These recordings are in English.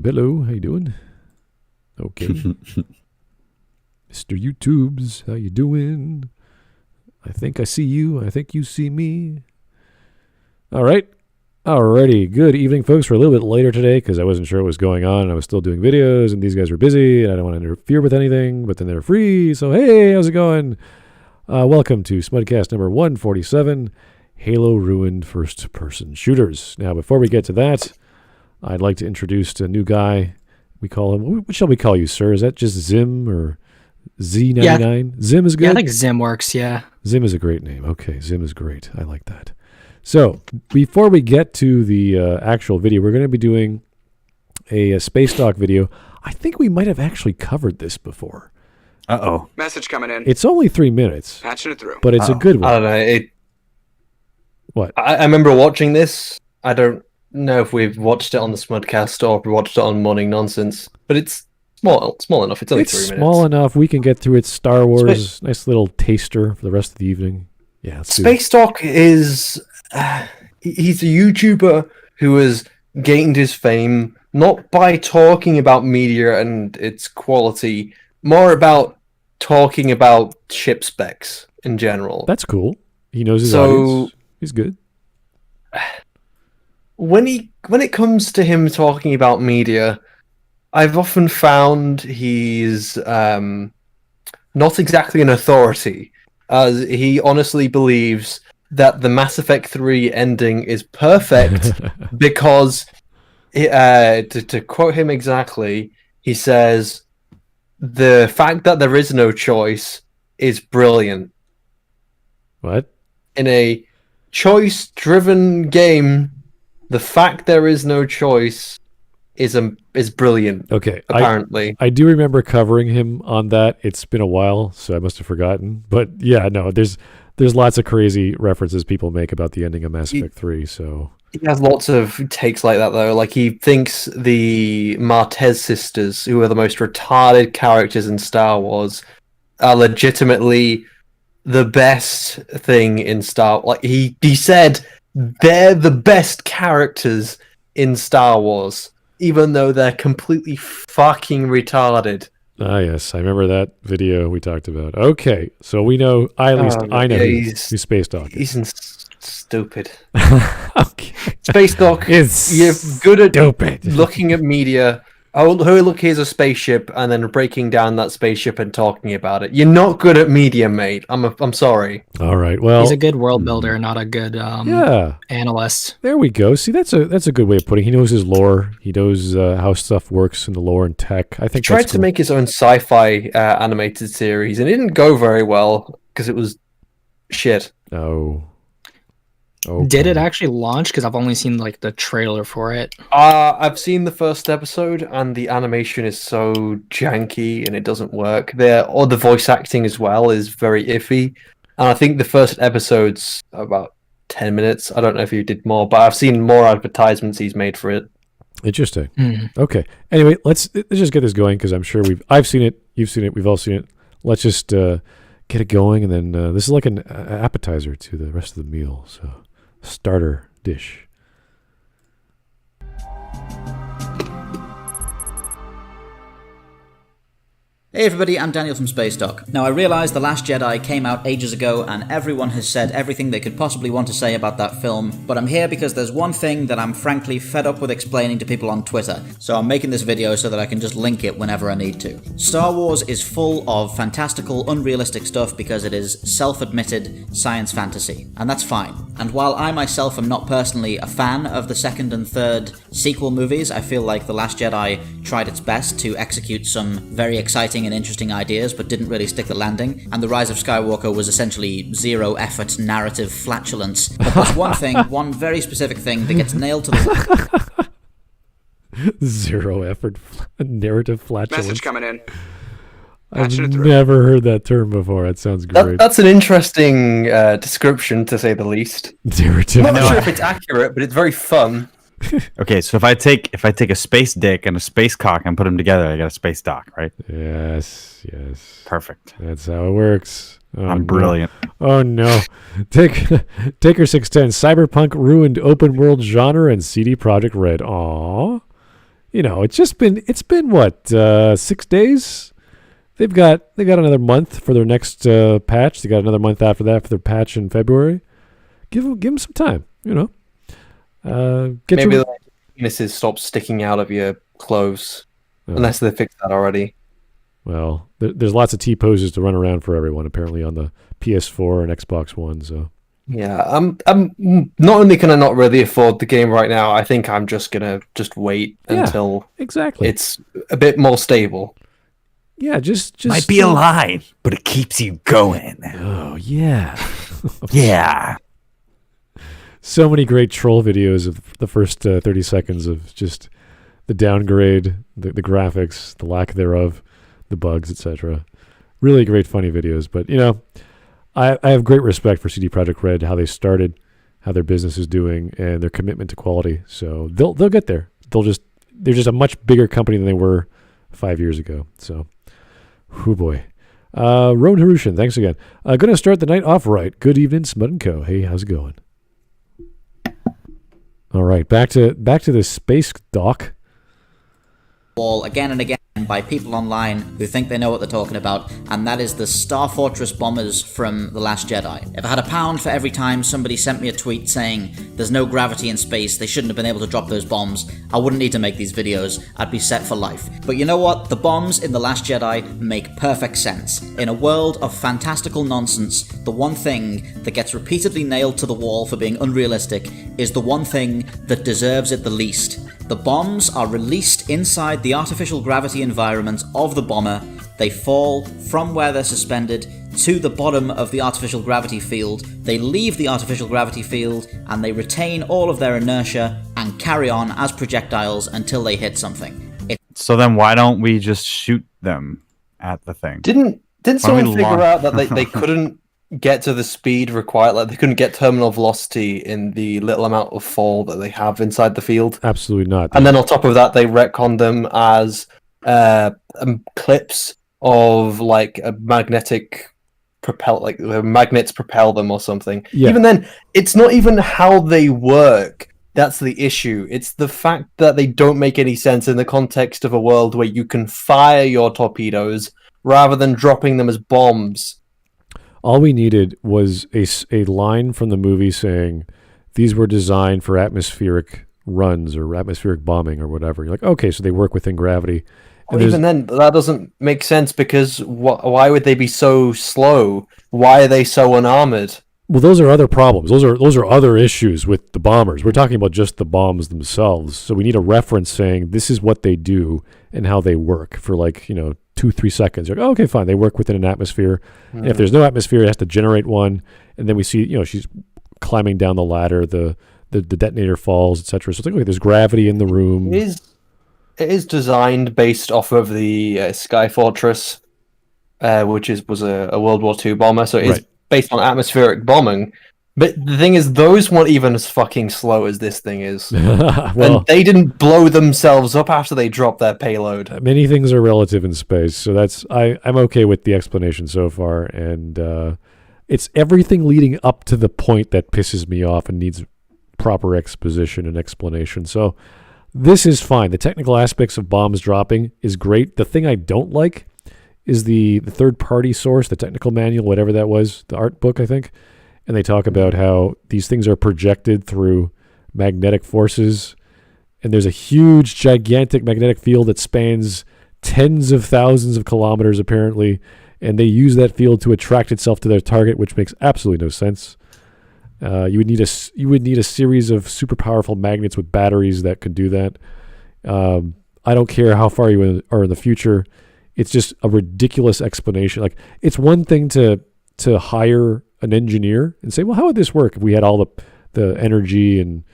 Hello, how you doing? Okay. Mr. YouTubes, how you doing? I think I see you. I think you see me. All right. Alrighty. Good evening, folks. We're a little bit later today because I wasn't sure what was going on. I was still doing videos, and these guys were busy, and I don't want to interfere with anything, but then they're free. So, hey, how's it going? Welcome to Smudcast number 147, Halo Ruined First-Person Shooters. Now, before we get to that, I'd like to introduce a new guy. We call him, what shall we call you, sir? Is that just Zim or Z99? Yeah. Zim is good? Yeah, I think Zim works, yeah. Zim is a great name. Okay, Zim is great. I like that. So, before we get to the actual video, we're going to be doing a Spacedock video. I think we might have actually covered this before. Uh-oh. Message coming in. It's only 3 minutes. Patching it through. But it's a good one. I don't know. What? I remember watching this. I don't know if we've watched it on the Smudcast or if we watched it on Morning Nonsense, but it's small enough. It's only 3 minutes. It's small enough. We can get through it. Star Wars. Nice little taster for the rest of the evening. Yeah. Spacedock is... he's a YouTuber who has gained his fame not by talking about media and its quality, more about talking about ship specs in general. That's cool. He knows his audience. He's good. When it comes to him talking about media, I've often found he's not exactly an authority, as he honestly believes that the Mass Effect 3 ending is perfect because, to quote him exactly, he says, the fact that there is no choice is brilliant. What? In a choice-driven game, the fact there is no choice is brilliant. Okay, apparently. I do remember covering him on that. It's been a while, so I must have forgotten. But yeah, no, there's lots of crazy references people make about the ending of Mass Effect 3, so... He has lots of takes like that, though. Like, he thinks the Martez sisters, who are the most retarded characters in Star Wars, are legitimately the best thing in Star Wars. Like, he said they're the best characters in Star Wars, even though they're completely fucking retarded. Ah, yes, I remember that video we talked about. Okay, so we know, I know who Spacedock is. He's stupid. Okay. Spacedock, you're good at stupid. Looking at media. Oh, look, here's a spaceship, and then breaking down that spaceship and talking about it. You're not good at media, mate. I'm sorry. All right, well... He's a good world builder, not a good analyst. There we go. See, that's a good way of putting it. He knows his lore. He knows how stuff works in the lore and tech. I think he tried to make his own sci-fi animated series, and it didn't go very well, because it was shit. Oh. Okay. Did it actually launch? Because I've only seen like the trailer for it. I've seen the first episode, and the animation is so janky, and it doesn't work. The voice acting as well is very iffy, and I think the first episode's about 10 minutes. I don't know if you did more, but I've seen more advertisements he's made for it. Interesting. Okay. Anyway, let's just get this going, because I'm sure I've seen it, you've seen it, we've all seen it. Let's just get it going, and then this is like an appetizer to the rest of the meal. So. Starter dish. Hey everybody, I'm Daniel from Spacedock. Now I realise The Last Jedi came out ages ago and everyone has said everything they could possibly want to say about that film, but I'm here because there's one thing that I'm frankly fed up with explaining to people on Twitter, so I'm making this video so that I can just link it whenever I need to. Star Wars is full of fantastical, unrealistic stuff because it is self-admitted science fantasy, and that's fine. And while I myself am not personally a fan of the second and third sequel movies, I feel like The Last Jedi tried its best to execute some very exciting and interesting ideas, but didn't really stick the landing, and The Rise of Skywalker was essentially zero effort narrative flatulence. But there's one thing, one very specific thing that gets nailed to the... Zero effort narrative flatulence. Message coming in. I've never heard that term before. That sounds great. That's an interesting description, to say the least. Narrative. I'm not sure if it's accurate, but it's very fun. Okay, so if I take a space dick and a space cock and put them together, I got a space dock, right? Yes. Perfect. That's how it works. Oh, I'm brilliant. Oh no. Taker 610. Cyberpunk ruined open world genre and CD Projekt Red. Aww. it's been what 6 days. They got another month for their next patch. They got another month after that for their patch in February. Give them some time. Maybe the penises stop sticking out of your clothes, unless they fixed that already. Well, there's lots of T-poses to run around for everyone, apparently, on the PS4 and Xbox One. So yeah, I'm not only can I not really afford the game right now, I think I'm just gonna wait until it's a bit more stable. Yeah, just might be a lie, but it keeps you going. Oh yeah, yeah. So many great troll videos of the first 30 seconds of just the downgrade, the graphics, the lack thereof, the bugs, etc. Really great, funny videos. But I have great respect for CD Projekt Red, how they started, how their business is doing, and their commitment to quality. So they'll get there. They're just a much bigger company than they were 5 years ago. So, oh boy. Roan Harushan, thanks again. Going to start the night off right. Good evening, Smud & Co. Hey, how's it going? All right, back to the Spacedock. Wall again and again by people online who think they know what they're talking about, and that is the Star Fortress bombers from The Last Jedi. If I had £1 for every time somebody sent me a tweet saying there's no gravity in space, they shouldn't have been able to drop those bombs, I wouldn't need to make these videos. I'd be set for life. But you know what? The bombs in The Last Jedi make perfect sense. In a world of fantastical nonsense, the one thing that gets repeatedly nailed to the wall for being unrealistic is the one thing that deserves it the least. The bombs are released inside the artificial gravity environment of the bomber. They fall from where they're suspended to the bottom of the artificial gravity field. They leave the artificial gravity field and they retain all of their inertia and carry on as projectiles until they hit something. So then why don't we just shoot them at the thing? Didn't someone figure out that they couldn't get to the speed required, like they couldn't get terminal velocity in the little amount of fall that they have inside the field? Absolutely not. And then on top of that, they retconned them as clips of like a magnetic propel, like the magnets propel them or something. Yeah. Even then, it's not even how they work that's the issue. It's the fact that they don't make any sense in the context of a world where you can fire your torpedoes rather than dropping them as bombs. All we needed was a line from the movie saying these were designed for atmospheric runs or atmospheric bombing or whatever. You're like, okay, so they work within gravity. And even then, that doesn't make sense because why would they be so slow? Why are they so unarmored? Well, those are other problems. Those are other issues with the bombers. We're talking about just the bombs themselves. So we need a reference saying this is what they do and how they work for 2-3 seconds. You're like, oh, okay, fine. They work within an atmosphere. And if there's no atmosphere, it has to generate one. And then we see, she's climbing down the ladder. The detonator falls, etc. So it's like, okay, there's gravity in the room. It is designed based off of the Sky Fortress, which was a World War II bomber. So it is based on atmospheric bombing. But the thing is, those weren't even as fucking slow as this thing is. Well, and they didn't blow themselves up after they dropped their payload. Many things are relative in space, so I'm okay with the explanation so far. And it's everything leading up to the point that pisses me off and needs proper exposition and explanation. So this is fine. The technical aspects of bombs dropping is great. The thing I don't like is the third-party source, the technical manual, whatever that was, the art book, I think. And they talk about how these things are projected through magnetic forces. And there's a huge, gigantic magnetic field that spans tens of thousands of kilometers, apparently. And they use that field to attract itself to their target, which makes absolutely no sense. You would need a series of super powerful magnets with batteries that could do that. I don't care how far you are in the future. It's just a ridiculous explanation. Like, it's one thing to hire an engineer and say, well, how would this work if we had all the energy and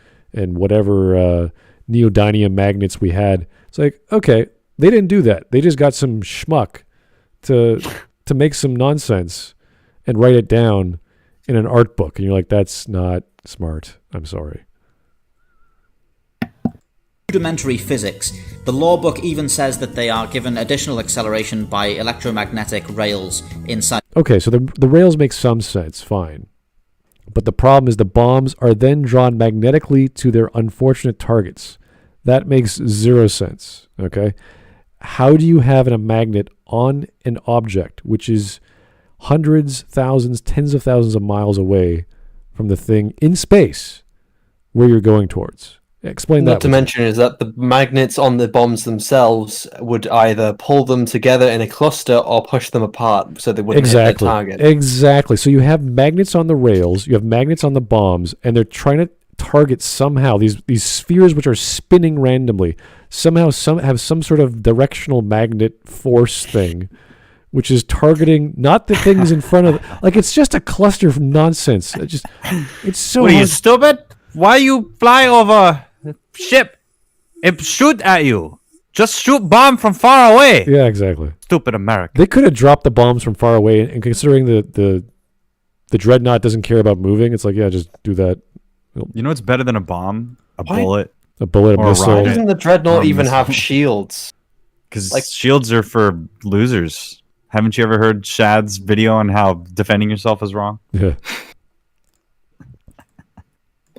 whatever neodymium magnets we had? It's like, okay, they didn't do that. They just got some schmuck to make some nonsense and write it down in an art book. And you're like, that's not smart. I'm sorry. Rudimentary physics. The law book even says that they are given additional acceleration by electromagnetic rails inside. Okay, so the rails make some sense, fine. But the problem is the bombs are then drawn magnetically to their unfortunate targets. That makes zero sense. Okay. How do you have a magnet on an object which is hundreds, thousands, tens of thousands of miles away from the thing in space where you're going towards? Explain that. Not to mention is that the magnets on the bombs themselves would either pull them together in a cluster or push them apart so they wouldn't hit their target. Exactly. So you have magnets on the rails, you have magnets on the bombs, and they're trying to target somehow these spheres which are spinning randomly. Somehow have some sort of directional magnet force thing, which is targeting not the things in front of. Like it's just a cluster of nonsense. It's so. What are you, stupid? Why you fly over ship? It shoot at you. Just shoot bomb from far away. Yeah, exactly. Stupid America. They could have dropped the bombs from far away, and considering the dreadnought doesn't care about moving, it's like, yeah, just do that. You know what's better than a bomb? A bullet. A bullet, a missile. Why doesn't the dreadnought even have shields? Because shields are for losers. Haven't you ever heard Shad's video on how defending yourself is wrong? Yeah.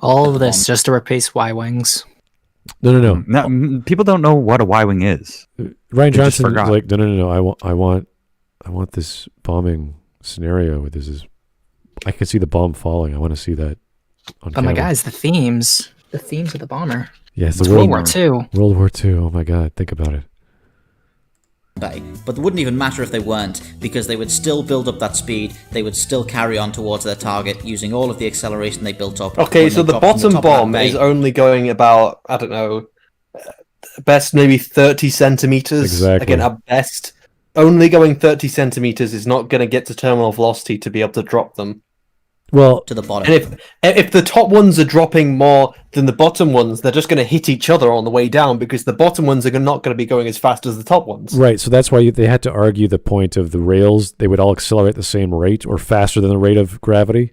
All of this just to replace Y-Wings. No, people don't know what a Y-Wing is. Ryan Johnson was like, no. I want this bombing scenario where this is. I can see the bomb falling. I want to see that. But my guys, the themes of the bomber. Yes, it's World War II. World War II. Oh my God, think about it. But it wouldn't even matter if they weren't, because they would still build up that speed. They would still carry on towards their target using all of the acceleration they built up. Okay, so the bottom bomb is only going about, I don't know, best maybe 30 centimeters. Exactly. Again, at best, only going 30 centimeters is not going to get to terminal velocity to be able to drop them. Well, to the bottom. And if the top ones are dropping more than the bottom ones, they're just going to hit each other on the way down because the bottom ones are not going to be going as fast as the top ones. Right. So that's why they had to argue the point of the rails. They would all accelerate at the same rate or faster than the rate of gravity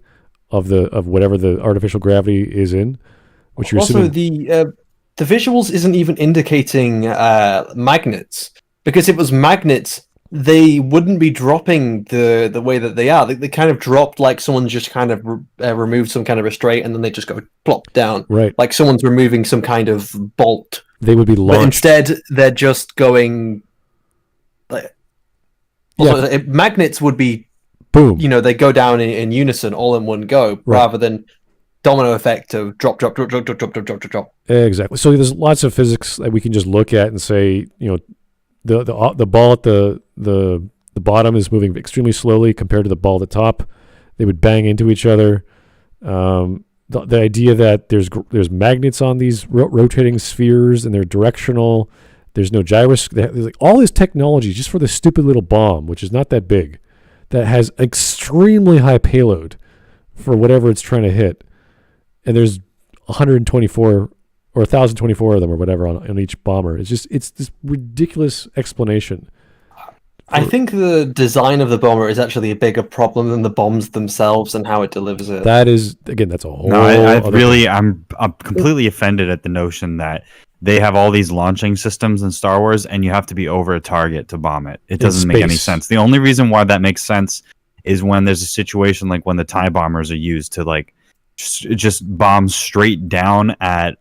of whatever the artificial gravity is in. Which you're also, assuming... the visuals isn't even indicating magnets, because if it was magnets, they wouldn't be dropping the way that they are. They kind of dropped like someone just kind of removed some kind of restraint and then they just go plop down. Right. Like someone's removing some kind of bolt. They would be launched. But instead, they're just going... magnets would be... Boom. You know, they go down in unison, all in one go, rather than domino effect of drop, drop, drop, drop, drop, drop, drop, drop, drop. Exactly. So there's lots of physics that we can just look at and say, you know, the ball at the bottom is moving extremely slowly compared to the ball at the top. They would bang into each other. The idea that there's magnets on these rotating spheres and they're directional. There's no gyroscope. There's like all this technology just for this stupid little bomb, which is not that big, that has extremely high payload for whatever it's trying to hit. And there's 124 or 1,024 of them or whatever on each bomber. It's this ridiculous explanation. I think the design of the bomber is actually a bigger problem than the bombs themselves and how it delivers it. That is, again, that's a whole. No, I'm completely offended at the notion that they have all these launching systems in Star Wars and you have to be over a target to bomb it. It doesn't make any sense. The only reason why that makes sense is when there's a situation like when the TIE bombers are used to like just bomb straight down at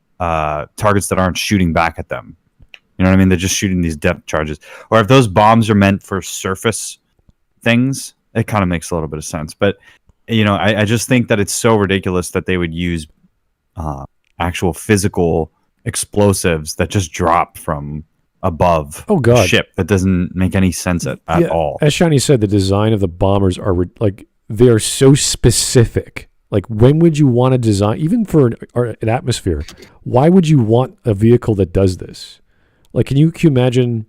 targets that aren't shooting back at them. You know what I mean? They're just shooting these depth charges. Or if those bombs are meant for surface things, it kind of makes a little bit of sense. But, you know, I just think that it's so ridiculous that they would use actual physical explosives that just drop from above a ship. That doesn't make any sense at all. As Shiny said, the design of the bombers are like, they are so specific. Like, when would you want to design, even for an atmosphere, why would you want a vehicle that does this? Like, can you imagine,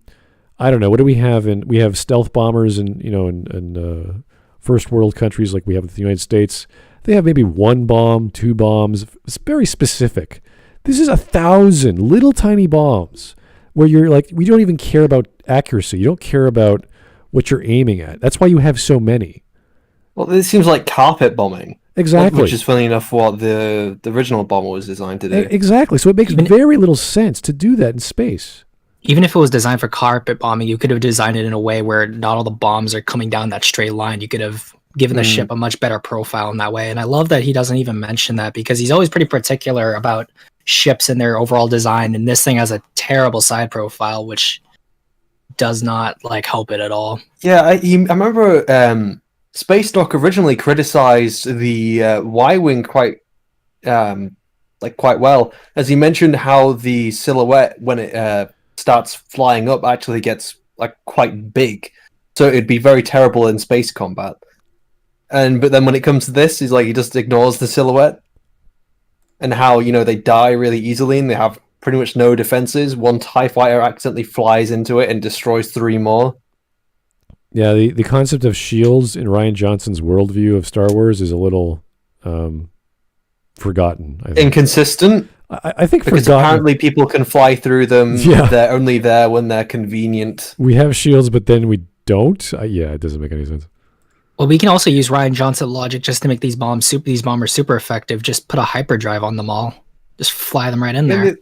I don't know, what do we have? We have stealth bombers in first world countries like we have in the United States. They have maybe one bomb, two bombs. It's very specific. This is 1,000 little tiny bombs where you're like, we don't even care about accuracy. You don't care about what you're aiming at. That's why you have so many. Well, this seems like carpet bombing. Exactly. Which is funny enough what the original bomber was designed to do. Exactly. So it makes very little sense to do that in space. Even if it was designed for carpet bombing, you could have designed it in a way where not all the bombs are coming down that straight line. You could have given the ship a much better profile in that way. And I love that he doesn't even mention that because he's always pretty particular about ships and their overall design, and this thing has a terrible side profile, which does not like help it at all. Yeah, I remember Spacedock originally criticized the Y-wing quite well, as he mentioned how the silhouette when it starts flying up actually gets like quite big, so it'd be very terrible in space combat. But then when it comes to this, he's like, he just ignores the silhouette and how, you know, they die really easily and they have pretty much no defenses. One TIE fighter accidentally flies into it and destroys 3 more. Yeah, the concept of shields in Rian Johnson's worldview of Star Wars is a little forgotten. I think. Inconsistent. I think because forgotten. Apparently people can fly through them. Yeah. They're only there when they're convenient. We have shields, but then we don't. Yeah, it doesn't make any sense. Well, we can also use Rian Johnson logic just to make these bombers super effective. Just put a hyperdrive on them all. Just fly them right in there.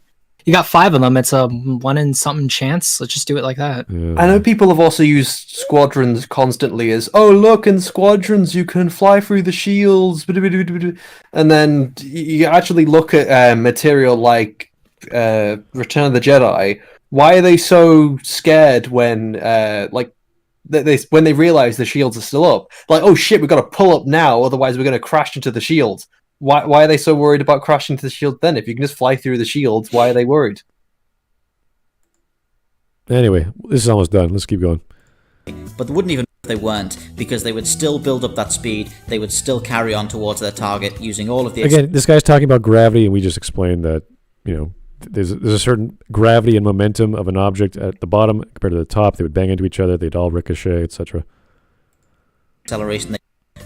You got 5 of them. It's a 1 in something chance. Let's just do it like that. Yeah. I know people have also used squadrons constantly as, oh, look, in squadrons you can fly through the shields. And then you actually look at material like Return of the Jedi. Why are they so scared when when they realize the shields are still up? Like, oh shit, we've got to pull up now, otherwise we're going to crash into the shields. Why are they so worried about crashing into the shield then? If you can just fly through the shields, why are they worried? Anyway, this is almost done. Let's keep going. But they wouldn't even if they weren't, because they would still build up that speed, they would still carry on towards their target using all of the... Again, this guy's talking about gravity, and we just explained that, you know, there's a certain gravity and momentum of an object at the bottom compared to the top. They would bang into each other, they'd all ricochet, etc. Acceleration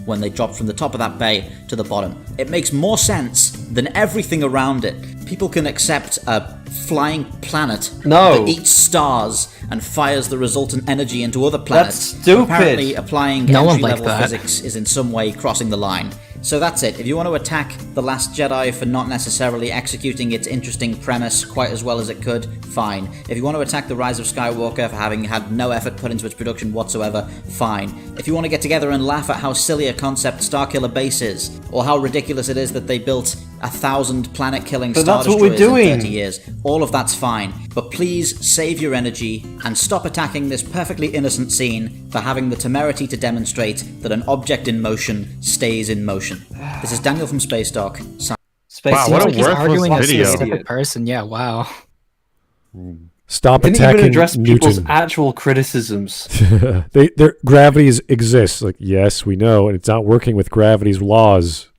when they drop from the top of that bay to the bottom. It makes more sense than everything around it. People can accept a flying planet that eats stars and fires the resultant energy into other planets. That's stupid. Apparently applying No one entry-level liked that. physics is in some way crossing the line. So that's it. If you want to attack The Last Jedi for not necessarily executing its interesting premise quite as well as it could, fine. If you want to attack The Rise of Skywalker for having had no effort put into its production whatsoever, fine. If you want to get together and laugh at how silly a concept Starkiller Base is, or how ridiculous it is that they built 1,000 planet-killing Star Destroyers in 30 years, all of that's fine. But please save your energy and stop attacking this perfectly innocent scene for having the temerity to demonstrate that an object in motion stays in motion. This is Daniel from Spacedock. Wow, what a He's arguing worthless with a video. specific person. Yeah, wow. Stop Didn't attacking even address people's Newton. actual criticisms. Their gravities exist. Like, yes, we know, and it's not working with gravity's laws.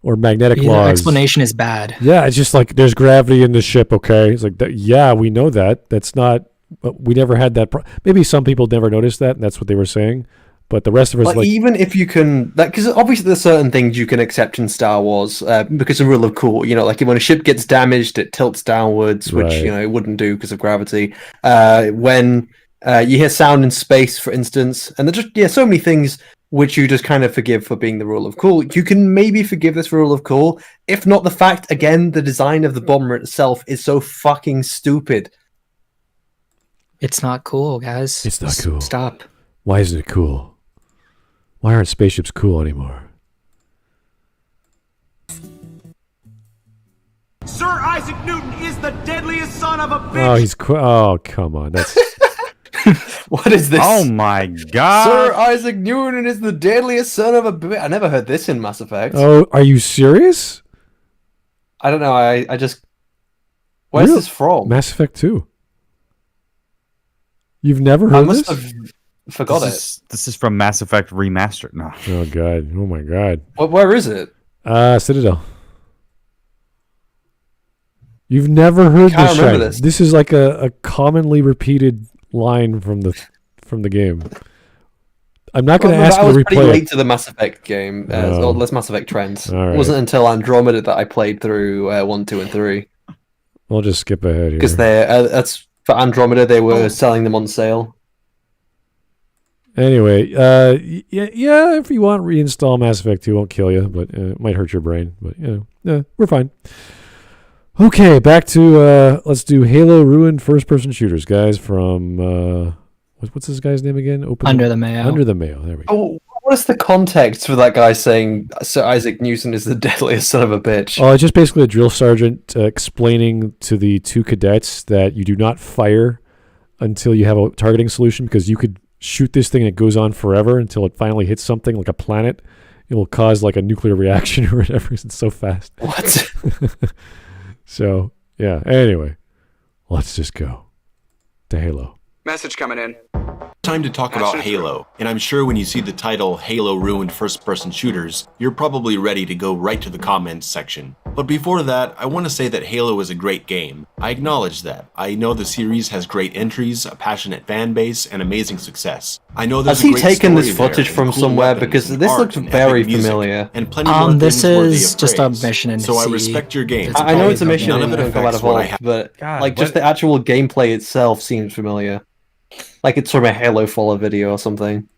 Or magnetic The laws. explanation is bad. Yeah, it's just like there's gravity in the ship. Okay, it's like yeah, we know that. That's not. We never had that. Maybe some people never noticed that, and that's what they were saying. But the rest of us, Like even if you can, because obviously there's certain things you can accept in Star Wars because of rule of cool. You know, like when a ship gets damaged, it tilts downwards, which Right. you know it wouldn't do because of gravity. When you hear sound in space, for instance, and there's just so many things which you just kind of forgive for being the rule of cool. You can maybe forgive this rule of cool, if not the fact, again, the design of the bomber itself is so fucking stupid. It's not cool, guys. It's not cool. Stop. Why isn't it cool? Why aren't spaceships cool anymore? Sir Isaac Newton is the deadliest son of a bitch. Oh, he's oh, come on. That's What is this? Oh my god! Sir Isaac Newton is the deadliest son of a bitch. I never heard this in Mass Effect. oh, are you serious? I don't know. I just. Where's Really? this from? Mass Effect 2. You've never I heard must this? have forgot it. This is from Mass Effect Remastered. No. Oh god. Oh my god. Where is it? Citadel. You've never heard Can't this, remember Shine. this. This is like a commonly repeated line from the game. I'm not going to ask I you was to pretty replay late it. to the Mass Effect game. Oh. Or Mass Effect trends. All right. It wasn't until Andromeda that I played through 1, 2, and 3. I'll just skip ahead here. Because that's for Andromeda, they were selling them on sale. Anyway, yeah, if you want, reinstall Mass Effect 2. Won't kill you, but it might hurt your brain. But, yeah, we're fine. Okay, back to, let's do Halo Ruined first-person shooters, guys, from, what's this guy's name again? Under the Mayo. Under the Mayo, there we go. Oh, What's the context for that guy saying Sir Isaac Newton is the deadliest son of a bitch? Oh, it's just basically a drill sergeant explaining to the two cadets that you do not fire until you have a targeting solution, because you could shoot this thing and it goes on forever until it finally hits something like a planet. It will cause like a nuclear reaction or whatever. It's so fast. What? So, yeah. Anyway, let's just go to Halo. Message coming in. Time to talk about Halo, and I'm sure when you see the title Halo Ruined First-Person Shooters, you're probably ready to go right to the comments section. But before that, I want to say that Halo is a great game. I acknowledge that. I know the series has great entries, a passionate fan base, and amazing success. I know there's Has he taken this footage from somewhere? Because this looks very familiar. And plenty more this is is just a mission in so I C. respect your game. I know it's a mission None in of it Combat affects what I Evolved, have. but like just the actual gameplay itself seems familiar. Like it's from a Halo Follow video or something.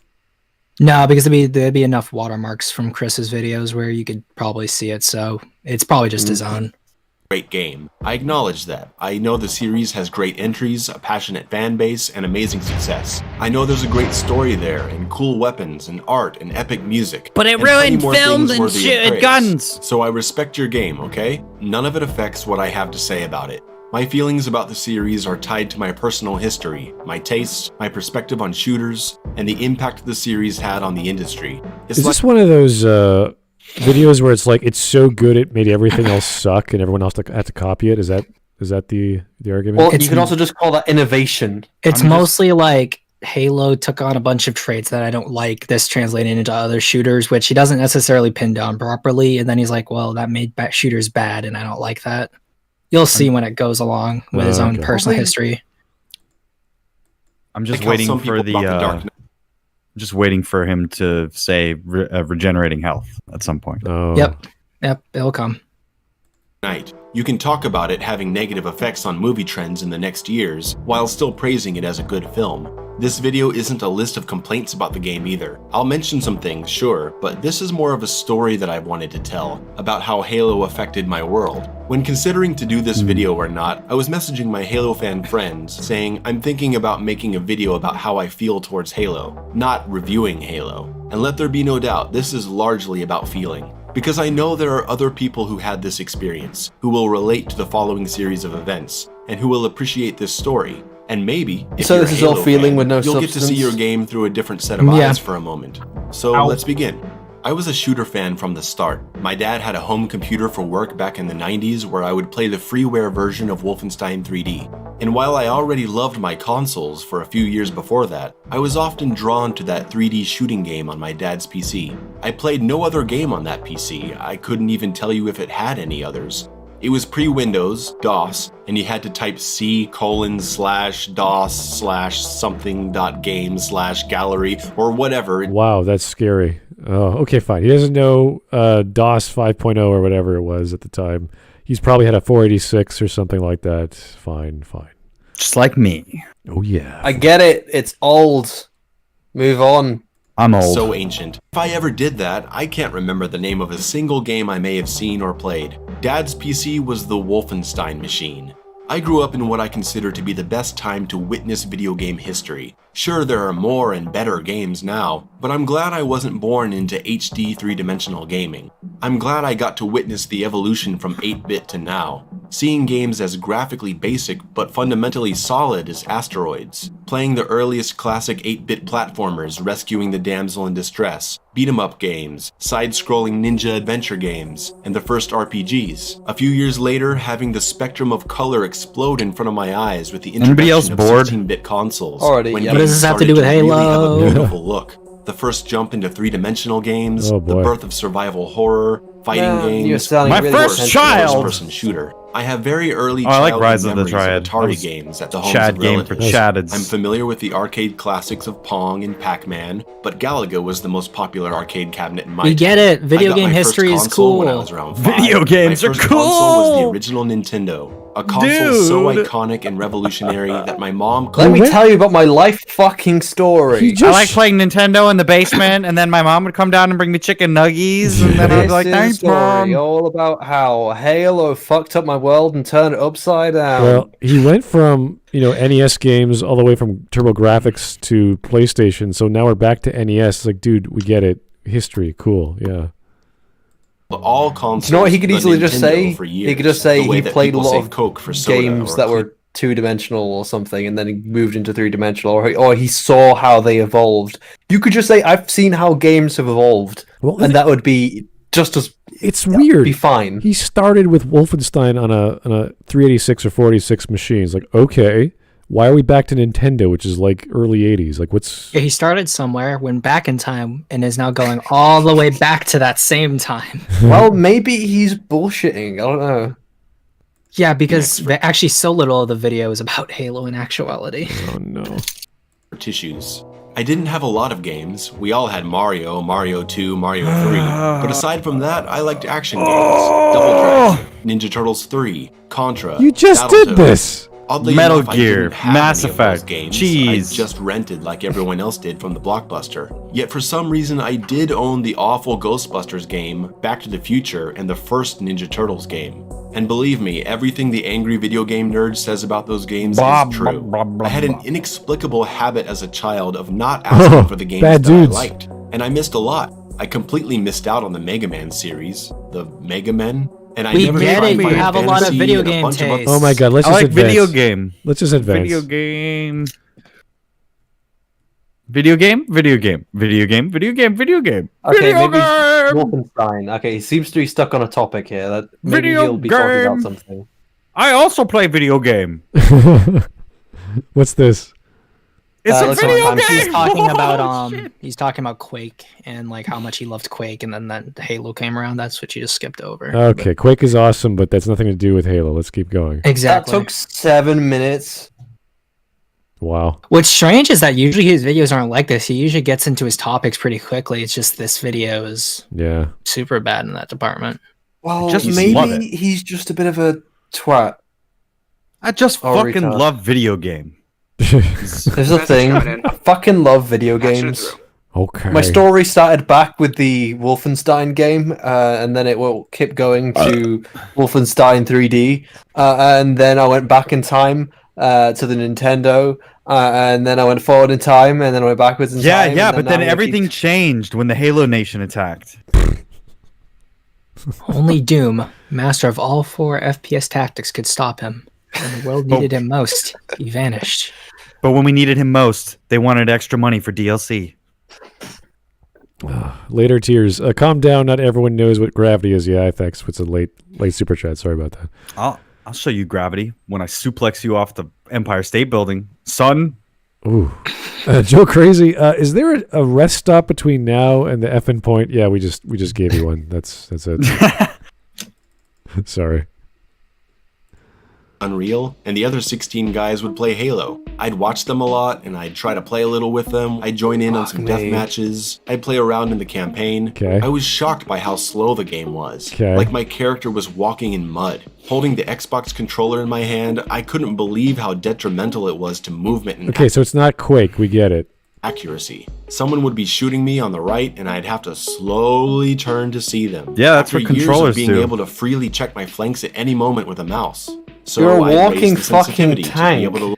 No, because there'd be enough watermarks from Chris's videos where you could probably see it, so it's probably just his own. Great game. I acknowledge that. I know the series has great entries, a passionate fan base, and amazing success. I know there's a great story there, and cool weapons, and art, and epic music. But it and plenty ruined more films things and worthy of shooting praise. guns. So I respect your game, okay? None of it affects what I have to say about it. My feelings about the series are tied to my personal history, my tastes, my perspective on shooters, and the impact the series had on the industry. Is this one of those videos where it's like it's so good it made everything else suck and everyone else had to copy it? Is that the argument? Well, you can also just call that innovation. It's mostly like Halo took on a bunch of traits that I don't like. This translated into other shooters, which he doesn't necessarily pin down properly, and then he's like, "Well, that made shooters bad, and I don't like that." You'll see when it goes along with his own personal history. I'm just waiting for just waiting for him to say regenerating health at some point. Oh. Yep, it'll come. Night. You can talk about it having negative effects on movie trends in the next years, while still praising it as a good film. This video isn't a list of complaints about the game either. I'll mention some things, sure, but this is more of a story that I've wanted to tell, about how Halo affected my world. When considering to do this video or not, I was messaging my Halo fan friends, saying I'm thinking about making a video about how I feel towards Halo, not reviewing Halo. And let there be no doubt, this is largely about feeling. Because I know there are other people who had this experience, who will relate to the following series of events, and who will appreciate this story. And maybe, if So you're this a is all Halo feeling fan, with no you'll get to see substance? your game through a different set of eyes for a moment. So let's begin. I was a shooter fan from the start. My dad had a home computer for work back in the 90s where I would play the freeware version of Wolfenstein 3D. And while I already loved my consoles for a few years before that, I was often drawn to that 3D shooting game on my dad's PC. I played no other game on that PC. I couldn't even tell you if it had any others. It was pre-Windows, DOS, and you had to type C:/DOS/something.game/gallery or whatever. Wow, that's scary. Oh, okay, fine. He doesn't know DOS 5.0 or whatever it was at the time. He's probably had a 486 or something like that. Fine. Just like me. Oh, yeah. I get it. It's old. Move on. I'm old. So ancient. If I ever did that, I can't remember the name of a single game I may have seen or played. Dad's PC was the Wolfenstein machine. I grew up in what I consider to be the best time to witness video game history. Sure, there are more and better games now, but I'm glad I wasn't born into HD 3-dimensional gaming. I'm glad I got to witness the evolution from 8-bit to now, seeing games as graphically basic but fundamentally solid as Asteroids, playing the earliest classic 8-bit platformers rescuing the damsel in distress, beat-em-up games, side-scrolling ninja adventure games, and the first RPGs. A few years later, having the spectrum of color explode in front of my eyes with the introduction of 16-bit consoles. Already, when yeah. What does this have to games do with started really have Halo? a beautiful look. The first jump into 3-dimensional games, Oh, the boy. birth of survival horror, fighting You're games, sounding My really first sensitive. child! first-person shooter. I have very early Oh, I like childhood Rise of the memories Triad. Atari That was games at the homes Chad of game for relatives. Chaddeds. I'm familiar with the arcade classics of Pong and Pac-Man, but Galaga was the most popular arcade cabinet in my We get time. it. Video I got game my first history is console when I cool. was around Video 5. games My are first console was the cool! original Nintendo. A console so iconic and revolutionary that my mom... Let me tell you about my life fucking story. I like playing Nintendo in the basement, and then my mom would come down and bring me chicken nuggies, and then I'd be like, thanks, Mom. All about how Halo fucked up my world and turned it upside down. Well, he went from, NES games all the way from TurboGrafx to PlayStation, so now we're back to NES. It's like, dude, we get it. History, cool, yeah. All consoles. You know what he could easily just say? Years, he could just say he played a lot of Coke for games that were two-dimensional or something, and then he moved into three-dimensional, or he saw how they evolved. You could just say, I've seen how games have evolved, and that would be just as... It's weird. Be fine. He started with Wolfenstein on a 386 or 486 machine. It's like, okay, why are we back to Nintendo, which is like early 80s? Like, what's... Yeah, he started somewhere, went back in time, and is now going all the way back to that same time. Well, maybe he's bullshitting. I don't know. Yeah, because actually so little of the video is about Halo in actuality. Oh, no. Tissues. I didn't have a lot of games. We all had Mario, Mario 2, Mario 3. But aside from that, I liked action games. Double Dragon, Ninja Turtles 3, Contra. You just did this! Oddly Metal enough, Gear, I didn't have Mass any of those Effect, games. Cheese. I just rented like everyone else did from the Blockbuster. Yet for some reason, I did own the awful Ghostbusters game, Back to the Future, and the first Ninja Turtles game. And believe me, everything the angry video game nerd says about those games is true. I had an inexplicable habit as a child of not asking for the games that I liked, and I missed a lot. I completely missed out on the Mega Man series, the Mega Men. And I never get it. You Final have a lot of Fantasy video and game bunch of taste. Oh my god, let's just advance. Video game. Let's just advance. Video game. Video game. Video game. Video game. Video game. Video game. Okay, video maybe game. Wolfenstein. Okay, he seems to be stuck on a topic here. That maybe Video he'll be talking about game. something. I also play video game. What's this? It's a let's video go. game. He's talking Oh, about shit. he's talking about Quake and like how much he loved Quake, and then that Halo came around. That's what you just skipped over. Okay, Quake is awesome, but that's nothing to do with Halo. Let's keep going. Exactly. That took 7 minutes. Wow. What's strange is that usually his videos aren't like this. He usually gets into his topics pretty quickly. It's just this video is super bad in that department. Well, Just love maybe it. he's just a bit of a twat. I just fucking retard. love video game. There's a thing. I fucking love video games. Okay. My story started back with the Wolfenstein game, and then it will keep going to Wolfenstein 3D, and then I went back in time to the Nintendo, and then I went forward in time, and then I went backwards in time. Yeah, and but then now everything changed when the Halo Nation attacked. Only Doom, master of all 4 FPS tactics, could stop him. When the world needed him most, he vanished. But when we needed him most, they wanted extra money for DLC. Later tears. Calm down. Not everyone knows what gravity is. Yeah, thanks. What's a late super chat? Sorry about that. I'll show you gravity when I suplex you off the Empire State Building, son. Ooh. Joe Crazy. Is there a rest stop between now and the effing point? Yeah, we just gave you one. That's it. Sorry. Unreal, and the other 16 guys would play Halo. I'd watch them a lot, and I'd try to play a little with them. I'd join in on some death matches. I'd play around in the campaign. Okay. I was shocked by how slow the game was. Okay. Like my character was walking in mud. Holding the Xbox controller in my hand, I couldn't believe how detrimental it was to movement and Okay, so it's not Quake. We get it. accuracy. Someone would be shooting me on the right, and I'd have to slowly turn to see them. Yeah, that's After what years controllers of being do. able to freely check my flanks at any moment with a mouse. So You're a I raised walking the fucking sensitivity to tank. be able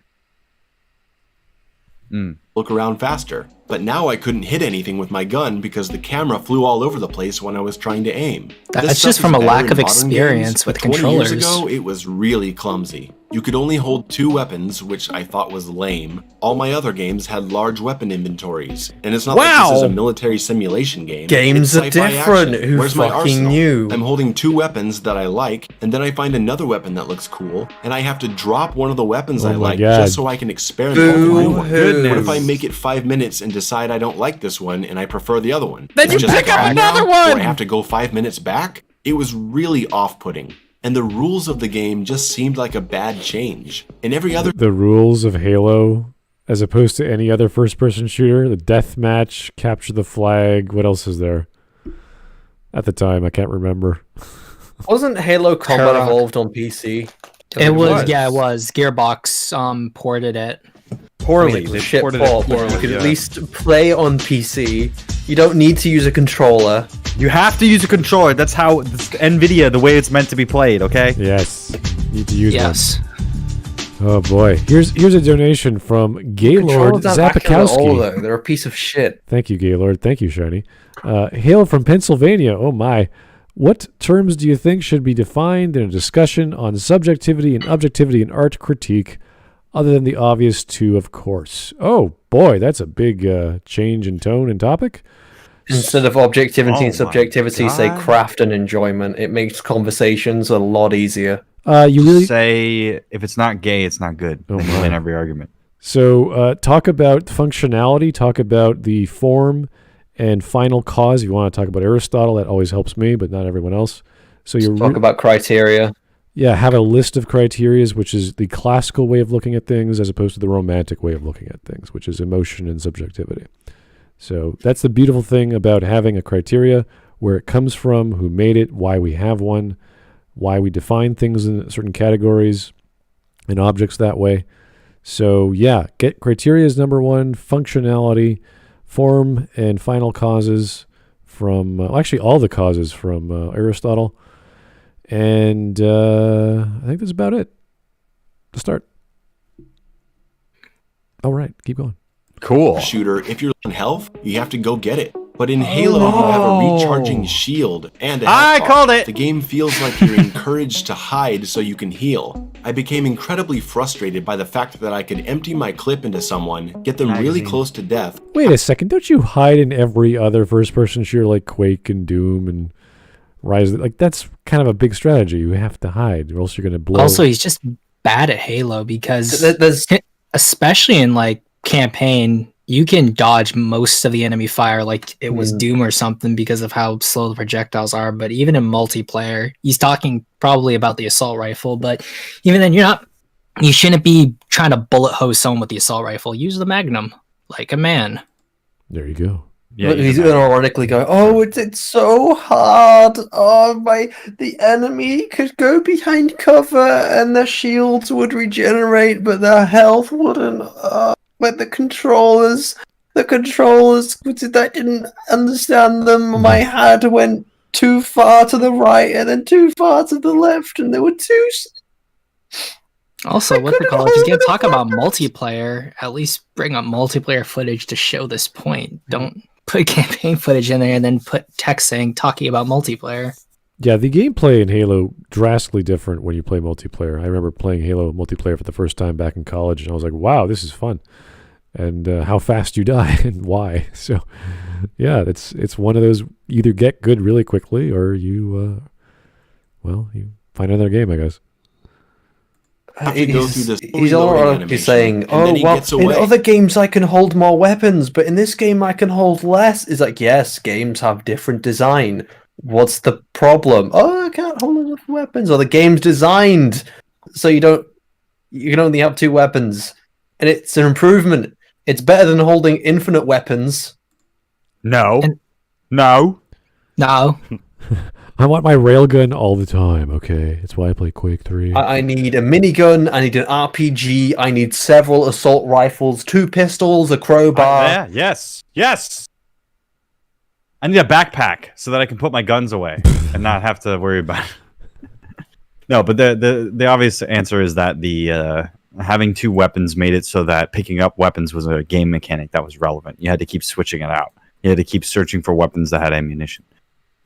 to look around faster. But now I couldn't hit anything with my gun because the camera flew all over the place when I was trying to aim. That's This just stuff from is a better lack in of modern experience games, with but 20 controllers. years ago, it was really clumsy. You could only hold 2 weapons, which I thought was lame. All my other games had large weapon inventories. And it's not like this is a military simulation game. Games It's are sci-fi different. action. Who Where's my fucking arsenal? knew? I'm holding 2 weapons that I like, and then I find another weapon that looks cool, and I have to drop one of the weapons Oh I my like God. just so I can experiment with the new one. Boo-hoo. What if I make it 5 minutes and decide I don't like this one and I prefer the other one? Then It's you just pick up bad another now, one! Or I have to go 5 minutes back? It was really off-putting. And the rules of the game just seemed like a bad change. In every other The rules of Halo, as opposed to any other first-person shooter, the deathmatch, capture the flag. What else is there? At the time, I can't remember. Wasn't Halo Combat Turok. Evolved on PC? It was. Gearbox ported it. Poorly. They shit ported port, it. You could at least play on PC. You don't need to use a controller. You have to use a controller. That's how NVIDIA, the way it's meant to be played, okay? Yes. Need to use Yes. one. Oh boy. Here's a donation from Gaylord Zapakowski. They're a piece of shit. Thank you, Gaylord. Thank you, Shiny. Hail from Pennsylvania. Oh my. What terms do you think should be defined in a discussion on subjectivity and objectivity in art critique, other than the obvious two, of course? Oh boy, that's a big change in tone and topic. Instead of objectivity and my subjectivity, say God. craft and enjoyment. It makes conversations a lot easier. You really say if it's not gay, it's not good. Oh, Then you my. win every argument. So talk about functionality, talk about the form and final cause. If you want to talk about Aristotle, that always helps me, but not everyone else. So you Talk about criteria. have a list of criterias, which is the classical way of looking at things as opposed to the romantic way of looking at things, which is emotion and subjectivity. So that's the beautiful thing about having a criteria, where it comes from, who made it, why we have one, why we define things in certain categories and objects that way. So yeah, get criteria is number one, functionality, form, and final causes from, actually all the causes from Aristotle. And I think that's about it to start. All right, keep going. Cool. Shooter, if you're on health, you have to go get it. But in Halo, you have a recharging shield and a I health bar. called it! The game feels like you're encouraged to hide so you can heal. I became incredibly frustrated by the fact that I could empty my clip into someone, get them really close to death. Wait a second, don't you hide in every other first-person shooter like Quake and Doom and Rise? Like, that's kind of a big strategy. You have to hide, or else you're going to blow. Also, he's just bad at Halo because, There's especially in like campaign, you can dodge most of the enemy fire like it was Doom or something because of how slow the projectiles are. But even in multiplayer, he's talking probably about the assault rifle, but even then you shouldn't be trying to bullet hose someone with the assault rifle. Use the Magnum like a man. There you go. Yeah, he's going to ironically go, oh, it's so hard. Oh, the enemy could go behind cover and their shields would regenerate, but their health wouldn't. But the controllers, I didn't understand them. My head went too far to the right and then too far to the left, and there were two. Also, what the call? If you're gonna talk about multiplayer, at least bring up multiplayer footage to show this point. Don't put campaign footage in there and then put text talking about multiplayer. Yeah, the gameplay in Halo drastically different when you play multiplayer. I remember playing Halo multiplayer for the first time back in college, and I was like, wow, this is fun. And how fast you die and why. So, yeah, it's one of those, either get good really quickly or you find another game, I guess. He's already saying, in other games I can hold more weapons, but in this game I can hold less. It's like, yes, games have different design. What's the problem? Oh, I can't hold enough weapons. Or the game's designed so you can only have two weapons. And it's an improvement. It's better than holding infinite weapons. No. I want my railgun all the time, okay? That's why I play Quake 3. I need a minigun, I need an RPG, I need several assault rifles, 2 pistols, a crowbar. Yes. I need a backpack so that I can put my guns away and not have to worry about it. No, but the obvious answer is that the having 2 weapons made it so that picking up weapons was a game mechanic that was relevant. You had to keep switching it out. You had to keep searching for weapons that had ammunition.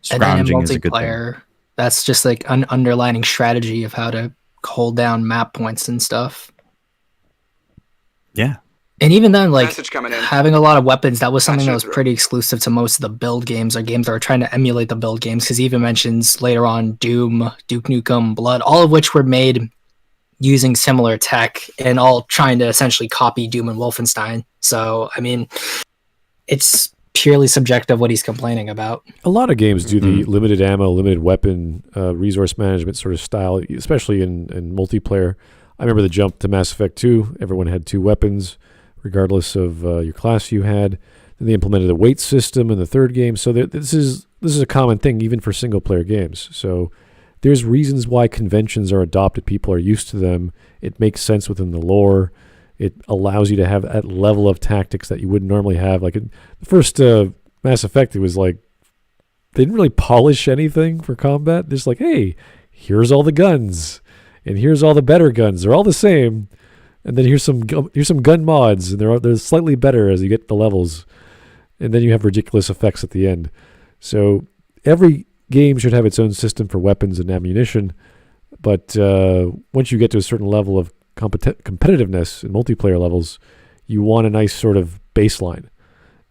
Scrounging is a good thing. That's just like an underlining strategy of how to hold down map points and stuff. Yeah. And even then, like, having a lot of weapons, that was something that was pretty exclusive to most of the build games, or games that are trying to emulate the build games, because he even mentions later on Doom, Duke Nukem, Blood, all of which were made using similar tech and all trying to essentially copy Doom and Wolfenstein. So, I mean, it's purely subjective what he's complaining about. A lot of games do the limited ammo, limited weapon, resource management sort of style, especially in multiplayer. I remember the jump to Mass Effect 2. Everyone had 2 weapons, regardless of your class you had. Then they implemented a weight system in the 3rd game. So this is a common thing, even for single-player games. So there's reasons why conventions are adopted. People are used to them. It makes sense within the lore. It allows you to have that level of tactics that you wouldn't normally have. Like the first Mass Effect, it was like they didn't really polish anything for combat. Just like, hey, here's all the guns, and here's all the better guns. They're all the same, and then here's some gun mods, and they're slightly better as you get the levels, and then you have ridiculous effects at the end. So every game should have its own system for weapons and ammunition, but once you get to a certain level of competitiveness in multiplayer levels, you want a nice sort of baseline,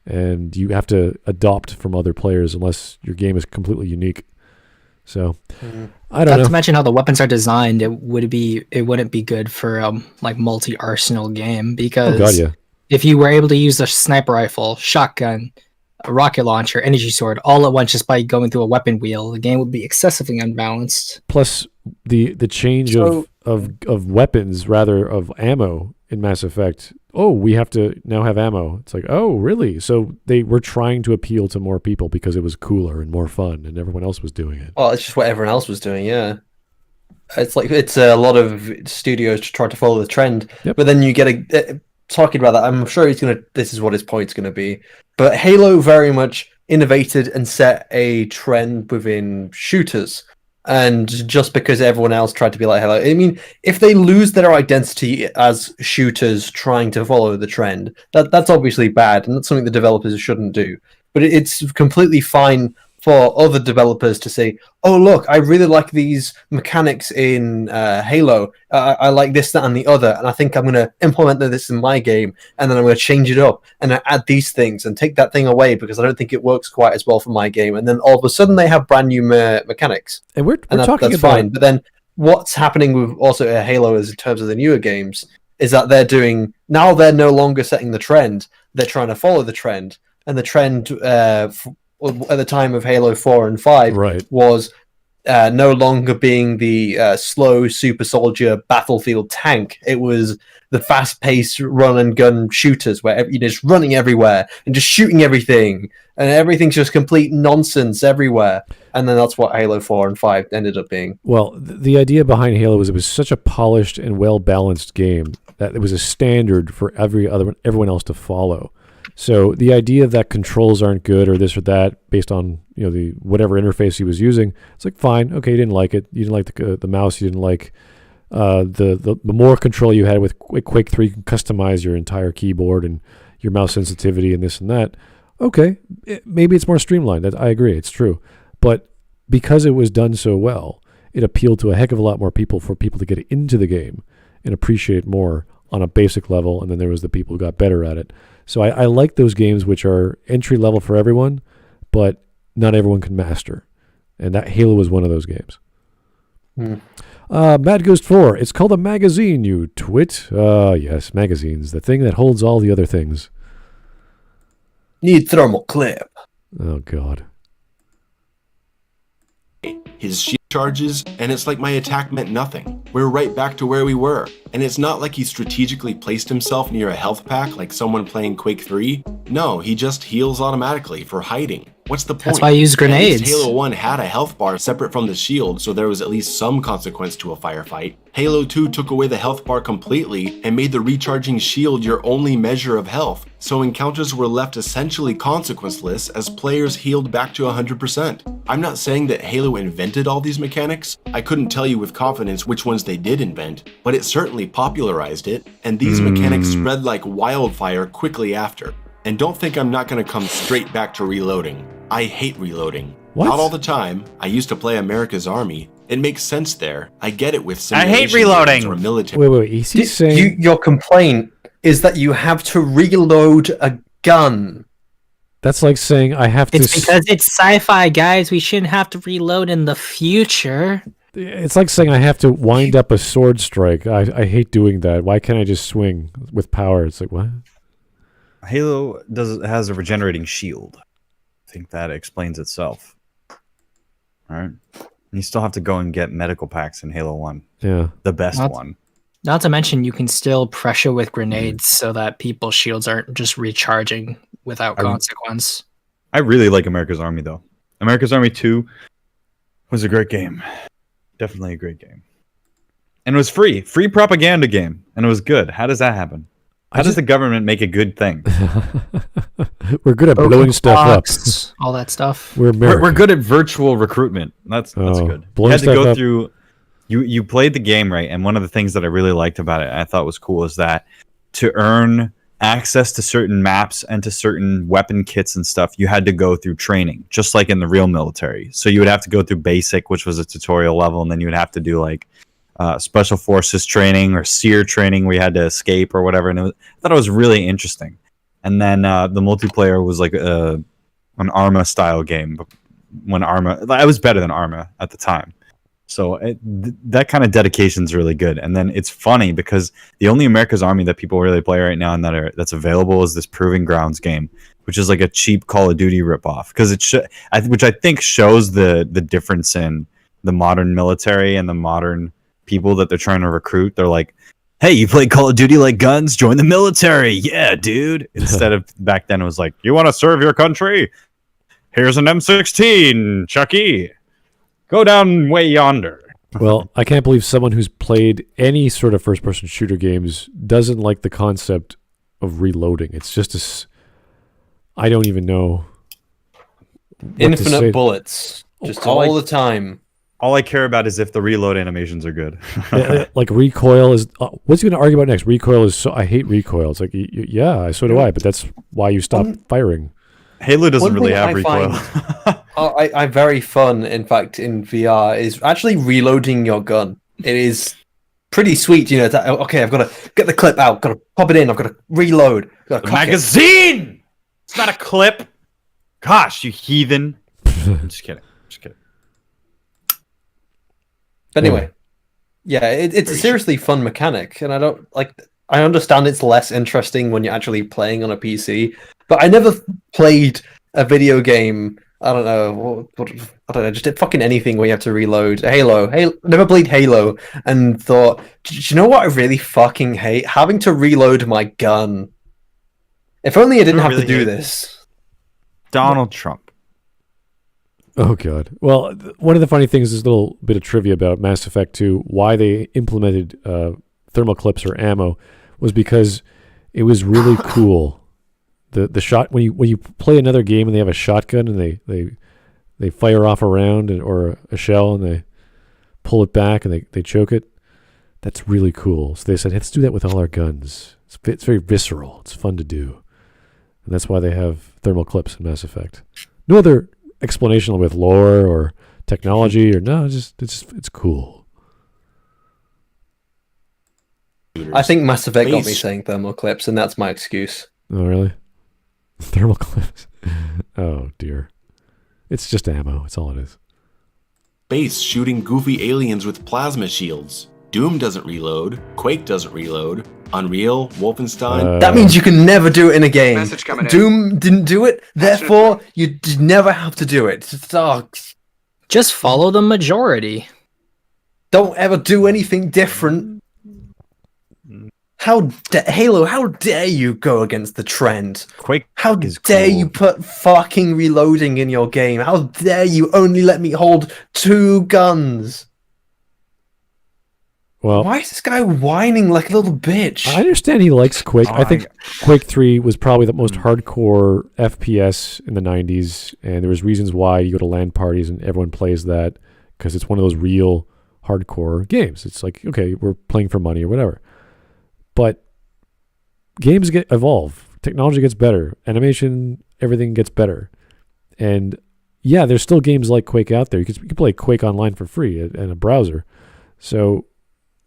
and you have to adopt from other players unless your game is completely unique. So I don't know. Not to mention how the weapons are designed, it wouldn't be good for like multi-arsenal game, because if you were able to use the sniper rifle, shotgun, a rocket launcher, energy sword all at once just by going through a weapon wheel, the game would be excessively unbalanced. Plus the change of weapons, rather of ammo in Mass Effect. Oh, we have to now have ammo. It's like, oh, really? So they were trying to appeal to more people because it was cooler and more fun, and everyone else was doing it. Well, it's just what everyone else was doing, yeah. It's like it's a lot of studios to try to follow the trend, but then you get talking about that. I'm sure this is what his point's gonna be. But Halo very much innovated and set a trend within shooters. And just because everyone else tried to be like Halo, I mean, if they lose their identity as shooters trying to follow the trend, that's obviously bad, and that's something the developers shouldn't do. But it's completely fine for other developers to say, oh, look, I really like these mechanics in Halo. I like this, that, and the other, and I think I'm going to implement this in my game, and then I'm going to change it up and add these things and take that thing away because I don't think it works quite as well for my game. And then all of a sudden they have brand new mechanics. And we're talking that's about... fine. But then what's happening with also Halo is in terms of the newer games is that they're no longer setting the trend. They're trying to follow the trend. And the trend at the time of Halo 4 and 5 was no longer being the slow super soldier battlefield tank. It was the fast-paced run and gun shooters where you're just running everywhere and just shooting everything, and everything's just complete nonsense everywhere. And then that's what Halo 4 and 5 ended up being. Well, the idea behind Halo was it was such a polished and well-balanced game that it was a standard for everyone else to follow. So the idea that controls aren't good or this or that based on the whatever interface he was using, it's like, fine, okay, you didn't like it, you didn't like the mouse, you didn't like the more control you had with Quake 3, you can customize your entire keyboard and your mouse sensitivity and this and that. Okay, maybe it's more streamlined. I agree, it's true, but because it was done so well, it appealed to a heck of a lot more people for people to get into the game and appreciate it more on a basic level. And then there was the people who got better at it. So I like those games which are entry level for everyone, but not everyone can master. And that Halo was one of those games. Mad Ghost 4, it's called a magazine, you twit. Yes, magazines, the thing that holds all the other things. Need thermal clip. Oh, God. His shield charges, and it's like my attack meant nothing. We're right back to where we were. And it's not like he strategically placed himself near a health pack like someone playing Quake 3. No, he just heals automatically for hiding. What's the point? That's why I use grenades. At least Halo 1 had a health bar separate from the shield, so there was at least some consequence to a firefight. Halo 2 took away the health bar completely and made the recharging shield your only measure of health, so encounters were left essentially consequenceless as players healed back to 100%. I'm not saying that Halo invented all these mechanics. I couldn't tell you with confidence which ones they did invent, but it certainly popularized it, and these mechanics spread like wildfire quickly after. And don't think I'm not going to come straight back to reloading. I hate reloading. What? Not all the time. I used to play America's Army. It makes sense there. I get it with I hate simulation reloading. games or military. Wait, is he saying... Your complaint is that you have to reload a gun. That's like saying I have to... It's because it's sci-fi, guys. We shouldn't have to reload in the future. It's like saying I have to wind up a sword strike. I hate doing that. Why can't I just swing with power? It's like, what? Halo has a regenerating shield. I think that explains itself. All right. You still have to go and get medical packs in Halo 1. Yeah. The best one. Not to mention, you can still pressure with grenades so that people's shields aren't just recharging without consequence. I really like America's Army, though. America's Army 2 was a great game. Definitely a great game. And it was free propaganda game, and it was good. How does that happen? How does the government make a good thing? We're good at blowing stuff up. All that stuff. We're good at virtual recruitment. That's good. You had to go through. You played the game right, and one of the things that I really liked about it, and I thought was cool, is that to earn access to certain maps and to certain weapon kits and stuff, you had to go through training, just like in the real military. So you would have to go through basic, which was a tutorial level, and then you would have to do like special forces training or SEER training where you had to escape or whatever. And I thought it was really interesting. And then the multiplayer was like an Arma style game. But when I was better than Arma at the time. So that kind of dedication is really good. And then it's funny because the only America's Army that people really play right now and that's available is this Proving Grounds game, which is like a cheap Call of Duty ripoff. Because which I think shows the difference in the modern military and the modern people that they're trying to recruit. They're like, hey, you play Call of Duty like guns? Join the military. Yeah, dude. Instead of back then it was like, you want to serve your country? Here's an M16, Chucky. Go down way yonder. Well, I can't believe someone who's played any sort of first-person shooter games doesn't like the concept of reloading. It's just I don't even know. Infinite bullets. Just all the time. All I care about is if the reload animations are good. Like recoil is. What's he going to argue about next? Recoil is. I hate recoil. It's like, yeah, so do I. But that's why you stop firing. Halo doesn't really have recoil. I very fun, in fact, in VR is actually reloading your gun. It is pretty sweet, you know. Okay, I've got to get the clip out. Got to pop it in. I've got to reload. The magazine. It's not a clip. Gosh, you heathen. I'm just kidding. But anyway, yeah, it's a seriously fun mechanic, and I understand it's less interesting when you're actually playing on a PC, but I never played a video game. I don't know, just fucking anything where you have to reload. Halo, never played Halo, and thought, do you know what I really fucking hate? Having to reload my gun. If only I didn't have to do this. Donald Trump. Oh, God. Well, one of the funny things is a little bit of trivia about Mass Effect 2, why they implemented thermal clips or ammo was because it was really cool. The shot, when you play another game and they have a shotgun and they fire off a round or a shell and they pull it back and they choke it, that's really cool. So they said, let's do that with all our guns. It's very visceral. It's fun to do. And that's why they have thermal clips in Mass Effect. No other explanation with lore or technology or it's cool. I think Mass Effect got me saying thermal clips, and that's my excuse. Oh, really? Thermal clips. Oh, dear. It's just ammo. That's all it is. Base shooting goofy aliens with plasma shields. Doom doesn't reload. Quake doesn't reload. Unreal, Wolfenstein. That means you can never do it in a game. Message coming in. Doom didn't do it, therefore you never have to do it. Just follow the majority. Don't ever do anything different. Halo, how dare you go against the trend? Quake how dare you put fucking reloading in your game? How dare you only let me hold 2 guns? Well, why is this guy whining like a little bitch? I understand he likes Quake. I think Quake 3 was probably the most hardcore FPS in the 90s, and there was reasons why you go to LAN parties and everyone plays that, because it's one of those real hardcore games. It's like, okay, we're playing for money or whatever. But games evolve. Technology gets better. Animation, everything gets better. And yeah, there's still games like Quake out there. You can play Quake online for free in a browser. So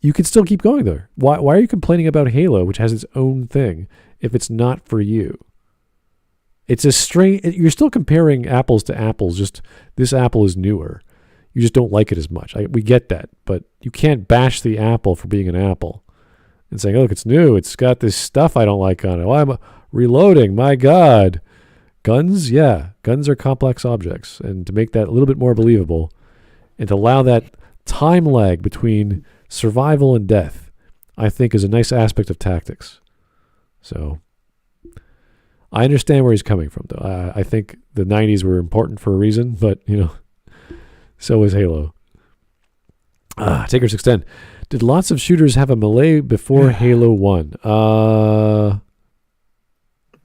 you can still keep going there. Why are you complaining about Halo, which has its own thing, if it's not for you? It's a strange. You're still comparing apples to apples. Just this apple is newer. You just don't like it as much. We get that, but you can't bash the apple for being an apple and saying, "Oh, look, it's new. It's got this stuff I don't like on it. Why am I reloading? My God, guns. Yeah, guns are complex objects, and to make that a little bit more believable, and to allow that time lag between survival and death, I think is a nice aspect of tactics. So I understand where he's coming from, though. I think the 90s were important for a reason, but, so is Halo. Taker610. Did lots of shooters have a melee before Halo 1?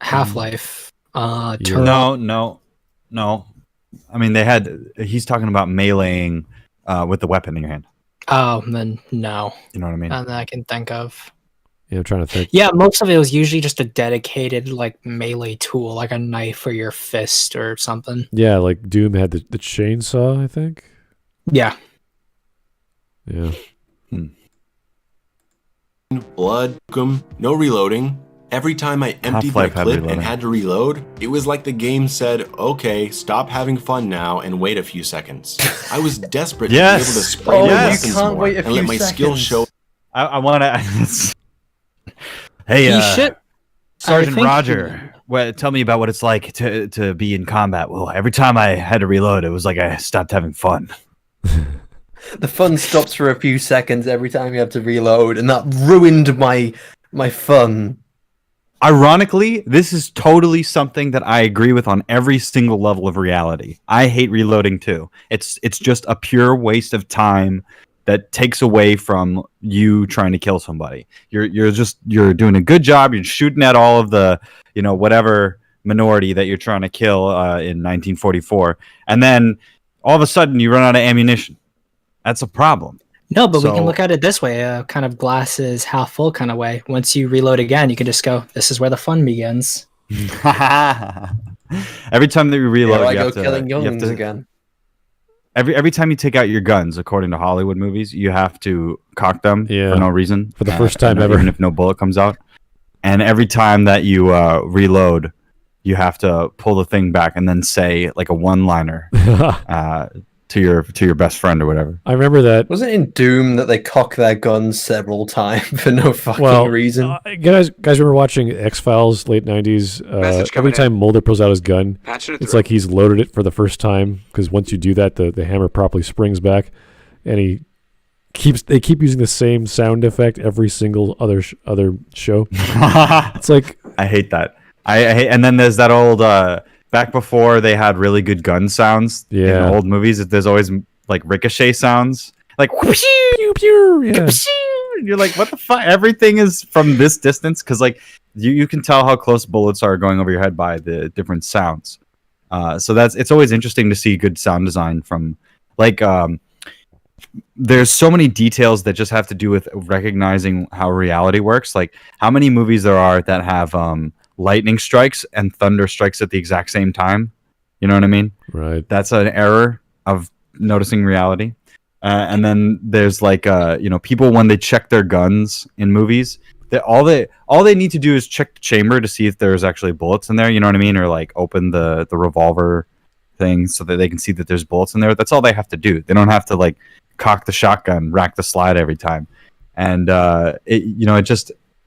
Half-Life. No. I mean, he's talking about meleeing with the weapon in your hand. Oh, then no. You know what I mean? None that I can think of. Yeah, I'm trying to think. Yeah, most of it was usually just a dedicated like melee tool, like a knife or your fist or something. Yeah, like Doom had the chainsaw, I think. Yeah. Yeah. Blood, no reloading. Every time I emptied my clip and had to reload, it was like the game said, okay, stop having fun now and wait a few seconds. I was desperate to be able to spray the weapons more and let my skills show. I want to... Hey, Sergeant Roger, tell me about what it's like to be in combat. Well, every time I had to reload, it was like I stopped having fun. The fun stops for a few seconds every time you have to reload, and that ruined my fun. Ironically, this is totally something that I agree with on every single level of reality. I hate reloading too. It's just a pure waste of time that takes away from you trying to kill somebody. You're doing a good job. You're shooting at all of the, whatever minority that you're trying to kill in 1944, and then all of a sudden you run out of ammunition. That's a problem. No, but we can look at it this way, a kind of glass is half full kind of way. Once you reload again, you can just go, this is where the fun begins. Every time that you reload, you have to killing younglings again. Every time you take out your guns, according to Hollywood movies, you have to cock them for no reason. For the first time ever. Even if no bullet comes out. And every time that you reload, you have to pull the thing back and then say like a one-liner to your best friend or whatever. I remember that. Wasn't it in Doom that they cock their guns several times for no fucking reason? Guys remember watching X-Files late 90s? Every time Mulder pulls out his gun, it's like he's loaded it for the first time, because once you do that, the hammer properly springs back, and they keep using the same sound effect every single other show. It's like, I hate that. I hate, and then there's that old back before they had really good gun sounds in old movies. There's always like ricochet sounds, like pew pew. Yeah. You're like, what the fuck? Everything is from this distance, because like you can tell how close bullets are going over your head by the different sounds. So it's always interesting to see good sound design from like. There's so many details that just have to do with recognizing how reality works. Like how many movies there are that have lightning strikes and thunder strikes at the exact same time. You know what I mean? Right. That's an error of noticing reality. And then there's like people when they check their guns in movies, all they need to do is check the chamber to see if there's actually bullets in there. You know what I mean? Or like open the revolver thing so that they can see that there's bullets in there. That's all they have to do. They don't have to like cock the shotgun, rack the slide every time. And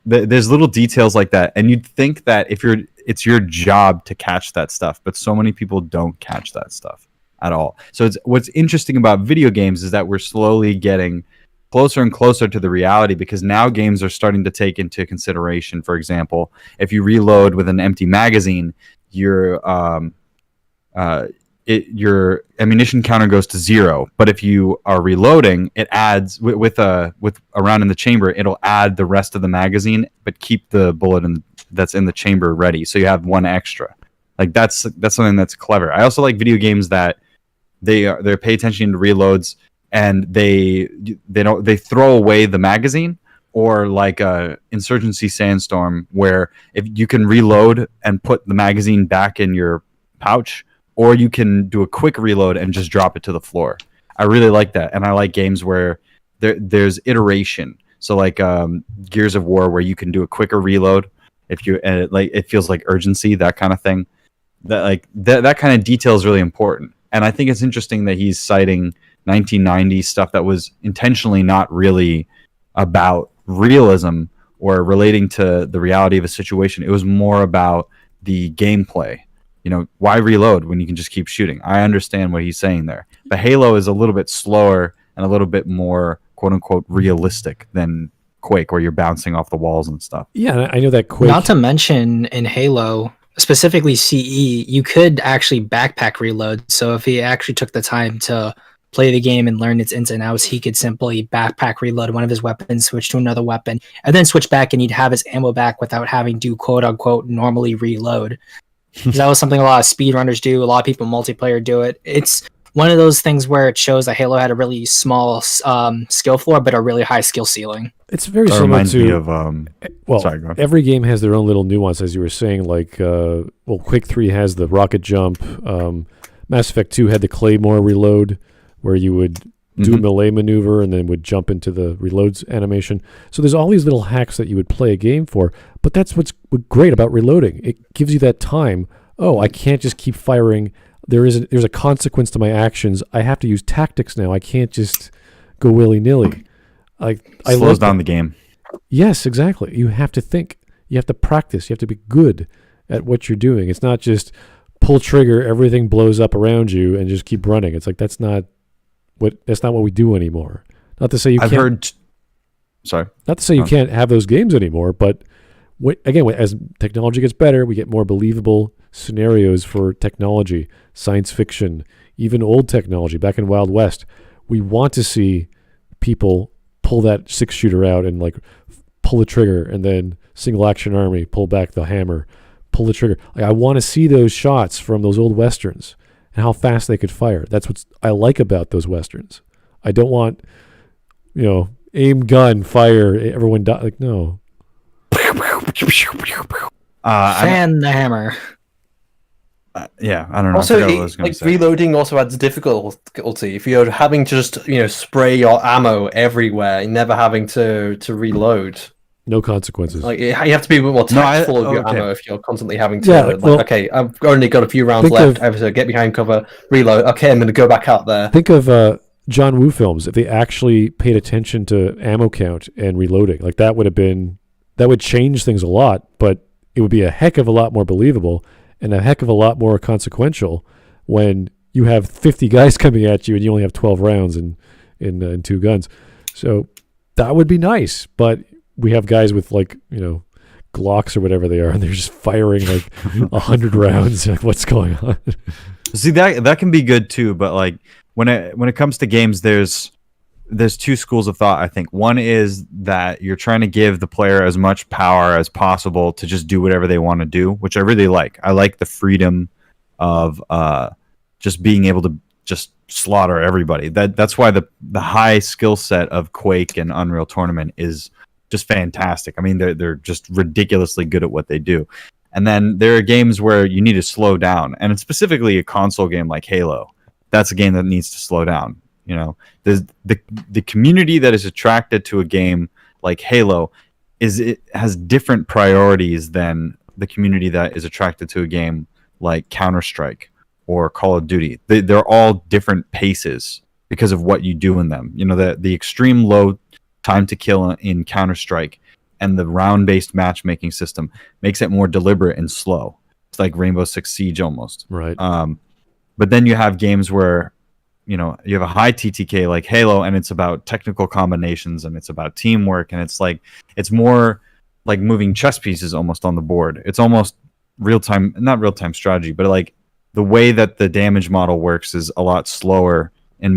there's little details like that, and you'd think that it's your job to catch that stuff, but so many people don't catch that stuff at all. So what's interesting about video games is that we're slowly getting closer and closer to the reality, because now games are starting to take into consideration, for example, if you reload with an empty magazine, your ammunition counter goes to 0. But if you are reloading, it adds with a round in the chamber, it'll add the rest of the magazine, but keep the bullet that's in the chamber ready, so you have one extra. Like that's something that's clever. I also like video games that they pay attention to reloads, and they throw away the magazine, or like Insurgency Sandstorm, where if you can reload and put the magazine back in your pouch, or you can do a quick reload and just drop it to the floor. I really like that, and I like games where there's iteration. So like Gears of War, where you can do a quicker reload if you it feels like urgency, that kind of thing. That kind of detail is really important, and I think it's interesting that he's citing 1990s stuff that was intentionally not really about realism or relating to the reality of a situation. It was more about the gameplay. Why reload when you can just keep shooting? I understand what he's saying there. But Halo is a little bit slower and a little bit more quote unquote realistic than Quake, where you're bouncing off the walls and stuff. Yeah, I know that Quake. Not to mention in Halo, specifically CE, you could actually backpack reload. So if he actually took the time to play the game and learn its ins and outs, he could simply backpack reload one of his weapons, switch to another weapon, and then switch back, and he'd have his ammo back without having to quote unquote normally reload. That was something a lot of speedrunners do. A lot of people in multiplayer do it. It's one of those things where it shows that Halo had a really small skill floor, but a really high skill ceiling. It's very similar to every game has their own little nuance, as you were saying. Like, Quake 3 has the rocket jump. Mass Effect 2 had the Claymore reload, where you would do a melee maneuver and then would jump into the reloads animation. So there's all these little hacks that you would play a game for, but that's what's great about reloading. It gives you that time. Oh, I can't just keep firing. There's a consequence to my actions. I have to use tactics now. I can't just go willy-nilly. Slows down the game. Yes, exactly. You have to think. You have to practice. You have to be good at what you're doing. It's not just pull trigger, everything blows up around you, and just keep running. It's like that's not what we do anymore. Not to say you can't. Not to say you can't have those games anymore, but again, as technology gets better, we get more believable scenarios for technology, science fiction, even old technology. Back in Wild West, we want to see people pull that 6-shooter out and like pull the trigger, and then single action army, pull back the hammer, pull the trigger. I want to see those shots from those old westerns and how fast they could fire. That's what I like about those westerns. I don't want, aim, gun, fire, everyone die. Like, no. Fan the hammer. I don't know. Also, reloading also adds difficulty. If you're having to just spray your ammo everywhere, and never having to reload. No consequences. Like you have to be a bit more tactful of your ammo if you're constantly having to. I've only got a few rounds left. I have to get behind cover, reload. Okay, I'm going to go back out there. Think of John Woo films. If they actually paid attention to ammo count and reloading, like that would change things a lot. But it would be a heck of a lot more believable and a heck of a lot more consequential when you have 50 guys coming at you and you only have 12 rounds in 2 guns. So that would be nice, but we have guys with Glocks or whatever they are, and they're just firing 100 rounds. Like, what's going on? See, that can be good too, but when it comes to games, there's 2 schools of thought, I think. One is that you're trying to give the player as much power as possible to just do whatever they want to do, which I really like. I like the freedom of just being able to just slaughter everybody. That's why the high skill set of Quake and Unreal Tournament is just fantastic. I mean, they're just ridiculously good at what they do. And then there are games where you need to slow down, and it's specifically a console game like Halo. That's a game that needs to slow down. There's the community that is attracted to a game like Halo it has different priorities than the community that is attracted to a game like Counter-Strike or Call of Duty. They're all different paces because of what you do in them. The extreme low time to kill in Counter-Strike and the round-based matchmaking system makes it more deliberate and slow. It's like Rainbow Six Siege almost. Right. But then you have games where you have a high TTK like Halo, and it's about technical combinations and it's about teamwork, and it's more like moving chess pieces almost on the board. It's almost not real-time strategy, but the way that the damage model works is a lot slower in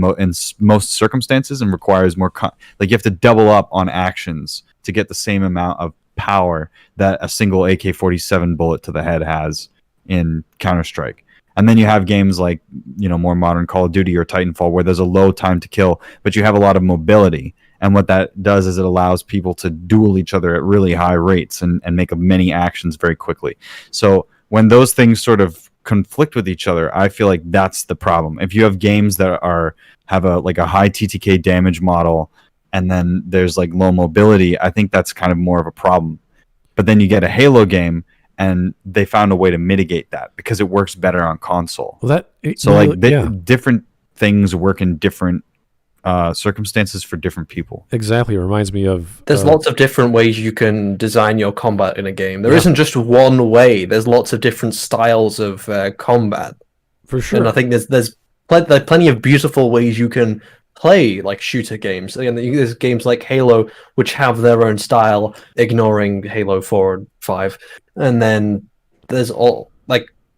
most circumstances and requires more you have to double up on actions to get the same amount of power that a single AK-47 bullet to the head has in Counter-Strike. And then you have games like more modern Call of Duty or Titanfall where there's a low time to kill, but you have a lot of mobility, and what that does is it allows people to duel each other at really high rates and make many actions very quickly. So when those things sort of conflict with each other, I feel like that's the problem. If you have games that have a high TTK damage model and then there's low mobility, I think that's kind of more of a problem. But then you get a Halo game and they found a way to mitigate that because it works better on console. Different things work in different circumstances for different people. Exactly. It reminds me of... There's lots of different ways you can design your combat in a game. There isn't just one way. There's lots of different styles of combat. For sure. And I think there's plenty of beautiful ways you can play shooter games. And there's games like Halo, which have their own style, ignoring Halo 4 and 5. And then there's all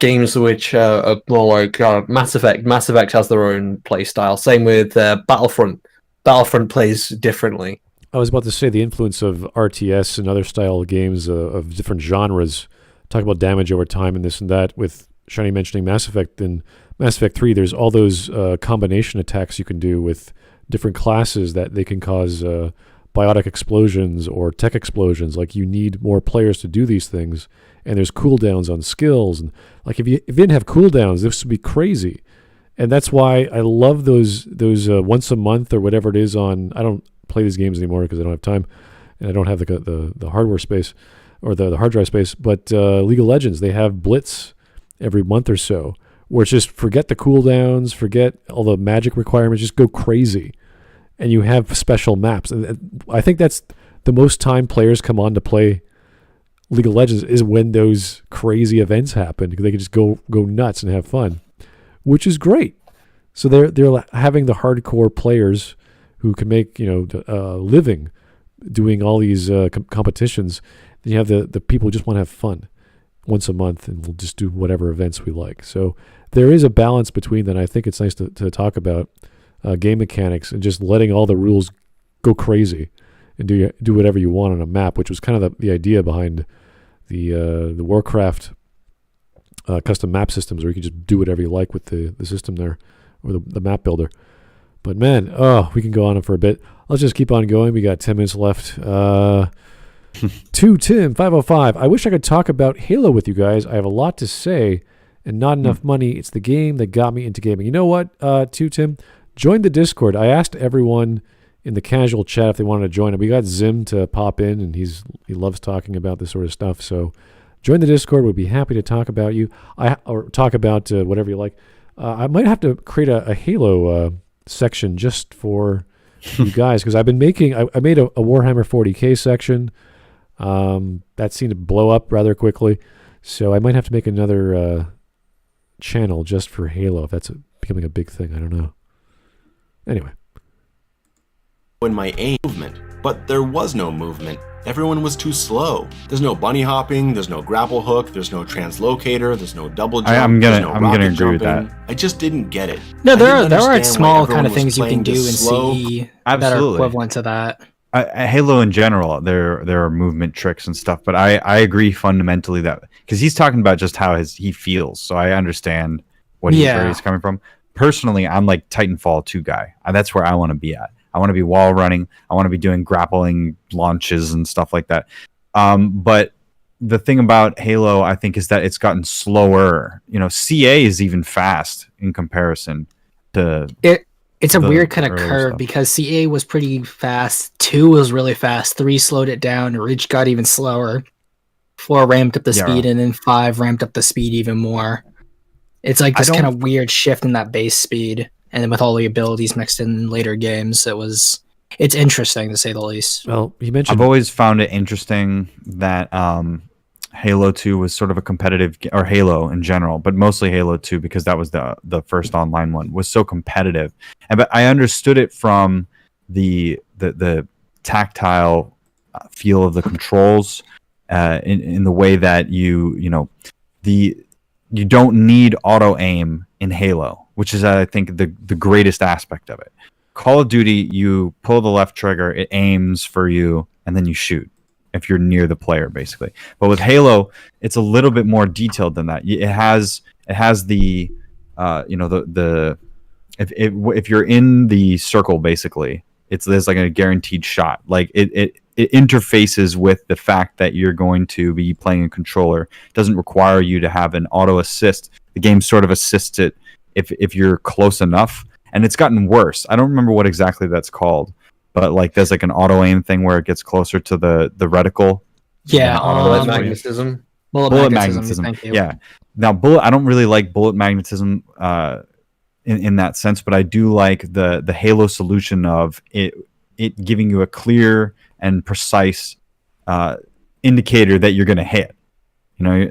games which are more like Mass Effect. Mass Effect has their own play style. Same with Battlefront. Battlefront plays differently. I was about to say the influence of RTS and other style games of different genres. Talk about damage over time and this and that. With Shiny mentioning Mass Effect and Mass Effect 3, there's all those combination attacks you can do with different classes that they can cause biotic explosions or tech explosions. Like, you need more players to do these things, and there's cooldowns on skills. And like, if you didn't have cooldowns, this would be crazy. And that's why I love those once a month or whatever it is on. I don't play these games anymore because I don't have time, and I don't have the hardware space or the hard drive space. But League of Legends, they have Blitz every month or so, where it's just forget the cooldowns, forget all the magic requirements, just go crazy. And you have special maps. And I think that's the most time players come on to play League of Legends is when those crazy events happen. They can just go nuts and have fun, which is great. So they're having the hardcore players who can make a living doing all these competitions. Then you have the people who just want to have fun once a month, and we'll just do whatever events we like. So there is a balance between that. I think it's nice to talk about game mechanics and just letting all the rules go crazy and do whatever you want on a map, which was kind of the idea behind the Warcraft custom map systems, where you can just do whatever you like with the system there, or the map builder. But man, we can go on for a bit. Let's just keep on going. We got 10 minutes left. To Tim 505. I wish I could talk about Halo with you guys. I have a lot to say and not enough money. It's the game that got me into gaming. You know what, to Tim? Join the Discord. I asked everyone in the casual chat if they wanted to join. We got Zim to pop in, and he loves talking about this sort of stuff. So join the Discord. We'd be happy to talk about you. Or talk about whatever you like. I might have to create a Halo section just for you guys, because I've been making. I made a Warhammer 40k section. That seemed to blow up rather quickly, so I might have to make another channel just for Halo if that's becoming a big thing. I don't know. Anyway. When my aim movement, but there was no movement. Everyone was too slow. There's no bunny hopping, there's no grapple hook, there's no translocator, there's no double jump. I'm gonna agree with that. I just didn't get it. No, there are small kind of things you can do in CE that are equivalent to that. Halo in general, there are movement tricks and stuff, but I agree fundamentally that, because he's talking about just how he feels, so I understand where he's coming from. Personally, I'm like Titanfall 2 guy. That's where I want to be at. I want to be wall running. I want to be doing grappling launches and stuff like that. But the thing about Halo, I think, is that it's gotten slower. CA is even fast in comparison to it. It's a weird kind of curve stuff, because CA was pretty fast. 2 was really fast. 3 slowed it down. Reach got even slower. 4 ramped up the speed, and then 5 ramped up the speed even more. It's like this kind of weird shift in that base speed, and then with all the abilities mixed in later games, it's interesting to say the least. Well, you mentioned I've always found it interesting that Halo 2 was sort of a competitive, or Halo in general, but mostly Halo 2, because that was the first online one, was so competitive. But I understood it from the tactile feel of the controls, in the way that you don't need auto aim in Halo, which is, I think, the greatest aspect of it. Call of Duty, you pull the left trigger, it aims for you, and then you shoot if you're near the player, basically. But with Halo, it's a little bit more detailed than that. It has the if you're in the circle, basically, there's like a guaranteed shot. Like it interfaces with the fact that you're going to be playing a controller. It doesn't require you to have an auto assist. The game sort of assists it if you're close enough. And it's gotten worse. I don't remember what exactly that's called, but like there's like an auto aim thing where it gets closer to the reticle. Yeah, bullet magnetism. Bullet magnetism. Thank you. Yeah. Now I don't really like bullet magnetism in that sense, but I do like the Halo solution of it giving you a clear and precise indicator that you're going to hit.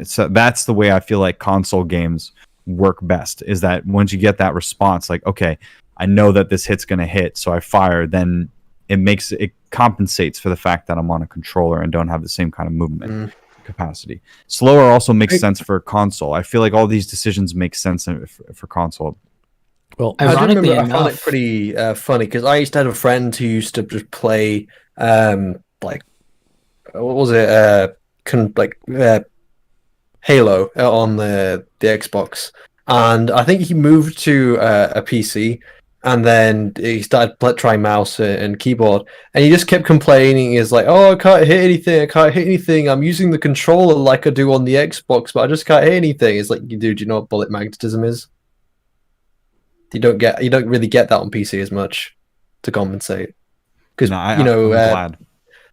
So that's the way I feel like console games work best, is that once you get that response, like, okay, I know that this hit's going to hit, so I fire, then it compensates for the fact that I'm on a controller and don't have the same kind of movement. capacity. Slower also makes sense for console. I feel like all these decisions make sense for console. Well, I ironically remember I found it enough, pretty funny because I used to have a friend who used to just play like what was it Halo on the Xbox, and I think he moved to a PC, and then he started trying mouse and keyboard, and he just kept complaining. He's like, "Oh, I can't hit anything. I'm using the controller like I do on the Xbox, but I just can't hit anything." It's like, dude, do you know what bullet magnetism is? You don't really get that on PC as much to compensate, because I'm glad.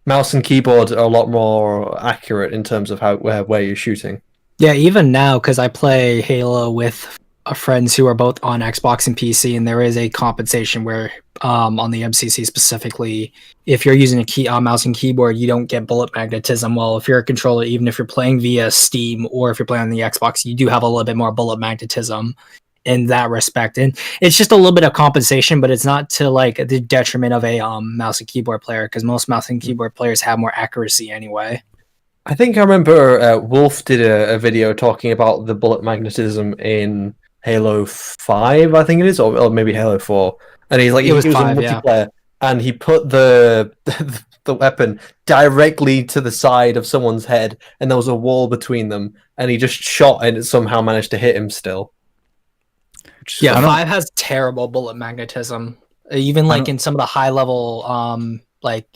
Mouse and keyboard are a lot more accurate in terms of where you're shooting. Yeah, even now, because I play Halo with friends who are both on Xbox and PC, and there is a compensation where on the MCC specifically, if you're using a mouse and keyboard, you don't get bullet magnetism. Well, if you're a controller, even if you're playing via Steam or if you're playing on the Xbox, you do have a little bit more bullet magnetism in that respect. And it's just a little bit of compensation, but it's not to like the detriment of a mouse and keyboard player, because most mouse and keyboard players have more accuracy anyway. I think I remember Wolf did a video talking about the bullet magnetism in Halo 5, I think it is, or maybe Halo 4. And he's like, he was 5, a multiplayer, and he put the weapon directly to the side of someone's head, and there was a wall between them, and he just shot and it somehow managed to hit him still. Yeah, 5 has terrible bullet magnetism. Even like in some of the high level like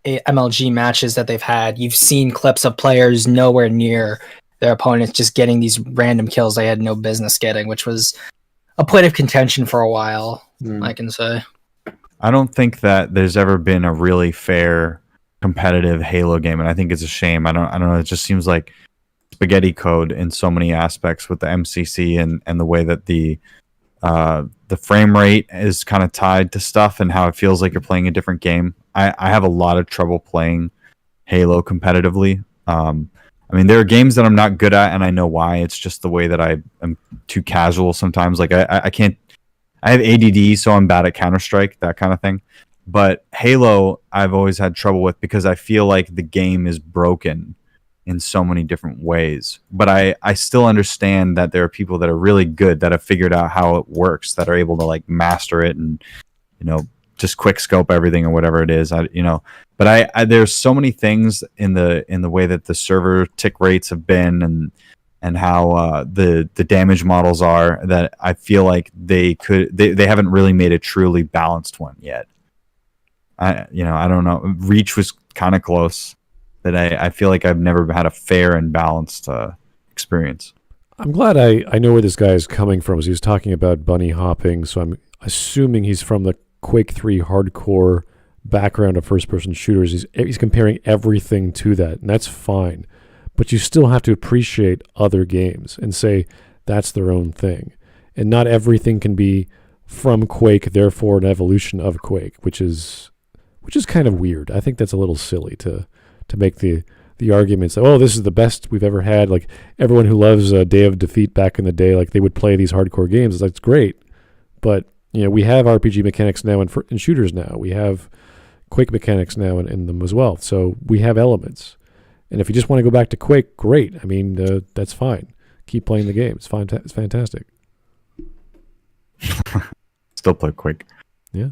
MLG matches that they've had, you've seen clips of players nowhere near their opponents just getting these random kills they had no business getting, which was a point of contention for a while, I can say. I don't think that there's ever been a really fair competitive Halo game, and I think it's a shame. I don't know, it just seems like spaghetti code in so many aspects with the MCC and the way that the frame rate is kind of tied to stuff and how it feels like you're playing a different game. I have a lot of trouble playing Halo competitively. I mean, there are games that I'm not good at, and I know why. It's just the way that I am too casual sometimes. Like I can't. I have ADD, so I'm bad at Counter-Strike, that kind of thing. But Halo, I've always had trouble with because I feel like the game is broken in so many different ways. But I still understand that there are people that are really good, that have figured out how it works, that are able to like master it and, just quick scope everything or whatever it is. But I there's so many things in the way that the server tick rates have been and how the damage models are, that I feel like they haven't really made a truly balanced one yet. I don't know. Reach was kind of close. That I feel like I've never had a fair and balanced experience. I'm glad I know where this guy is coming from. He was talking about bunny hopping, so I'm assuming he's from the Quake 3 hardcore background of first-person shooters. He's comparing everything to that, and that's fine. But you still have to appreciate other games and say that's their own thing. And not everything can be from Quake, therefore an evolution of Quake, which is kind of weird. I think that's a little silly to make the arguments, oh, this is the best we've ever had. Like everyone who loves Day of Defeat back in the day, like they would play these hardcore games. It's like, it's great, but we have RPG mechanics now in shooters now. We have Quake mechanics now in them as well. So we have elements. And if you just want to go back to Quake, great. I mean, that's fine. Keep playing the game. It's fine. It's fantastic. Still play Quake. Yeah.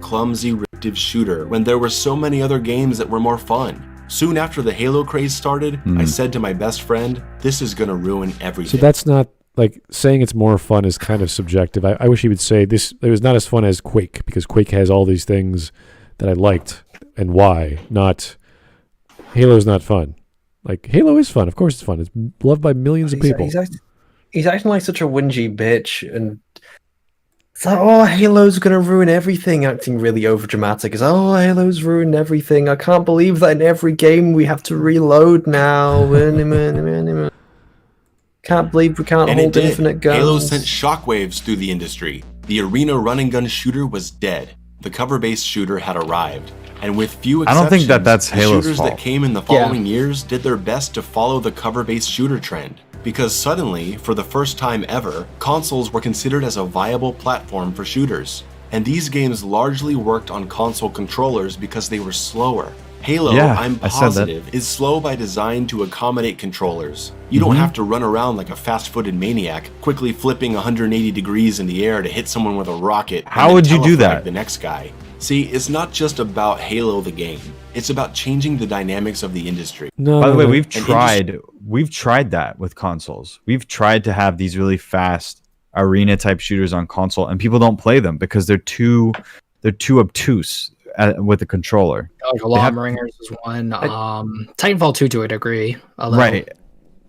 Clumsy, reactive shooter when there were so many other games that were more fun. Soon after the Halo craze started, I said to my best friend, this is going to ruin everything. So that's not, like, saying it's more fun is kind of subjective. I wish he would say it was not as fun as Quake, because Quake has all these things that I liked, and why. Not, Halo's not fun. Like, Halo is fun. Of course it's fun. It's loved by millions of people. He's acting like such a whingy bitch, and it's like, oh, Halo's gonna ruin everything, acting really overdramatic. It's like, oh, Halo's ruined everything. I can't believe that in every game we have to reload now. Can't believe we can't hold infinite guns. Halo sent shockwaves through the industry. The arena run-and-gun shooter was dead. The cover-based shooter had arrived. And with few exceptions, I don't think that's Halo's shooters fault. that came in the following years did their best to follow the cover-based shooter trend. Because suddenly, for the first time ever, consoles were considered as a viable platform for shooters. And these games largely worked on console controllers because they were slower. Halo, Yeah, I'm I said that. positive, is slow by design to accommodate controllers. You don't have to run around like a fast-footed maniac, quickly flipping 180 degrees in the air to hit someone with a rocket. How would you do that? The next guy. See, it's not just about Halo the game. It's about changing the dynamics of the industry. No. By the way, we've tried that with consoles. We've tried to have these really fast arena type shooters on console, and people don't play them because they're too obtuse with the controller. Alarm Ringers is one. Titanfall 2 to a degree. Right.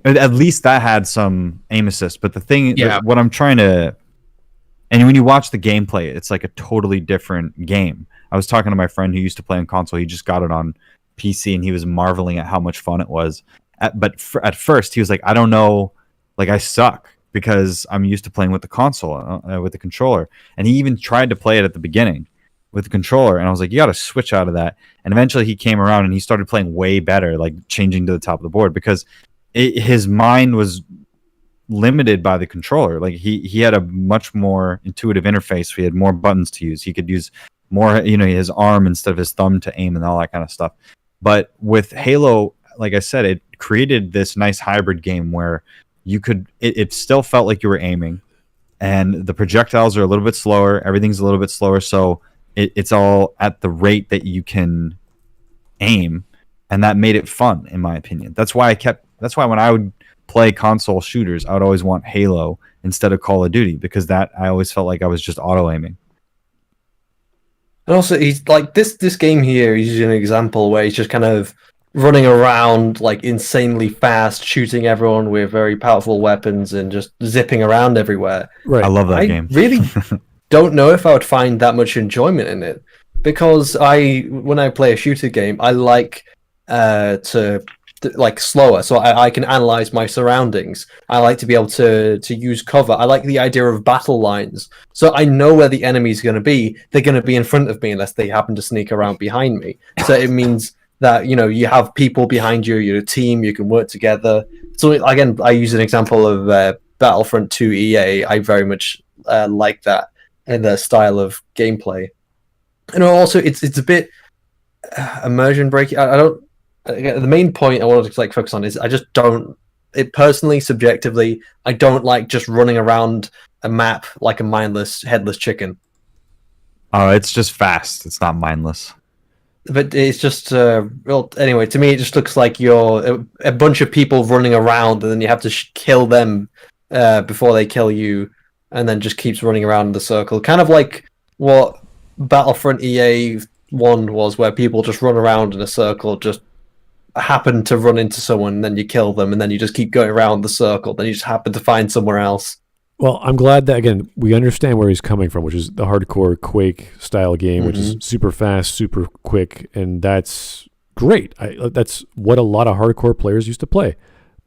At least that had some aim assist. But the thing, what I'm trying to, and when you watch the gameplay, it's like a totally different game. I was talking to my friend who used to play on console. He just got it on PC, and he was marveling at how much fun it was. But at first, he was like, I don't know, like I suck because I'm used to playing with the console, with the controller. And he even tried to play it at the beginning with the controller, and I was like, you got to switch out of that. And eventually he came around and he started playing way better, like changing to the top of the board, because his mind was limited by the controller. Like he had a much more intuitive interface. He had more buttons to use. He could use more, his arm instead of his thumb to aim and all that kind of stuff. But with Halo, like I said, it created this nice hybrid game where you could, it still felt like you were aiming, and the projectiles are a little bit slower. Everything's a little bit slower. So it's all at the rate that you can aim, and that made it fun, in my opinion. That's why when I would play console shooters, I would always want Halo instead of Call of Duty, because that I always felt like I was just auto aiming. And also, he's like this game here is an example where he's just kind of running around like insanely fast, shooting everyone with very powerful weapons and just zipping around everywhere. Right. I love that game. Really don't know if I would find that much enjoyment in it, because when I play a shooter game, I like to like slower, so I can analyze my surroundings. I like to be able to use cover. I like the idea of battle lines, so I know where the enemy's going to be. They're going to be in front of me unless they happen to sneak around behind me. So it means that you have people behind you. You're a team. You can work together. So again, I use an example of Battlefront 2 EA. I very much like that in their style of gameplay. And also, it's a bit immersion breaking. I don't. The main point I wanted to focus on is I just don't. It personally, subjectively, I don't like just running around a map like a mindless, headless chicken. Oh, it's just fast. It's not mindless. But it's just anyway. To me, it just looks like you're a bunch of people running around, and then you have to kill them before they kill you, and then just keeps running around in the circle. Kind of like what Battlefront EA 1 was, where people just run around in a circle, just happen to run into someone, and then you kill them, and then you just keep going around the circle, then you just happen to find somewhere else. Well, I'm glad that, again, we understand where he's coming from, which is the hardcore Quake style game, which is super fast, super quick, and that's great. That's what a lot of hardcore players used to play.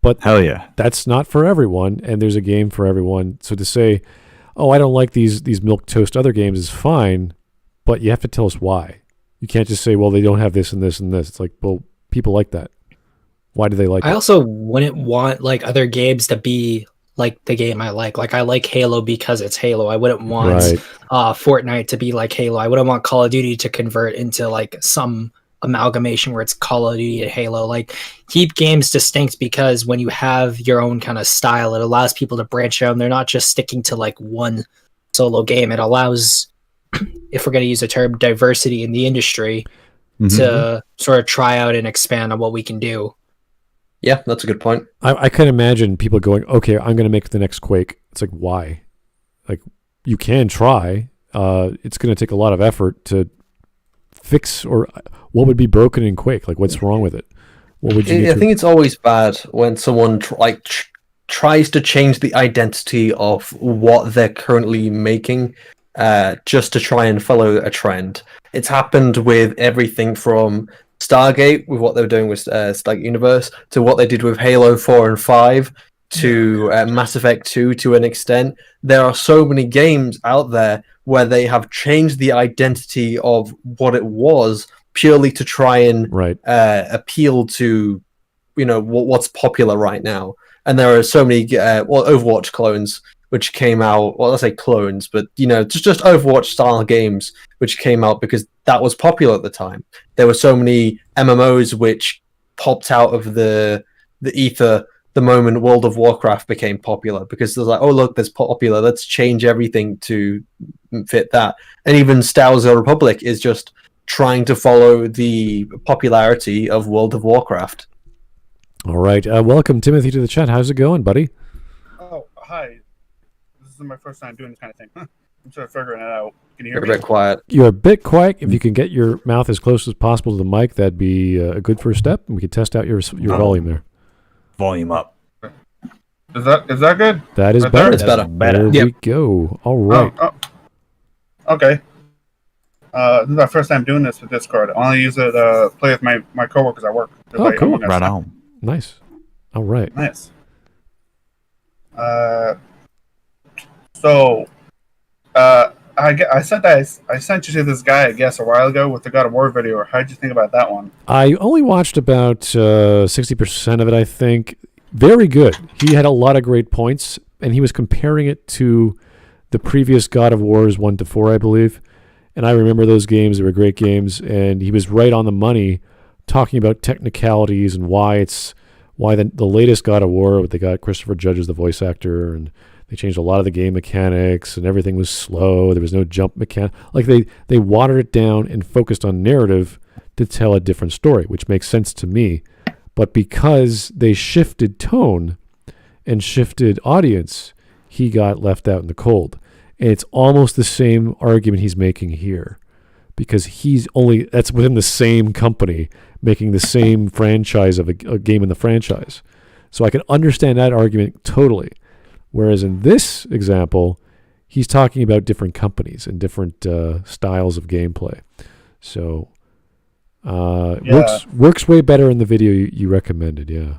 But hell yeah, that's not for everyone, and there's a game for everyone. So to say, oh, I don't like these milquetoast other games is fine, but you have to tell us why. You can't just say, well, they don't have this and this and this. It's like, well, people like that. Why do they like it? I also wouldn't want like other games to be like the game I like. Like I like Halo because it's Halo. I wouldn't want Fortnite to be like Halo. I wouldn't want Call of Duty to convert into like some amalgamation where it's Call of Duty and Halo. Like keep games distinct, because when you have your own kind of style, it allows people to branch out and they're not just sticking to like one solo game. It allows, if we're going to use the term, diversity in the industry to sort of try out and expand on what we can do. Yeah, that's a good point. I can imagine people going, okay, I'm going to make the next Quake. It's like, why? Like, you can try. It's going to take a lot of effort to fix, or what would be broken in Quake? Like, what's wrong with it? What would you? I think it's always bad when someone tries to change the identity of what they're currently making just to try and follow a trend. It's happened with everything from Stargate, with what they were doing with Stargate Universe, to what they did with Halo 4 and 5, to Mass Effect 2 to an extent. There are so many games out there where they have changed the identity of what it was purely to try and appeal to, what's popular right now. And there are so many Overwatch clones which came out. Well, let's say clones, but just Overwatch style games, which came out because that was popular at the time. There were so many MMOs which popped out of the ether the moment World of Warcraft became popular, because there's like, oh look, that's popular, let's change everything to fit that. And even Star Wars: The Old Republic is just trying to follow the popularity of World of Warcraft. All right, welcome Timothy to the chat. How's it going, buddy? Oh, hi. This is my first time doing this kind of thing. I'm sort of figuring it out. Can you hear You're me? a bit quiet. You're a bit quiet. If you can get your mouth as close as possible to the mic, that'd be a good first step, and we can test out your volume there. Volume up. Is that good? That is Right better. there? It's better. There Yep. we go. All right. Oh, okay. This is my first time doing this with Discord. I only use it to play with my coworkers at work. They're Oh, like, cool. Among Us. Right on. Nice. All right. Nice. So, I sent you to this guy, I guess, a while ago with the God of War video. How'd you think about that one? I only watched about 60% of it, I think. Very good. He had a lot of great points, and he was comparing it to the previous God of Wars 1 to 4, I believe. And I remember those games. They were great games, and he was right on the money talking about technicalities and why the latest God of War, they got Christopher Judge as the voice actor, and they changed a lot of the game mechanics, and everything was slow. There was no jump mechanic. Like they watered it down and focused on narrative to tell a different story, which makes sense to me. But because they shifted tone and shifted audience, he got left out in the cold. And it's almost the same argument he's making here, because that's within the same company making the same franchise of a game in the franchise. So I can understand that argument totally. Whereas in this example, he's talking about different companies and different styles of gameplay. So works way better in the video you recommended. Yeah,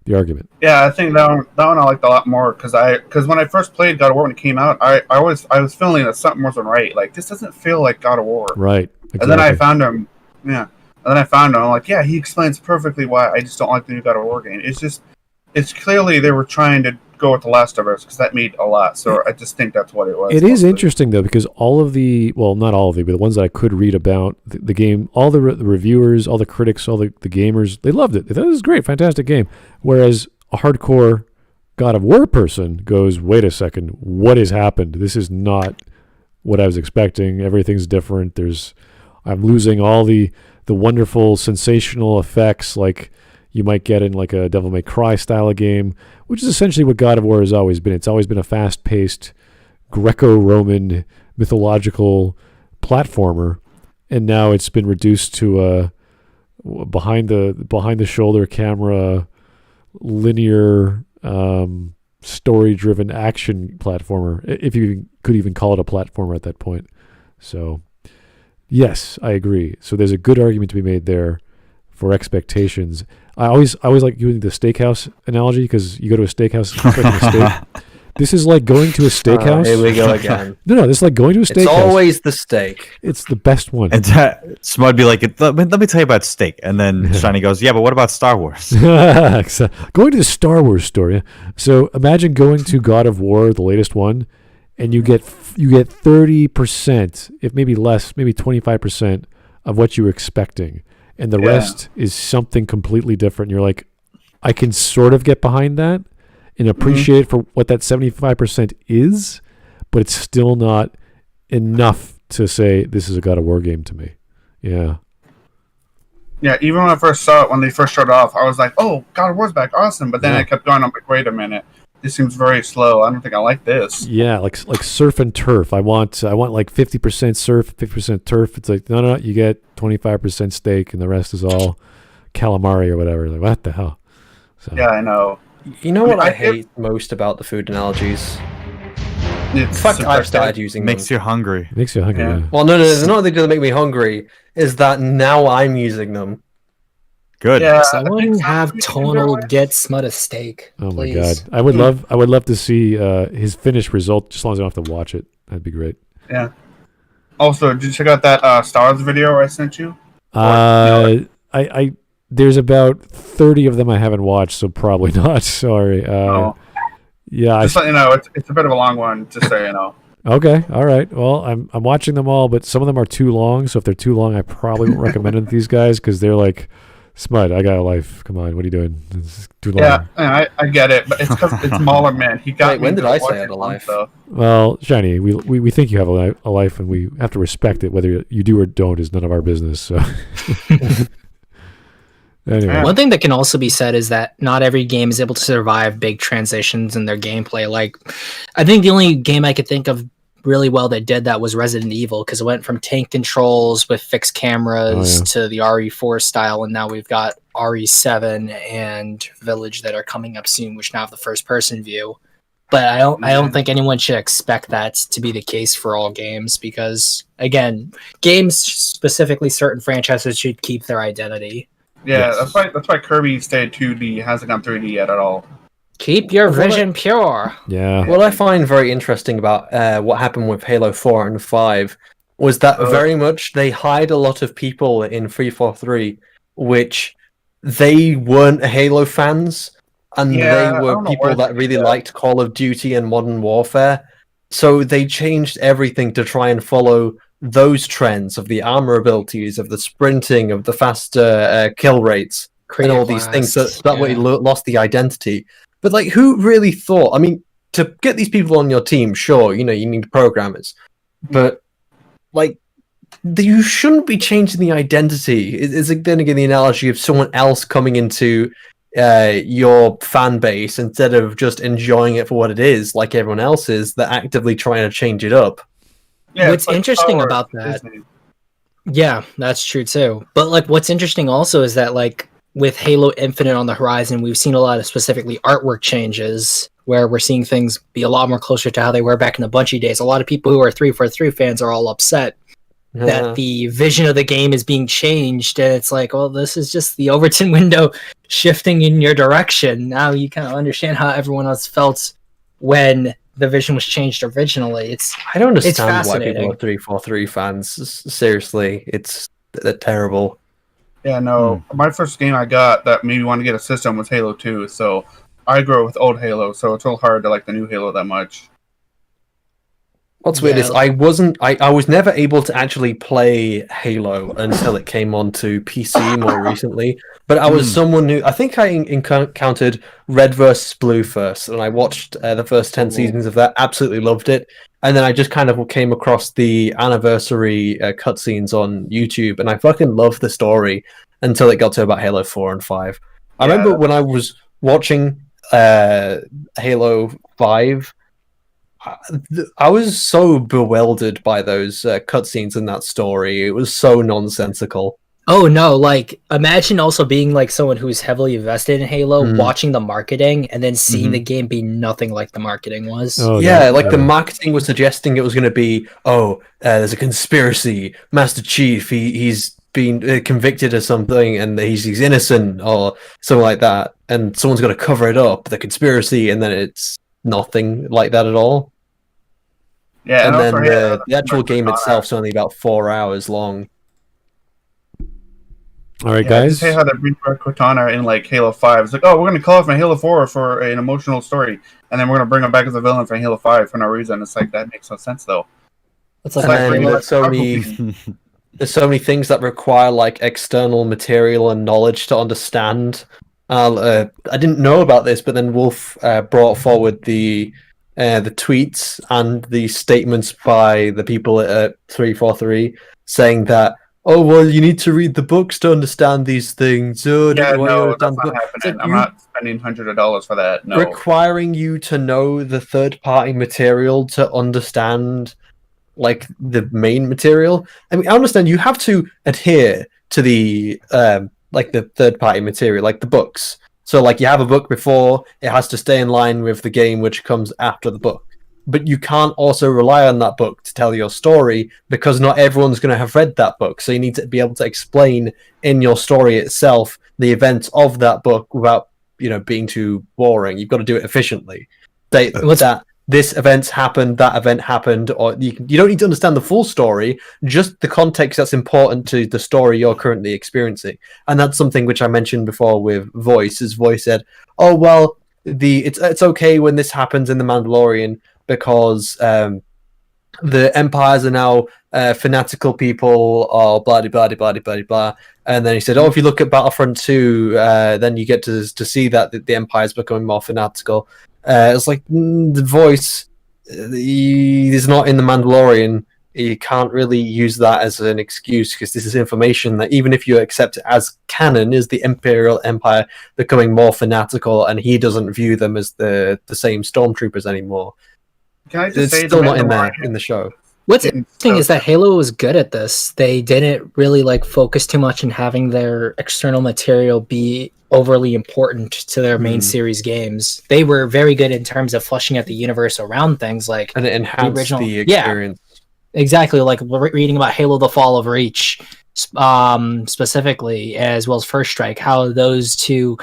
the argument. Yeah, I think that one I liked a lot more because when I first played God of War when it came out, I was feeling that something wasn't right. Like, this doesn't feel like God of War. Right. Exactly. And then I found him. Yeah. And then I found him. I'm like, yeah, he explains perfectly why I just don't like the new God of War game. It's clearly they were trying to go with The Last of Us because that made a lot. So I just think that's what it was. It is interesting, though, because all of the, well, not all of the, but the ones that I could read about the game, all the reviewers, all the critics, all the gamers, they loved it. They thought it was a great, fantastic game. Whereas a hardcore God of War person goes, wait a second, what has happened? This is not what I was expecting. Everything's different. I'm losing all the wonderful sensational effects like you might get in like a Devil May Cry style of game, which is essentially what God of War has always been. It's always been a fast-paced Greco-Roman mythological platformer, and now it's been reduced to a behind the shoulder camera linear story-driven action platformer, if you could even call it a platformer at that point. So yes, I agree. So there's a good argument to be made there for expectations. I always like using the steakhouse analogy, because you go to a steakhouse expecting a steak. This is like going to a steakhouse. Here we go again. No, this is like going to a steakhouse. It's always the steak. It's the best one. And Smud be like, let me tell you about steak. And then Shiny goes, yeah, but what about Star Wars? Going to the Star Wars store. Yeah. So imagine going to God of War, the latest one, and you get 30%, if maybe less, maybe 25% of what you were expecting. And the rest is something completely different. You're like, I can sort of get behind that and appreciate for what that 75% is, but it's still not enough to say this is a God of War game to me. Yeah. Yeah, even when I first saw it, when they first showed off, I was like, oh, God of War's back, awesome. But then I kept going, I'm like, wait a minute. This seems very slow. I don't think I like this. Yeah, like surf and turf. I want like 50% surf, 50% turf. It's like, no, you get 25% steak and the rest is all calamari or whatever. Like, what the hell? So. Yeah, I know. You know what I hate most about the food analogies? It's fact, I've started using them. Makes you hungry. Makes you hungry. Yeah. Well, no, it's not that they make me hungry. Is that now I'm using them? Good. Yeah, someone have Tonal get Smud a steak. Oh please. my god, I would love to see his finished result. Just as long as I don't have to watch it, that'd be great. Yeah. Also, did you check out that Star Wars video I sent you? I there's about 30 of them I haven't watched, so probably not. Sorry. Yeah, just let you know, it's a bit of a long one. Just so you know. Okay, all right. Well, I'm watching them all, but some of them are too long. So if they're too long, I probably won't recommend it to these guys because they're like, Smud, I got a life. Come on, what are you doing? It's too long. Yeah, I get it, but it's because it's Mauler Man. He got. Wait, when did I say I had a life? Well, Shiny, we think you have a life, and we have to respect it. Whether you do or don't is none of our business. So. Anyway. One thing that can also be said is that not every game is able to survive big transitions in their gameplay. Like, I think the only game I could think of really well that did that was Resident Evil, because it went from tank controls with fixed cameras to the RE4 style, and now we've got RE7 and Village that are coming up soon, which now have the first-person view. But I don't think anyone should expect that to be the case for all games, because, again, games, specifically certain franchises, should keep their identity. Yeah, that's why Kirby stayed 2D, hasn't gone 3D yet at all. Keep your vision pure. Yeah. What I find very interesting about what happened with Halo 4 and 5 was that very much they hired a lot of people in 343, which they weren't Halo fans, and they were people that really liked Call of Duty and Modern Warfare. So they changed everything to try and follow those trends of the armor abilities, of the sprinting, of the faster kill rates, and all these things. So that way lost the identity. But like, who really thought? I mean, to get these people on your team, sure, you need programmers, but like, you shouldn't be changing the identity. It's then again the analogy of someone else coming into your fan base instead of just enjoying it for what it is, like everyone else is. They're actively trying to change it up. Yeah, what's interesting about that? Yeah, that's true too. But like, what's interesting also is that like with Halo Infinite on the horizon, we've seen a lot of specifically artwork changes where we're seeing things be a lot more closer to how they were back in the Bungie days. A lot of people who are 343 fans are all upset that the vision of the game is being changed, and it's like, well, this is just the Overton window shifting in your direction. Now you kind of understand how everyone else felt when the vision was changed originally. I don't understand why people are 343 fans. Seriously, they're terrible. Yeah, no. My first game I got that made me want to get a system was Halo 2, so I grew up with old Halo, so it's real hard to like the new Halo that much. What's weird is I was never able to actually play Halo until it came onto PC more recently. But I was someone who I think I encountered Red vs. Blue first, and I watched the first 10 seasons of that. Absolutely loved it, and then I just kind of came across the anniversary cutscenes on YouTube, and I fucking loved the story until it got to about Halo 4 and 5. I remember when I was watching Halo 5. I was so bewildered by those cutscenes in that story. It was so nonsensical. Oh no, like imagine also being like someone who's heavily invested in Halo, watching the marketing and then seeing the game be nothing like the marketing was. The marketing was suggesting it was going to be, there's a conspiracy, Master Chief, he's been convicted of something and he's innocent or something like that, and someone's got to cover it up, the conspiracy, and then it's nothing like that at all. Yeah, and then the actual game itself is only about 4 hours long. All right, guys. Just say how they bring back Cortana in like Halo 5. It's like, we're going to call it from Halo 4 for an emotional story, and then we're going to bring him back as a villain from Halo 5 for no reason. It's like, that makes no sense, though. It's like there's so many things that require like external material and knowledge to understand. I didn't know about this, but then Wolf brought forward the tweets and the statements by the people at 343 saying that, you need to read the books to understand these things. That's not happening. I'm not spending hundreds of dollars for that. No. Requiring you to know the third-party material to understand like the main material. I mean, I understand you have to adhere to the like the third-party material, like the books. So like you have a book before, it has to stay in line with the game which comes after the book. But you can't also rely on that book to tell your story because not everyone's going to have read that book. So you need to be able to explain in your story itself the events of that book without, being too boring. You've got to do it efficiently. That this event happened, that event happened, or you don't need to understand the full story, just the context that's important to the story you're currently experiencing. And that's something which I mentioned before with Voice, as Voice said, it's okay when this happens in The Mandalorian because the empires are now fanatical people, or blah blah blah blah blah blah. And then he said, "Oh, if you look at Battlefront 2, then you get to see that the empire is becoming more fanatical." It's like the voice is not in The Mandalorian. You can't really use that as an excuse because this is information that even if you accept it as canon, is the Imperial Empire becoming more fanatical, and he doesn't view them as the same stormtroopers anymore. Can I just It's say still not in there in the show. What's interesting is that Halo was good at this. They didn't really focus too much on having their external material be overly important to their main series games. They were very good in terms of fleshing out the universe around things like and it enhanced the original experience. Yeah, exactly. Like reading about Halo: The Fall of Reach, specifically, as well as First Strike, how those two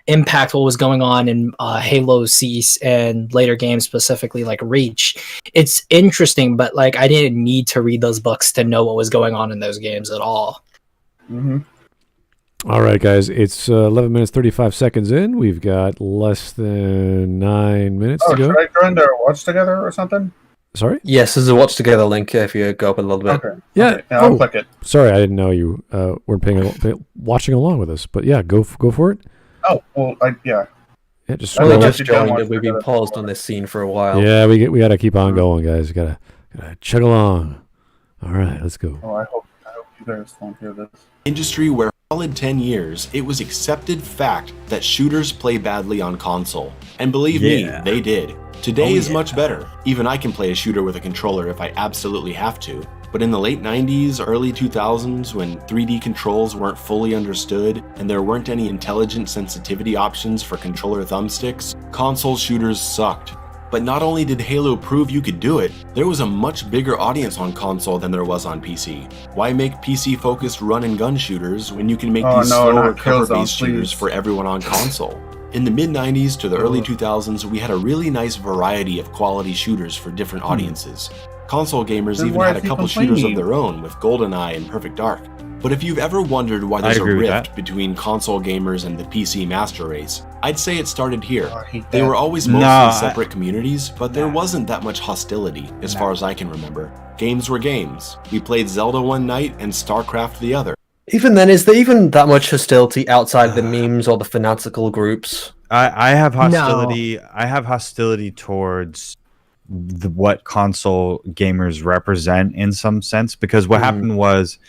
impact what was going on in Halo Cease and later games, specifically like Reach. It's interesting, but I didn't need to read those books to know what was going on in those games at all. Mm-hmm. All right, guys, it's 11 minutes 35 seconds in. We've got less than 9 minutes to go. Should I join the watch together or something? Sorry? Yes, there's a watch together link if you go up a little bit. Okay. Yeah. Okay. I'll click it. Sorry, I didn't know you weren't watching along with us. But yeah, go for it. Oh, well, yeah. Yeah, just We scroll just up. joined it. We've been paused on this scene for a while. Yeah, we got to keep on going, guys. Gotta chug along. All right, let's go. Oh, I hope you guys won't hear this. Industry where for a solid 10 years, it was accepted fact that shooters play badly on console. And believe me, they did. Today is much better. Even I can play a shooter with a controller if I absolutely have to. But in the late 90s, early 2000s, when 3D controls weren't fully understood and there weren't any intelligent sensitivity options for controller thumbsticks, console shooters sucked. But not only did Halo prove you could do it, there was a much bigger audience on console than there was on PC. Why make PC-focused run-and-gun shooters when you can make these slower cover-based shooters for everyone on console? In the mid-90s to the early 2000s, we had a really nice variety of quality shooters for different audiences. Console gamers even had a couple shooters of their own with GoldenEye and Perfect Dark. But if you've ever wondered why there's a rift between console gamers and the PC master race, I'd say it started here. They were always mostly separate communities, but there wasn't that much hostility, as far as I can remember. Games were games. We played Zelda one night and StarCraft the other. Even then, is there even that much hostility outside the memes or the fanatical groups? I have hostility. No. I have hostility towards what console gamers represent in some sense, because what happened was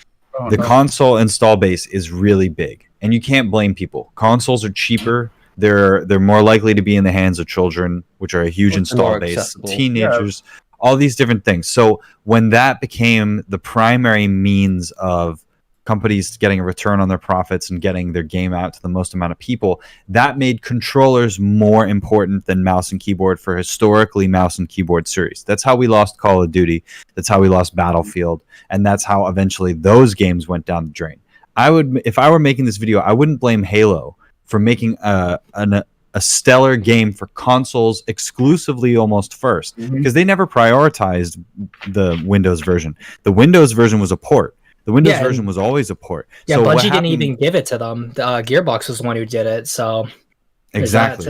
console install base is really big, and you can't blame people. Consoles are cheaper. They're more likely to be in the hands of children, which are a huge install base, accessible. Teenagers, all these different things. So when that became the primary means of companies getting a return on their profits and getting their game out to the most amount of people, that made controllers more important than mouse and keyboard for historically mouse and keyboard series. That's how we lost Call of Duty. That's how we lost Battlefield. And that's how eventually those games went down the drain. If I were making this video, I wouldn't blame Halo for making a stellar game for consoles exclusively almost first, because they never prioritized the Windows version. The Windows version was a port. The Windows version was always a port. Yeah, so Bungie didn't even give it to them. Gearbox was the one who did it. So exactly.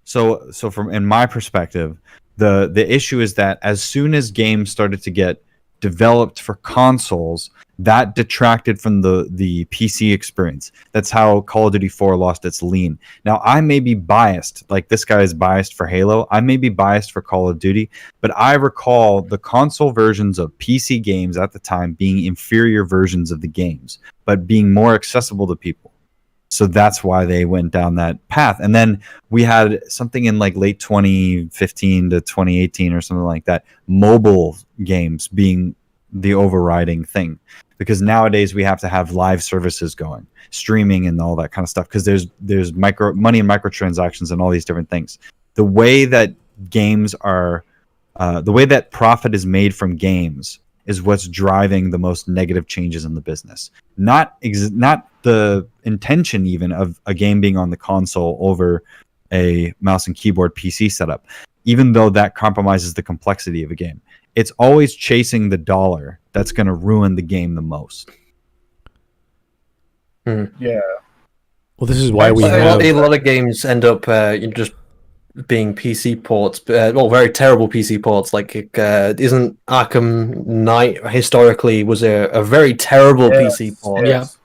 So from in my perspective, the issue is that as soon as games started to get developed for consoles, that detracted from the PC experience. That's how Call of Duty 4 lost its lean. Now, I may be biased, like this guy is biased for Halo. I may be biased for Call of Duty, but I recall the console versions of PC games at the time being inferior versions of the games, but being more accessible to people. So that's why they went down that path. And then we had something in like late 2015 to 2018 or something like that, mobile games being the overriding thing. Because nowadays we have to have live services going, streaming and all that kind of stuff, because there's money and microtransactions and all these different things. The way that games are, the way that profit is made from games is what's driving the most negative changes in the business. Not the intention even of a game being on the console over a mouse and keyboard PC setup, even though that compromises the complexity of a game. It's always chasing the dollar that's going to ruin the game the most. Yeah. Well, this is why we have a lot of games end up just being PC ports, very terrible PC ports. Like, isn't Arkham Knight historically was a very terrible PC port? Yes.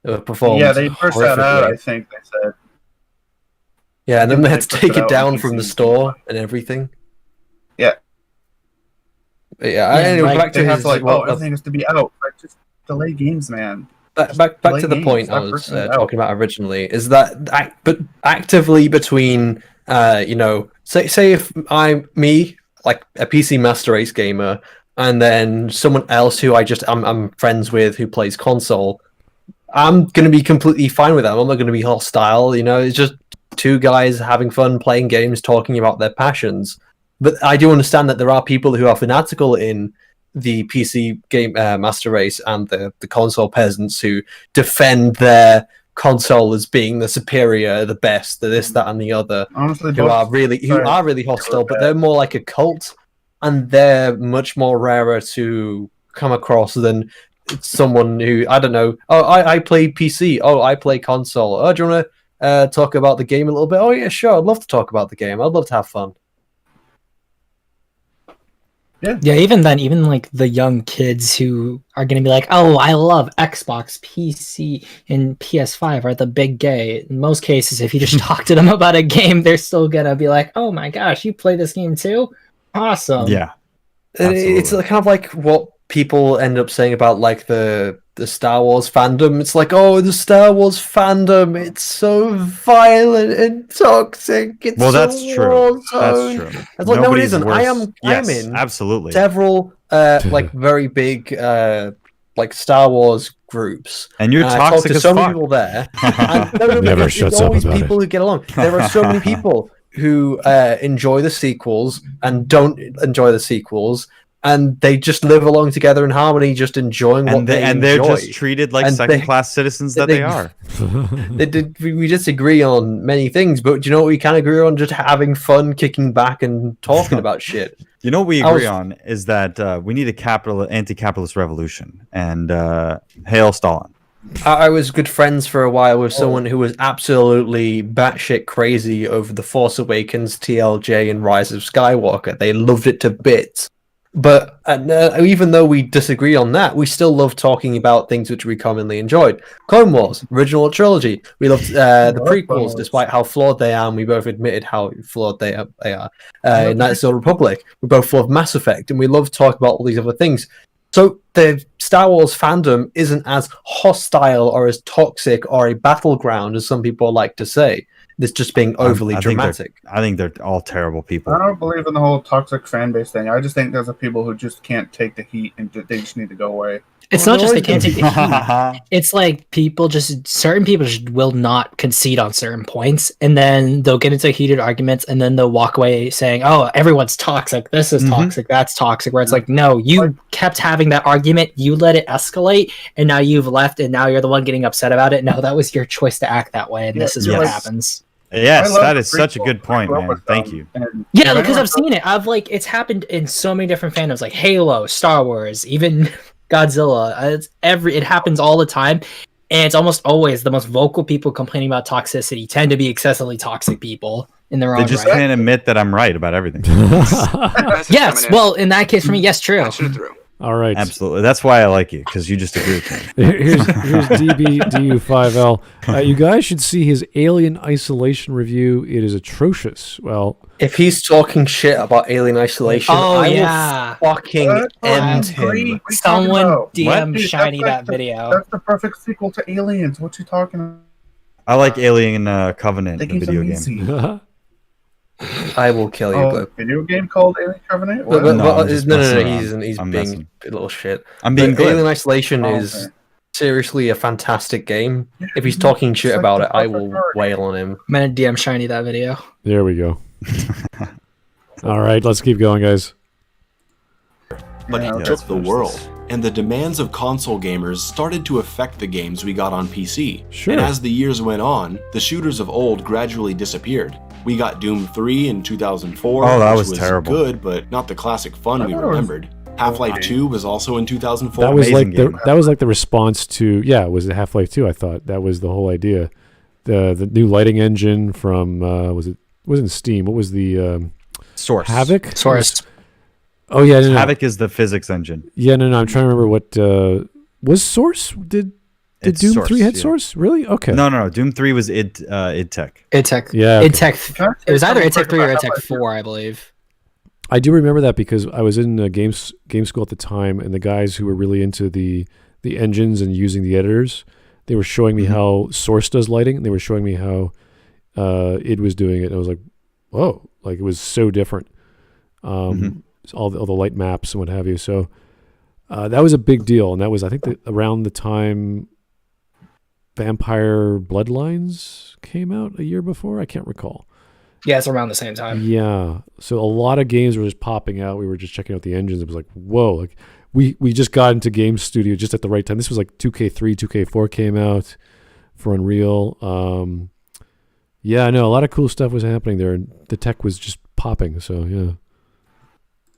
Performed they pushed that out, I think they said. Yeah, and then they had to take it down on from the PC. store and everything. Yeah. But anyway, back to they have his, to everything has to be out. Like, just delay games, man. Back to the point I was talking about originally is that but actively between say if I'm like a PC Master Race gamer and then someone else who I'm friends with who plays console, I'm going to be completely fine with that. I'm not going to be hostile. It's just two guys having fun playing games, talking about their passions. But I do understand that there are people who are fanatical in the PC game Master Race and the console peasants who defend their console as being the superior, the best, the this, that, and the other. Honestly, who are really hostile, but they're more like a cult, and they're much more rarer to come across than someone who, I don't know, I play PC, I play console, do you want to talk about the game a little bit? Oh yeah, sure, I'd love to talk about the game, I'd love to have fun. Yeah, even then, even like the young kids who are going to be like, oh, I love Xbox, PC, and PS5 are the big gay. In most cases, if you just talk to them about a game, they're still going to be like, oh my gosh, you play this game too? Awesome. Yeah. Absolutely. It's kind of like what people end up saying about like the Star Wars fandom. It's like, oh, the Star Wars fandom, it's so violent and toxic. It's that's so true. That's true. It's like, no, it isn't. I'm in absolutely several like very big like Star Wars groups, and you're toxic to as so many fuck. people there. And Never shuts up always about people who get along. There are so many people who enjoy the sequels and don't enjoy the sequels. And they just live along together in harmony, just enjoying what they enjoy. And they're just treated like second-class citizens that they are. We disagree on many things, but do you know what we can agree on? Just having fun, kicking back, and talking about shit. You know what we agree on is that we need a anti-capitalist revolution. And hail Stalin. I was good friends for a while with someone who was absolutely batshit crazy over The Force Awakens, TLJ, and Rise of Skywalker. They loved it to bits. But even though we disagree on that, we still love talking about things which we commonly enjoyed. Clone Wars, original trilogy. We loved the prequels, despite how flawed they are, and we both admitted how flawed they are. Knights of the Republic, we both love Mass Effect, and we love talking about all these other things. So the Star Wars fandom isn't as hostile or as toxic or a battleground as some people like to say. It's just being overly dramatic. I think they're all terrible people. I don't believe in the whole toxic fan base thing. I just think there's a people who just can't take the heat and they just need to go away. It's not just they can't take the heat. It's like certain people just will not concede on certain points, and then they'll get into heated arguments, and then they'll walk away saying, oh, everyone's toxic. This is toxic. That's toxic. Where it's like, no, you kept having that argument. You let it escalate, and now you've left, and now you're the one getting upset about it. No, that was your choice to act that way, and this is what happens. Yes, that is such a good point, man. Thank you. Yeah, because I've seen it. It's happened in so many different fandoms, like Halo, Star Wars, even Godzilla. It happens all the time, and it's almost always the most vocal people complaining about toxicity tend to be excessively toxic people in their own right. They just can't admit that I'm right about everything. Yes, well, in that case, for me, yes, true. All right. Absolutely. That's why I like you, because you just agree with me. Here's DBDU5L. You guys should see his Alien Isolation review. It is atrocious. Well, if he's talking shit about Alien Isolation, I will fucking end him. Someone DM Shiny that video. That's the perfect sequel to Aliens. What you talking about? I like Alien Covenant, the video game. I will kill you, Glib. Video game called Alien Covenant? No, he's being a little shit. I'm being Glib. Alien Isolation is seriously a fantastic game. If he's talking shit about it, I will wail on him. I'm gonna DM Shiny that video. There we go. All right, let's keep going, guys. But it took the world, and the demands of console gamers started to affect the games we got on PC. Sure. And as the years went on, the shooters of old gradually disappeared. We got Doom 3 in 2004, that which was terrible. Good, but not the classic fun we remembered. Half-Life 2 was also in 2004. That was like the response to was it Half-Life 2? I thought that was the whole idea. The new lighting engine from was it wasn't Steam. What was the Source. Havoc? Source. Oh yeah, no. Havoc is the physics engine. Yeah, no. I'm trying to remember what was Source. Did Doom Source, 3 had yeah. Source? Really? Okay. No. Doom 3 was id Tech. idtech. Yeah. Okay. idtech. It was either idtech 3 or idtech 4, I believe. I do remember that because I was in game school at the time, and the guys who were really into the engines and using the editors, they were showing me how Source does lighting, and they were showing me how id was doing it. And I was like, whoa, like it was so different. All the light maps and what have you. So that was a big deal, and that was, I think, around the time Vampire Bloodlines came out a year before. I can't recall. Yeah, it's around the same time. Yeah. So a lot of games were just popping out. We were just checking out the engines. It was like, whoa, like we just got into Game Studio just at the right time. This was like 2K3, 2K4 came out for Unreal. Yeah, no, a lot of cool stuff was happening there, and the tech was just popping. So yeah.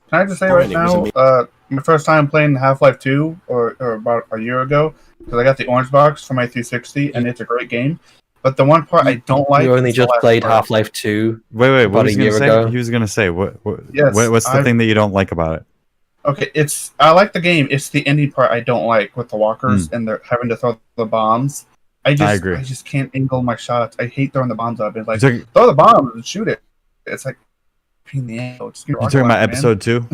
Can I just say right now, my first time playing Half-Life 2, or about a year ago, because I got the orange box for my 360, and it's a great game. But the one part I don't like. You only just played Half-Life 2. Wait. About What a year say? ago. He was gonna say what? Yes, What's the thing that you don't like about it? Okay, I like the game. It's the ending part I don't like with the walkers and they're having to throw the bombs. I agree. I just can't angle my shots. I hate throwing the bombs up. It's like throw the bomb and shoot it. It's like in the angle. You talking about episode 2?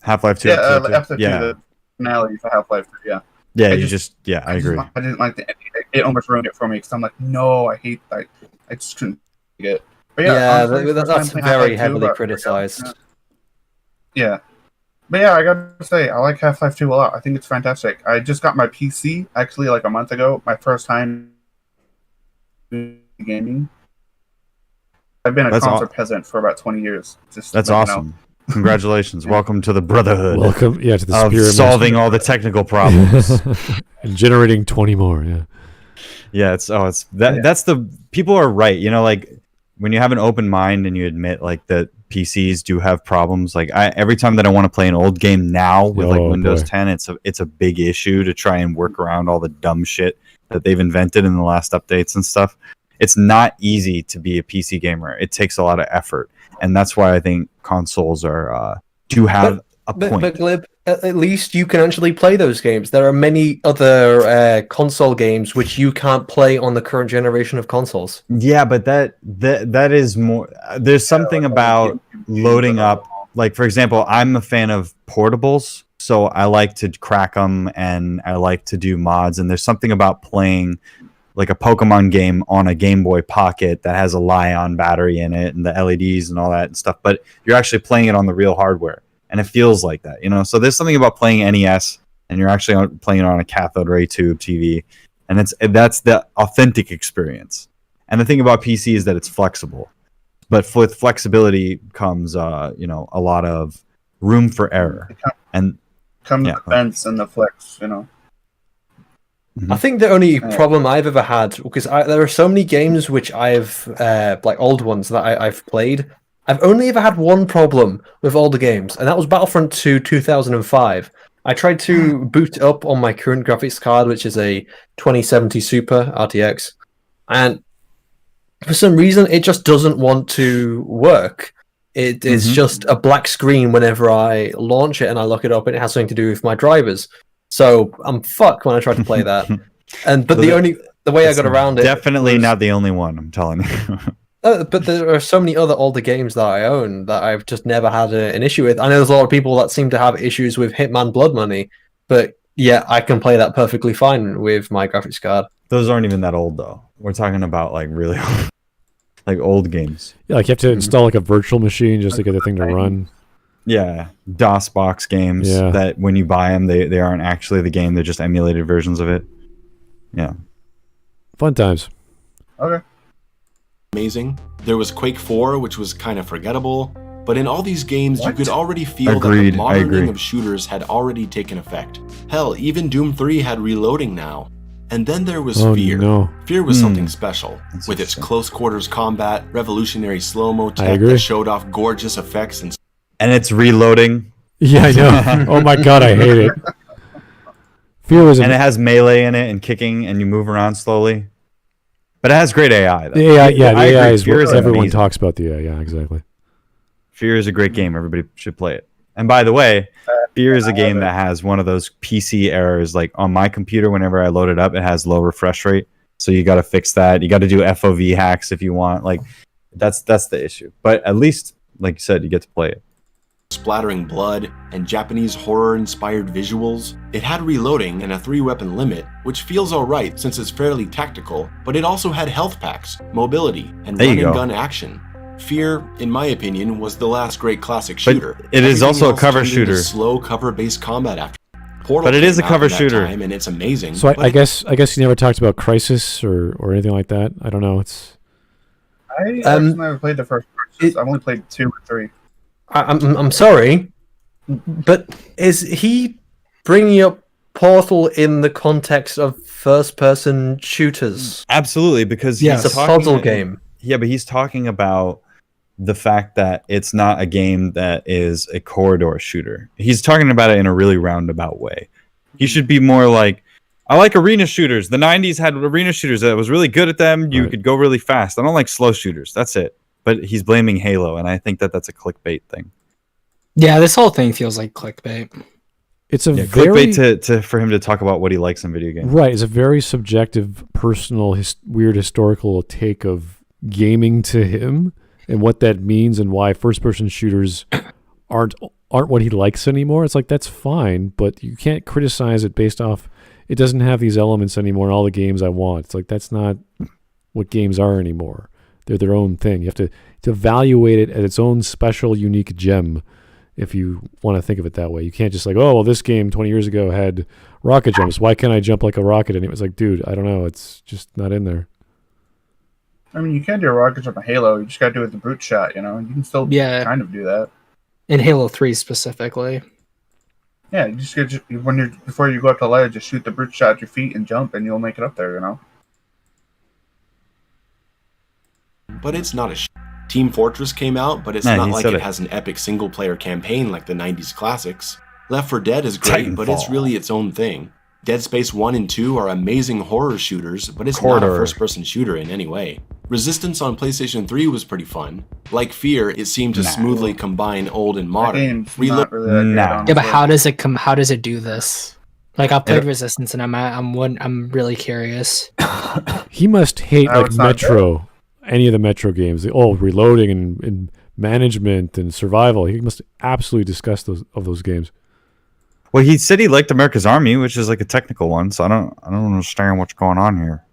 Half-Life 2. Yeah, episode 2, the finale for Half-Life 3. Yeah. Yeah, I agree. I didn't like the ending. It almost ruined it for me because I'm like, no, I hate that. I just couldn't get it. But honestly, that's very heavily criticized. Yeah. But yeah, I gotta say, I like Half-Life 2 a lot. I think it's fantastic. I just got my PC, actually, like a month ago. My first time gaming. I've been a console peasant for about 20 years. That's awesome. Congratulations. Welcome to the Brotherhood. Welcome, to the of spirit solving all the technical problems. and generating 20 more, yeah. Yeah, that's the people are right. You know, like when you have an open mind and you admit like that PCs do have problems. Like every time that I want to play an old game now with Windows 10, it's a big issue to try and work around all the dumb shit that they've invented in the last updates and stuff. It's not easy to be a PC gamer. It takes a lot of effort. And that's why I think consoles do have a point. But Glib, at least you can actually play those games. There are many other console games which you can't play on the current generation of consoles. Yeah, but that is more. There's something about loading up. Like, for example, I'm a fan of portables, so I like to crack them and I like to do mods. And there's something about playing like a Pokemon game on a Game Boy Pocket that has a Li-ion battery in it and the LEDs and all that and stuff, but you're actually playing it on the real hardware, and it feels like that, you know? So there's something about playing NES, and you're actually playing it on a cathode ray tube TV, and that's the authentic experience. And the thing about PC is that it's flexible, but with flexibility comes, a lot of room for error. And the fence and the flex, you know? I think the only problem I've ever had, because there are so many games which I've, like old ones that I've played, I've only ever had one problem with older games, and that was Battlefront 2 2005. I tried to boot it up on my current graphics card, which is a 2070 Super RTX, and for some reason it just doesn't want to work. It is just a black screen whenever I launch it and I look it up, and it has something to do with my drivers. So I'm fucked when I tried to play that. But the way I got around it, definitely not the only one, I'm telling you. But there are so many other older games that I own that I've just never had an issue with. I know there's a lot of people that seem to have issues with Hitman Blood Money, but yeah, I can play that perfectly fine with my graphics card. Those aren't even that old though. We're talking about like really old, like old games. Yeah, like you have to install like a virtual machine just to get the thing to run. Yeah, DOS box games that when you buy them, they aren't actually the game. They're just emulated versions of it. Yeah. Fun times. Okay. Amazing. There was Quake 4, which was kind of forgettable. But in all these games, you could already feel that the moderning of shooters had already taken effect. Hell, even Doom 3 had reloading now. And then there was Fear. No. Fear was something special. With its close quarters combat, revolutionary slow-mo tech that showed off gorgeous effects and it's reloading. Yeah, I know. Oh my god, I hate it. Fear was and it has melee in it and kicking, and you move around slowly. But it has great AI. Though. The AI, yeah, the I AI agree. is Fear what is everyone amazing. talks about. The AI, yeah, exactly. Fear is a great game. Everybody should play it. And by the way, Fear is a game that has one of those PC errors. Like on my computer, whenever I load it up, it has low refresh rate. So you got to fix that. You got to do FOV hacks if you want. Like that's the issue. But at least, like you said, you get to play it. Splattering blood and Japanese horror-inspired visuals. It had reloading and a 3-weapon limit, which feels alright since it's fairly tactical, but it also had health packs, mobility, and run-and-gun action. Fear, in my opinion, was the last great classic shooter. But it is also a cover shooter. Slow cover-based combat after. Portal but it is a came out cover in that shoove time, and it's amazing. So I guess you never talked about Crisis or anything like that. I don't know. I actually never played the first Crisis. I've only played 2 or 3. I'm sorry, but is he bringing up Portal in the context of first-person shooters? Absolutely, because it's a puzzle game. Yeah, but he's talking about the fact that it's not a game that is a corridor shooter. He's talking about it in a really roundabout way. He should be more like, I like arena shooters. The 90s had arena shooters that was really good at them. You could go really fast. I don't like slow shooters. That's it. But he's blaming Halo, and I think that that's a clickbait thing. Yeah, this whole thing feels like clickbait. It's a very clickbait for him to talk about what he likes in video games. Right, it's a very subjective, personal, weird historical take of gaming to him and what that means and why first-person shooters aren't what he likes anymore. It's like, that's fine, but you can't criticize it based off it doesn't have these elements anymore in all the games I want. It's like, that's not what games are anymore. They're their own thing. You have to evaluate it as its own special, unique gem if you want to think of it that way. You can't just like, oh, well, this game 20 years ago had rocket jumps. Why can't I jump like a rocket? And it was like, dude, I don't know. It's just not in there. I mean, you can't do a rocket jump in Halo. You just got to do it with the brute shot, you know? You can still kind of do that. In Halo 3 specifically. Yeah, you just get before you go up the ledge, just shoot the brute shot at your feet and jump, and you'll make it up there, you know? But it's not a Team Fortress came out, but it's not like it has an epic single-player campaign like the 90s classics. Left 4 Dead is great, but it's really its own thing. Dead Space 1 and 2 are amazing horror shooters, but it's not a first-person shooter in any way. Resistance on PlayStation 3 was pretty fun. Like Fear, it seemed to smoothly combine old and modern. Yeah, but how does it do this? Like, I've played Resistance, and I'm really curious. He must hate like Metro. Any of the Metro games, reloading and management and survival. He must absolutely disgust those games. Well, he said he liked America's Army, which is like a technical one, so I don't understand what's going on here.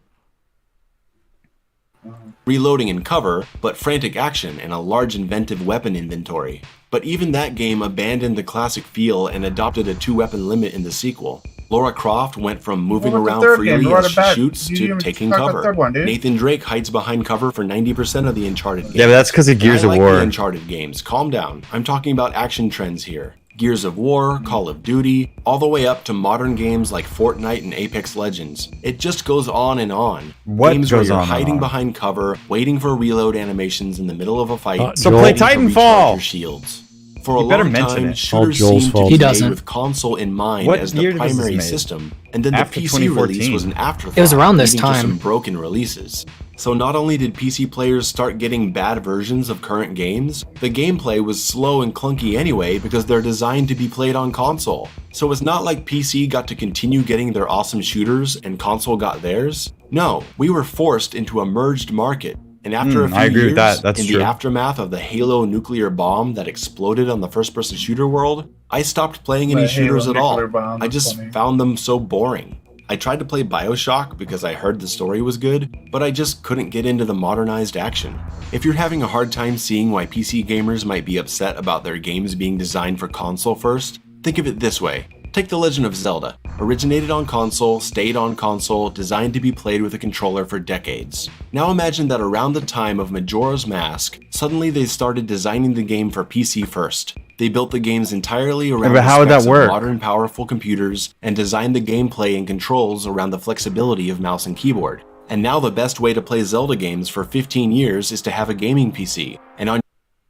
Reloading and cover, but frantic action and a large inventive weapon inventory. But even that game abandoned the classic feel and adopted a 2-weapon limit in the sequel. Lara Croft went from moving around freely as she shoots to taking cover. Nathan Drake hides behind cover for 90% of the Uncharted games. Yeah, but that's because of Gears of War. The Uncharted games. Calm down. I'm talking about action trends here. Gears of War, Call of Duty, all the way up to modern games like Fortnite and Apex Legends. It just goes on and on. Games where you're hiding behind cover, waiting for reload animations in the middle of a fight. So play Titanfall! Your shields. For a long time, shooters seemed to be with console in mind as the primary system, and then the PC release was an afterthought. It was around this leading to time. some broken releases. So not only did PC players start getting bad versions of current games, the gameplay was slow and clunky anyway because they're designed to be played on console. So it's not like PC got to continue getting their awesome shooters and console got theirs. No, we were forced into a merged market. And after a few years, in the aftermath of the Halo nuclear bomb that exploded on the first-person shooter world, I stopped playing any shooters at all. I just found them so boring. I tried to play BioShock because I heard the story was good, but I just couldn't get into the modernized action. If you're having a hard time seeing why PC gamers might be upset about their games being designed for console first, think of it this way. Take The Legend of Zelda. Originated on console, stayed on console, designed to be played with a controller for decades. Now imagine that around the time of Majora's Mask, suddenly they started designing the game for PC first. They built the games entirely around the specs of modern powerful computers and designed the gameplay and controls around the flexibility of mouse and keyboard. And now the best way to play Zelda games for 15 years is to have a gaming PC.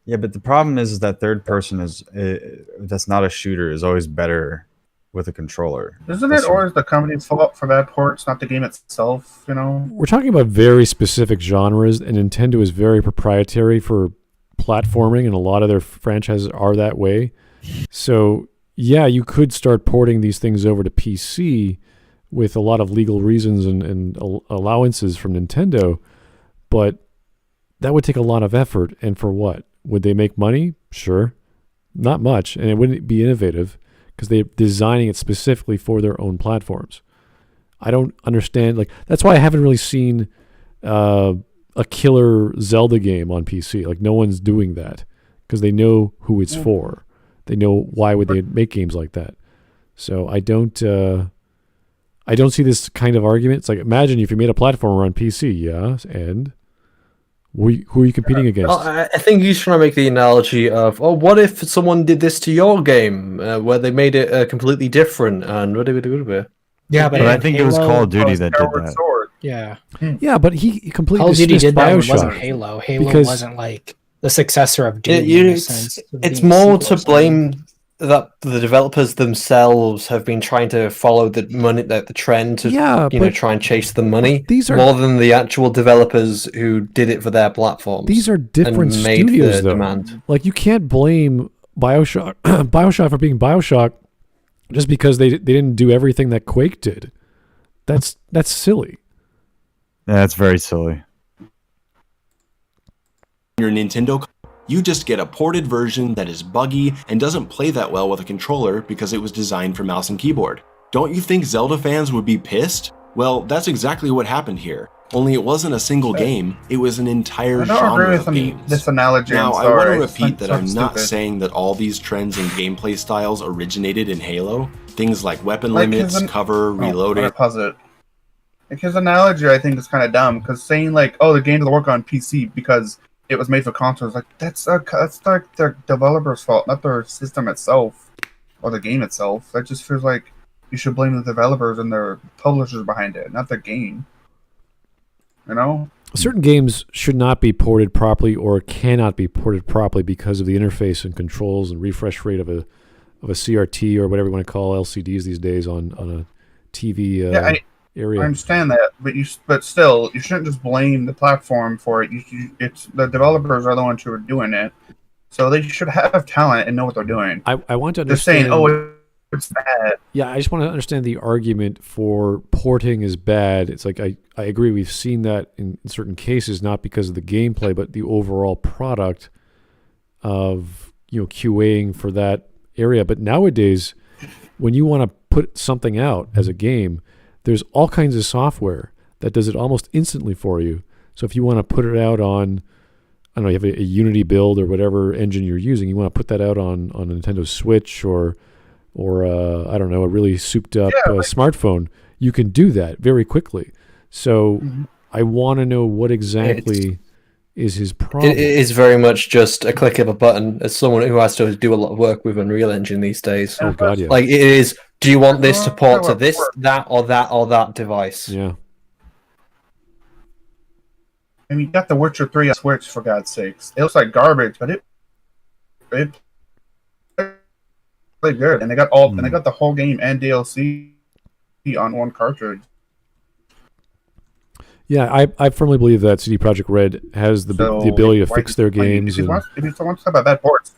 Yeah, but the problem is that third person that's not a shooter is always better with a controller. Isn't it always the company's fault for bad ports, not the game itself? You know, We're talking about very specific genres, and Nintendo is very proprietary for platforming, and a lot of their franchises are that way. So, yeah, you could start porting these things over to PC with a lot of legal reasons and allowances from Nintendo, but that would take a lot of effort. And for what? Would they make money? Sure. Not much, and it wouldn't be innovative because they're designing it specifically for their own platforms. I don't understand. Like, that's why I haven't really seen a killer Zelda game on PC. Like, no one's doing that because they know who it's for. They know why would they make games like that. So I don't see this kind of argument. It's like, imagine if you made a platformer on PC, yeah, and who are you competing against? Well, I think he's trying to make the analogy of, what if someone did this to your game, where they made it completely different, and Yeah, But I think it was Call of Duty that did that. Sword. Yeah, Yeah, but he completely Call of Duty dismissed did that. When it BioShock. wasn't Halo. Halo Because- wasn't like the successor of Doom. in a sense, of It's being a more sequel to or blame that the developers themselves have been trying to follow the money, the trend to but try and chase the money. these are- more than the actual developers who did it for their platforms. These are different and made studios, the though. demand. Like, you can't blame BioShock BioShock for being BioShock just because they didn't do everything that Quake did. That's silly. Yeah, that's very silly. Your Nintendo, you just get a ported version that is buggy and doesn't play that well with a controller because it was designed for mouse and keyboard. Don't you think Zelda fans would be pissed? Well, that's exactly what happened here. Only it wasn't a single game, it was an entire I don't agree genre with of games. this analogy. Now, I'm I want sorry. to repeat that I'm not stupid. saying that all these trends and gameplay styles originated in Halo. Things like weapon Like limits, his- cover, reloading. Pause it. Like, his analogy, I think, is kind of dumb because saying like, "Oh, the game doesn't work on PC because it was made for consoles," like that's like the developer's fault, not their system itself or the game itself. That just feels like you should blame the developers and their publishers behind it, not the game. You know? Certain games should not be ported properly or cannot be ported properly because of the interface and controls and refresh rate of a CRT or whatever you want to call LCDs these days on a TV area. I understand that, but still, you shouldn't just blame the platform for it. It's the developers are the ones who are doing it, so they should have talent and know what they're doing. I want to Just understand. saying, "Oh, it's bad." Yeah, I just want to understand the argument for porting is bad. It's like I agree. We've seen that in certain cases, not because of the gameplay, but the overall product of QAing for that area. But nowadays, when you want to put something out as a game, there's all kinds of software that does it almost instantly for you. So if you want to put it out on, I don't know, you have a Unity build or whatever engine you're using, you want to put that out on a Nintendo Switch or I don't know, a really souped up smartphone, you can do that very quickly. So I want to know what exactly is his problem. It is very much just a click of a button. As someone who has to do a lot of work with Unreal Engine these days, Oh God, yeah. like it is. Do you want this to port to this, that, or that device? Yeah. I mean, you got The Witcher 3 on Switch, for God's sakes. It looks like garbage, but it really good. And they got the whole game and DLC on one cartridge. Yeah, I firmly believe that CD Projekt Red has the ability to fix their games. If you want to talk about bad ports,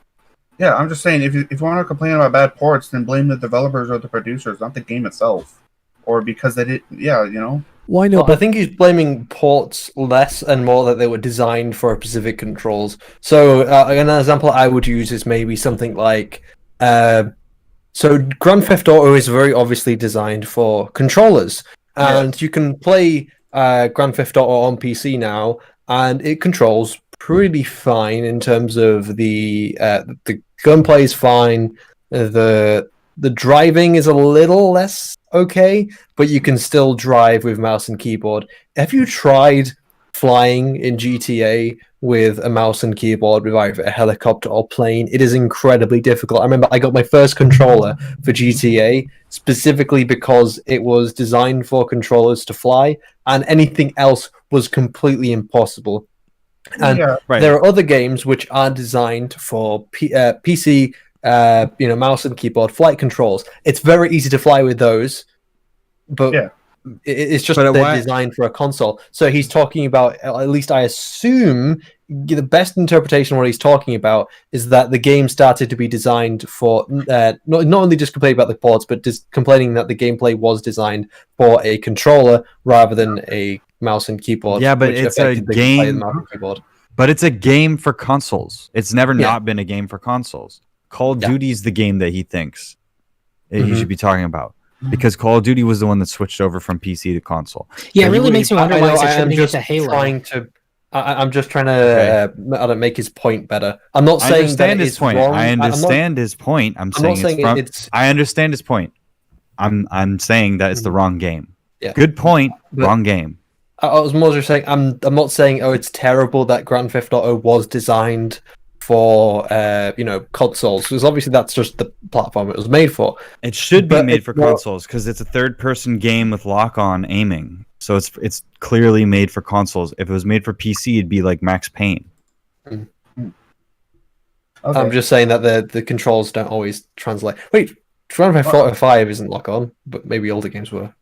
yeah, I'm just saying, if you want to complain about bad ports, then blame the developers or the producers, not the game itself. Or because they did, Why no? Well, I think he's blaming ports less and more that they were designed for specific controls. So an example I would use is maybe something like, so Grand Theft Auto is very obviously designed for controllers, and you can play Grand Theft Auto on PC now, and it controls pretty fine in terms of the gunplay is fine, the driving is a little less okay, but you can still drive with mouse and keyboard. Have you tried flying in GTA with a mouse and keyboard with either a helicopter or plane? It is incredibly difficult. I remember I got my first controller for GTA specifically because it was designed for controllers to fly, and anything else was completely impossible. And there are other games which are designed for PC mouse and keyboard, flight controls. It's very easy to fly with those, but it's just they're designed for a console. So he's talking about, at least I assume, the best interpretation of what he's talking about is that the game started to be designed for not only just complaining about the ports, but just complaining that the gameplay was designed for a controller rather than a mouse and keyboard. Yeah, but it's a game. But it's a game for consoles. It's never not been a game for consoles. Call of Duty is the game that he thinks he should be talking about. Because Call of Duty was the one that switched over from PC to console. Yeah, it really makes me wonder why it's attributing it to Halo. I'm just trying to make his point better. I'm not saying that it's wrong. I understand his point. I'm saying I understand his point. I'm saying that it's the wrong game. Yeah. Good point. Wrong game. I was more just saying I'm not saying it's terrible that Grand Theft Auto was designed for consoles, because obviously that's just the platform it was made for. It should be made for consoles because it's a third-person game with lock-on aiming, so it's clearly made for consoles. If it was made for PC, it'd be like Max Payne. Okay. I'm just saying that the controls don't always translate. Wait, Grand Theft Auto 5 isn't lock-on, but maybe older games were.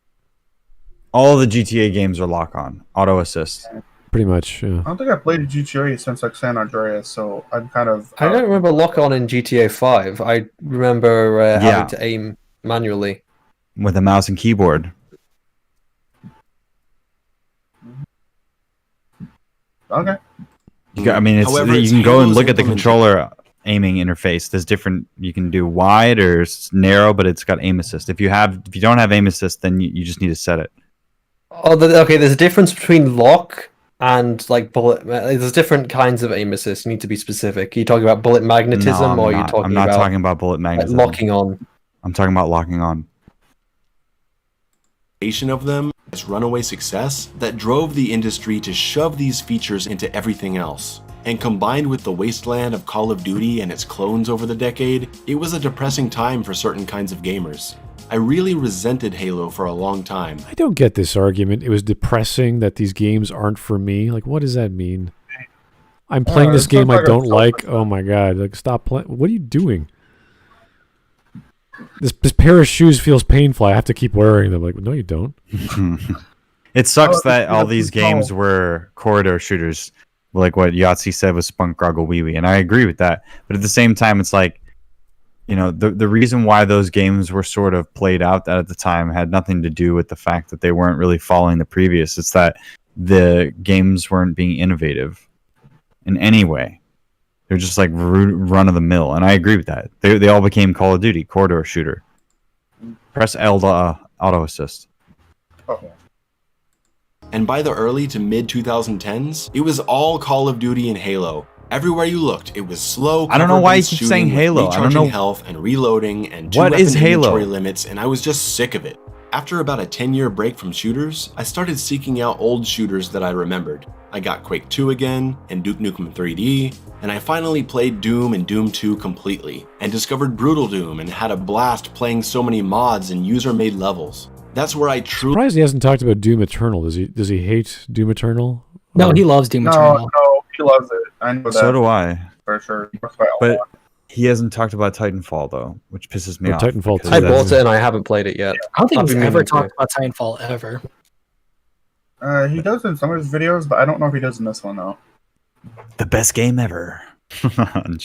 All the GTA games are lock-on, auto assist. Pretty much, yeah. I don't think I played a GTA since like San Andreas, so I'm kind of... I don't remember lock-on in GTA 5. I remember having to aim manually. With a mouse and keyboard. Okay. You can go and look at the controller aiming interface. There's different... You can do wide or narrow, but it's got aim assist. If you don't have aim assist, then you just need to set it. Oh, okay, there's a difference between lock... and like bullet, there's different kinds of aim assist. You need to be specific. Are you talking about bullet magnetism, or are you talking about? I'm not talking about bullet magnetism. Like locking on. I'm talking about locking on. Of them as runaway success that drove the industry to shove these features into everything else. And combined with the wasteland of Call of Duty and its clones over the decade, it was a depressing time for certain kinds of gamers. I really resented Halo for a long time. I don't get this argument. It was depressing that these games aren't for me. Like, what does that mean? I'm playing this game I don't like. Oh my god! Like, stop playing. What are you doing? This pair of shoes feels painful. I have to keep wearing them. Like, no, you don't. It sucks that all these games were corridor shooters, like what Yahtzee said was Spunk Groggle Wee Wee, and I agree with that. But at the same time, it's like, the reason why those games were sort of played out at the time had nothing to do with the fact that they weren't really following the previous. It's that the games weren't being innovative in any way. They're just like run of the mill, and I agree with that. They all became Call of Duty corridor shooter. Press L to auto assist. Okay. And by the early to mid 2010s, it was all Call of Duty and Halo. Everywhere you looked, it was slow. I don't know why you keep saying Halo. I don't know. Health and reloading and what is Halo inventory limits, and I was just sick of it. After about a 10-year break from shooters, I started seeking out old shooters that I remembered. I got Quake 2 again, and Duke Nukem 3D, and I finally played Doom and Doom 2 completely, and discovered Brutal Doom and had a blast playing so many mods and user-made levels. That's where I truly... Surprised he hasn't talked about Doom Eternal. Does he hate Doom Eternal? No, he loves Doom Eternal. No, he loves it. I know that. So do I. For sure. But he hasn't talked about Titanfall, though, which pisses me off. Titanfall 2. I bought it and I haven't played it yet. I don't think he's ever talked about Titanfall, ever. He does in some of his videos, but I don't know if he does in this one, though. The best game ever.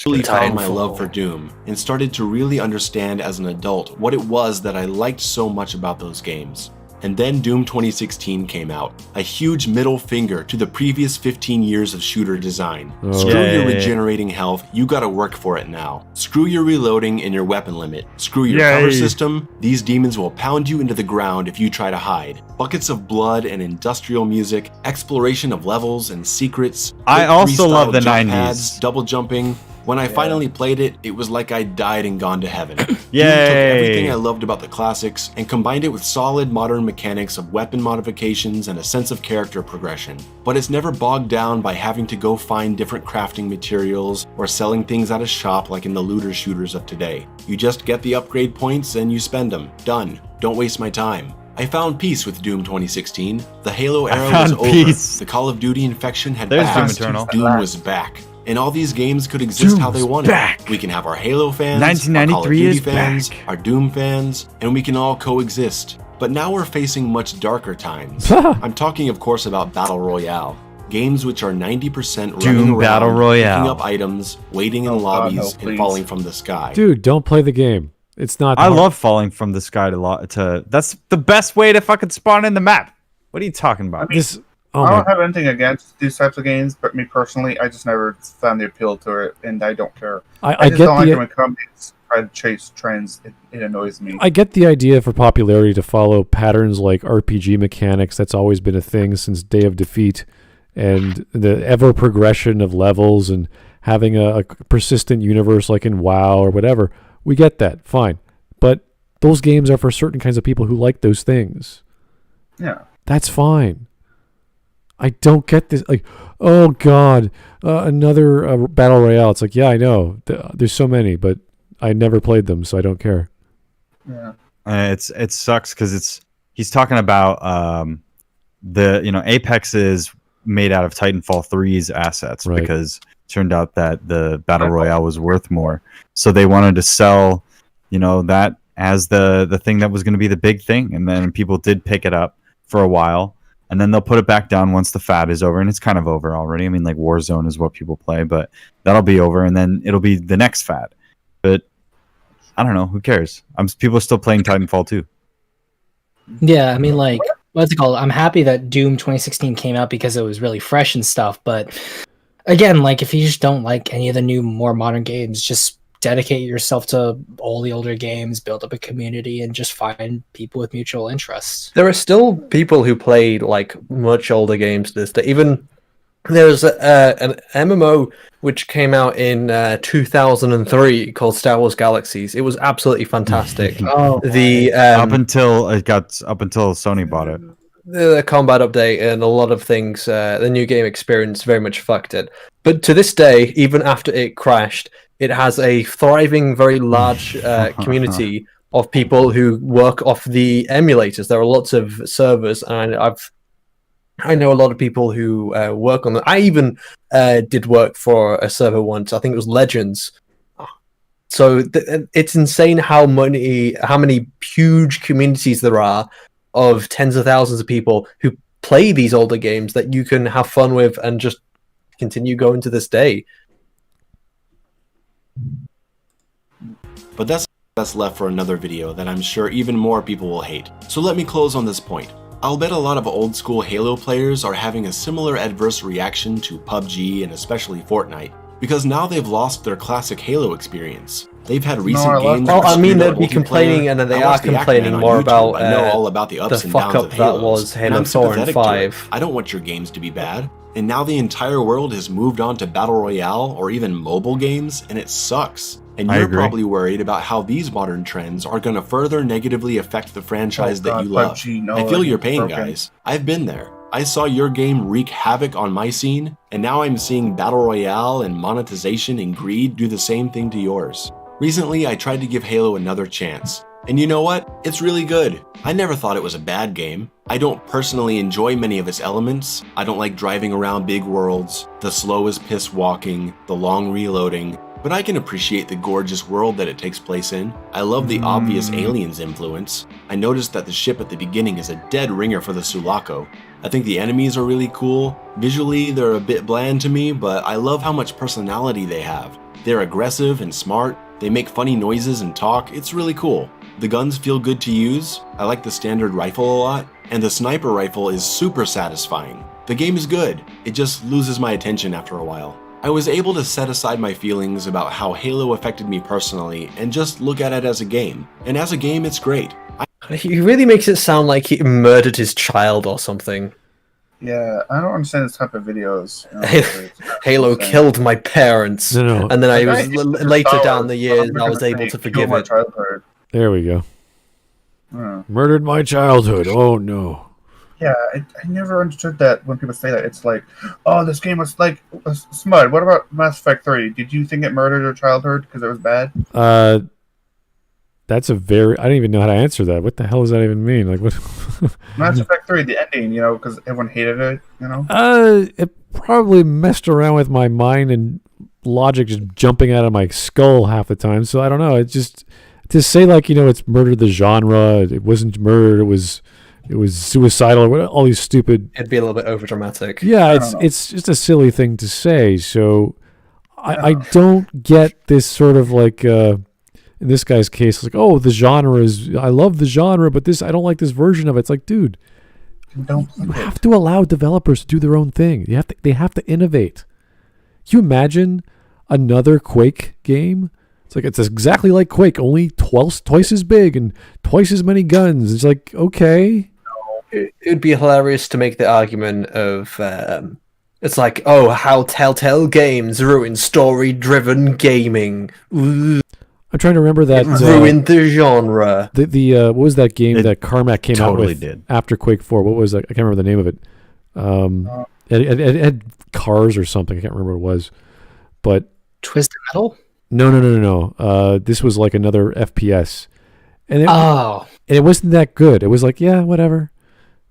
Really found my love for Doom and started to really understand as an adult what it was that I liked so much about those games. And then Doom 2016 came out, a huge middle finger to the previous 15 years of shooter design. Screw your regenerating health, you gotta work for it now. Screw your reloading and your weapon limit. Screw your cover system, these demons will pound you into the ground if you try to hide. Buckets of blood and industrial music, exploration of levels and secrets. I also love the 90s. Pads, double jumping. When I finally played it, it was like I died and gone to heaven. Doom took Yay! everything I loved about the classics and combined it with solid modern mechanics of weapon modifications and a sense of character progression. But it's never bogged down by having to go find different crafting materials or selling things at a shop like in the looter shooters of today. You just get the upgrade points and you spend them. Done. Don't waste my time. I found peace with Doom 2016. The Halo era was over. The Call of Duty infection had passed. Doom was back. And all these games could exist how they wanted. Back. We can have our Halo fans, 1993 our Call of Duty is fans, back. our Doom fans, and we can all coexist. But now we're facing much darker times. I'm talking, of course, about Battle Royale. Games which are 90% running Doom around, Battle Royale. picking up items, waiting in lobbies, no, and falling from the sky. Dude, don't play the game. It's not. I hard. love falling from the sky to that's the best way to fucking spawn in the map. What are you talking about? this. Oh I my. don't have anything against these types of games, but me personally, I just never found the appeal to it, and I don't care. I just get don't like the. it when companies try to chase trends. It annoys me. I get the idea for popularity to follow patterns like RPG mechanics. That's always been a thing since Day of Defeat, and the ever progression of levels and having a persistent universe like in WoW or whatever. We get that, fine. But those games are for certain kinds of people who like those things. Yeah. That's fine. I don't get this. Like, oh God, another battle royale. It's like, yeah, I know. There's so many, but I never played them, so I don't care. Yeah. It sucks because he's talking about Apex is made out of Titanfall 3's assets Right. because it turned out that the battle royale was worth more, so they wanted to sell that as the thing that was going to be the big thing, and then people did pick it up for a while, and then they'll put it back down once the fad is over, and it's kind of over already. I mean, like Warzone is what people play, but that'll be over, and then it'll be the next fad. But I don't know, who cares? People are still playing Titanfall 2. Yeah, I mean, like, what's it called? I'm happy that Doom 2016 came out because it was really fresh and stuff. But again, like, if you just don't like any of the new, more modern games, just dedicate yourself to all the older games, build up a community, and just find people with mutual interests. There are still people who play like much older games this day. Even there's an MMO which came out in 2003 called Star Wars Galaxies. It was absolutely fantastic. Oh, up until Sony bought it. The combat update and a lot of things, the new game experience very much fucked it. But to this day, even after it crashed, it has a thriving, very large community of people who work off the emulators. There are lots of servers, and I know a lot of people who work on them. I even did work for a server once. I think it was Legends. So it's insane how many huge communities there are of tens of thousands of people who play these older games that you can have fun with and just continue going to this day. But that's left for another video that I'm sure even more people will hate. So let me close on this point. I'll bet a lot of old school Halo players are having a similar adverse reaction to PUBG and especially Fortnite, because now they've lost their classic Halo experience. They've had recent games. Well, I mean, they'd be complaining, and they are complaining more about I know all about the ups the and fuck downs up of that Halos, was and Halo I'm 4 and sympathetic to it. 5. I don't want your games to be bad. And now the entire world has moved on to Battle Royale or even mobile games, and it sucks. And you're probably worried about how these modern trends are going to further negatively affect the franchise that you love. I feel your pain, guys. I've been there. I saw your game wreak havoc on my scene, and now I'm seeing Battle Royale and monetization and greed do the same thing to yours. Recently, I tried to give Halo another chance. And you know what? It's really good. I never thought it was a bad game. I don't personally enjoy many of its elements. I don't like driving around big worlds, the slow as piss walking, the long reloading, but I can appreciate the gorgeous world that it takes place in. I love the obvious aliens influence. I noticed that the ship at the beginning is a dead ringer for the Sulaco. I think the enemies are really cool. Visually, they're a bit bland to me, but I love how much personality they have. They're aggressive and smart. They make funny noises and talk. It's really cool. The guns feel good to use. I like the standard rifle a lot, and the sniper rifle is super satisfying. The game is good. It just loses my attention after a while. I was able to set aside my feelings about how Halo affected me personally and just look at it as a game. And as a game, it's great. He really makes it sound like he murdered his child or something. Yeah, I don't understand this type of videos. Halo killed my parents. No. And then I was later down the years, I was able to forgive it. There we go. Murdered my childhood. Oh no. Yeah, I never understood that when people say that. It's like, oh, this game was like Smud. What about Mass Effect 3? Did you think it murdered your childhood because it was bad? That's a very... I don't even know how to answer that. What the hell does that even mean? Like, what? Mass Effect 3, the ending, because everyone hated it, It probably messed around with my mind and logic just jumping out of my skull half the time. So I don't know. It's just to say like, it's murdered the genre. It wasn't murder. It was suicidal or all these stupid. It'd be a little bit overdramatic. Yeah, it's just a silly thing to say. So I don't get this sort of like in this guy's case, like, oh, the genre is, I love the genre, but I don't like this version of it. It's like, dude, you have to allow developers to do their own thing. They have to innovate. Can you imagine another Quake game? It's exactly like Quake, only twice as big and twice as many guns. It's like, okay. It would be hilarious to make the argument of it's like, oh, how Telltale Games ruined story-driven gaming. Ooh. I'm trying to remember that. It ruined the genre. What was that game that Carmack came out with did. after Quake 4? What was that? I can't remember the name of it. It had cars or something. I can't remember what it was. But Twisted Metal? No. This was like another FPS. And it wasn't that good. It was like, yeah, whatever.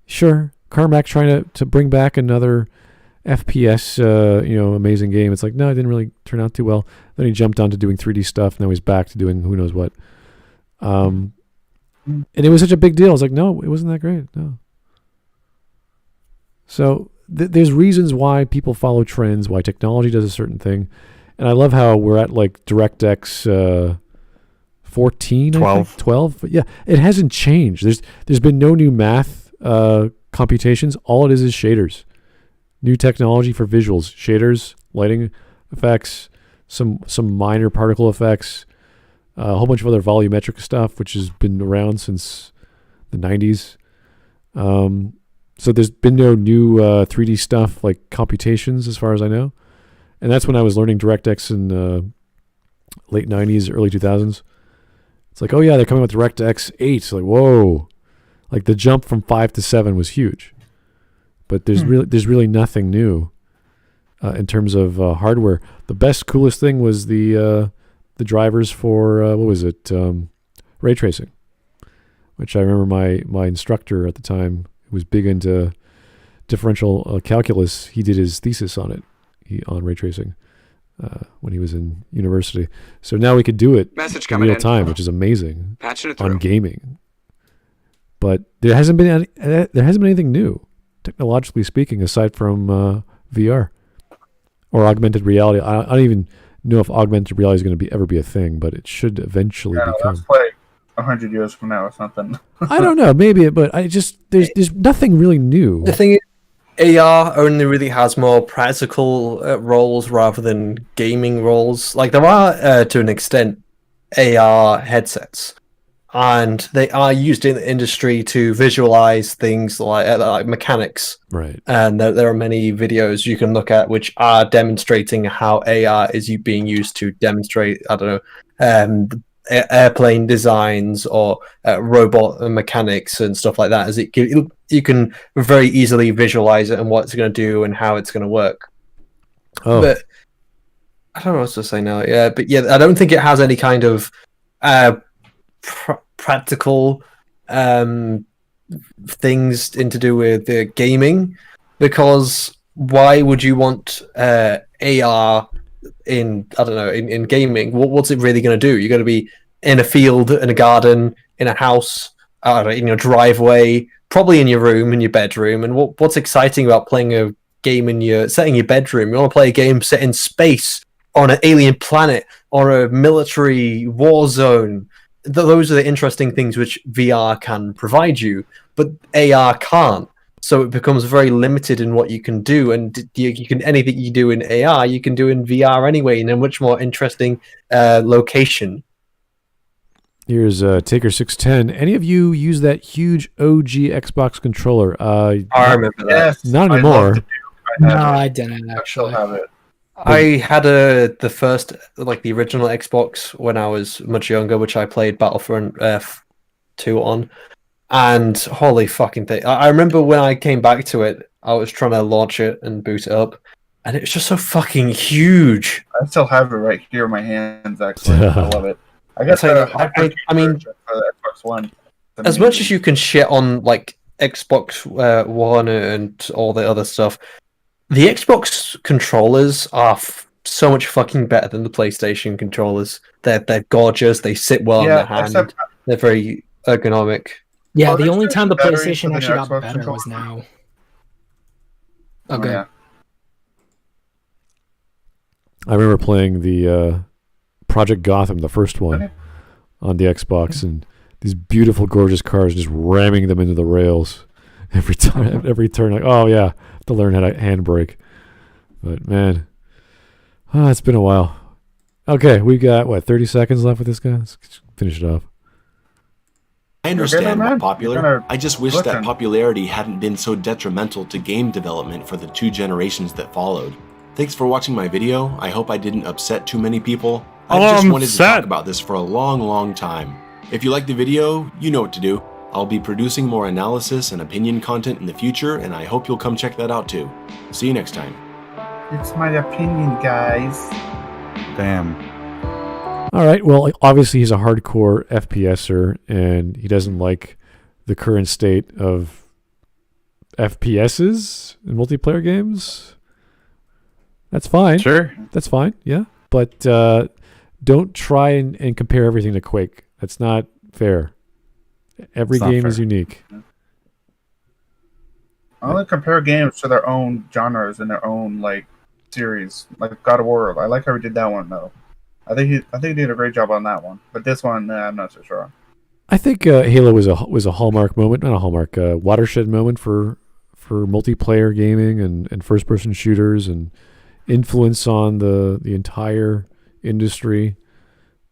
Sure. Carmack trying to bring back another FPS, amazing game. It's like, no, it didn't really turn out too well. Then he jumped on to doing 3D stuff. Now he's back to doing who knows what. And it was such a big deal. I was like, no, it wasn't that great. No. So there's reasons why people follow trends, why technology does a certain thing. And I love how we're at like DirectX 14, 12. But yeah, it hasn't changed. There's been no new math computations. All it is shaders. New technology for visuals, shaders, lighting effects, some minor particle effects, a whole bunch of other volumetric stuff, which has been around since the 90s. So there's been no new 3D stuff like computations as far as I know. And that's when I was learning DirectX in late 90s, early 2000s. It's like, oh yeah, they're coming with DirectX 8. So like, whoa. Like the jump from 5 to 7 was huge. But there's really nothing new in terms of hardware. The best, coolest thing was the drivers for what was it? Ray tracing, which I remember my instructor at the time, who was big into differential calculus. He did his thesis on it, on ray tracing when he was in university. So now we could do it in real time, which is amazing on gaming. But there hasn't been anything new, technologically speaking, aside from VR or augmented reality. I don't even know if augmented reality is going to ever be a thing, but it should eventually become. That's like 100 years from now or something. I don't know, maybe, but there's nothing really new. The thing is, AR only really has more practical roles rather than gaming roles. Like there are, to an extent, AR headsets. And they are used in the industry to visualize things like mechanics. Right. And there are many videos you can look at which are demonstrating how AR is being used to demonstrate, airplane designs or robot mechanics and stuff like that. As you can very easily visualize it and what it's going to do and how it's going to work. Oh. But I don't know what to say now. Yeah, but yeah, I don't think it has any kind of practical things to do with gaming, because why would you want AR in gaming? What's it really going to do? You're going to be in a field, in a garden, in a house, in your driveway, probably in your room, in your bedroom. And what's exciting about playing a game in your bedroom? You want to play a game set in space, on an alien planet, or a military war zone. Those are the interesting things which VR can provide you, but AR can't. So it becomes very limited in what you can do, and you can anything you do in AR, you can do in VR anyway, in a much more interesting location. Here's Taker 610. Any of you use that huge OG Xbox controller? I remember that. Yes, not anymore. No, I didn't actually. I still have it. I had the first, the original Xbox when I was much younger, which I played Battlefront 2 on. And holy fucking thing. I remember when I came back to it, I was trying to launch it and boot it up. And it was just so fucking huge. I still have it right here in my hands, actually. I love it. I guess I mean, for the Xbox One. As much as you can shit on Xbox One and all the other stuff, the Xbox controllers are so much fucking better than the PlayStation controllers. They're gorgeous. They sit well in the hand. They're very ergonomic. Yeah, the only time the PlayStation actually got better was now. Okay. Yeah. I remember playing the Project Gotham, the first one, on the Xbox, and these beautiful, gorgeous cars just ramming them into the rails every time, every turn. Like, oh yeah, to learn how to handbrake. But man, it's been a while. Okay, we got 30 seconds left with this guy. Let's finish it off. I understand why popular. I just wish that popularity hadn't been so detrimental to game development for the 2 generations that followed. Thanks for watching my video. I hope I didn't upset too many people. I just wanted to talk about this for a long time. If you liked the video, you know what to do. I'll be producing more analysis and opinion content in the future, and I hope you'll come check that out too. See you next time. It's my opinion, guys. Damn. All right. Well, obviously he's a hardcore FPSer, and he doesn't like the current state of FPSs in multiplayer games. That's fine. Sure. That's fine. Yeah. But don't try and compare everything to Quake. That's not fair. Every game is unique. I only compare games to their own genres and their own series, like God of War. I like how he did that one though. I think he did a great job on that one. But this one, I'm not so sure. I think Halo was a hallmark moment, not a hallmark, watershed moment for multiplayer gaming and first person shooters and influence on the entire industry.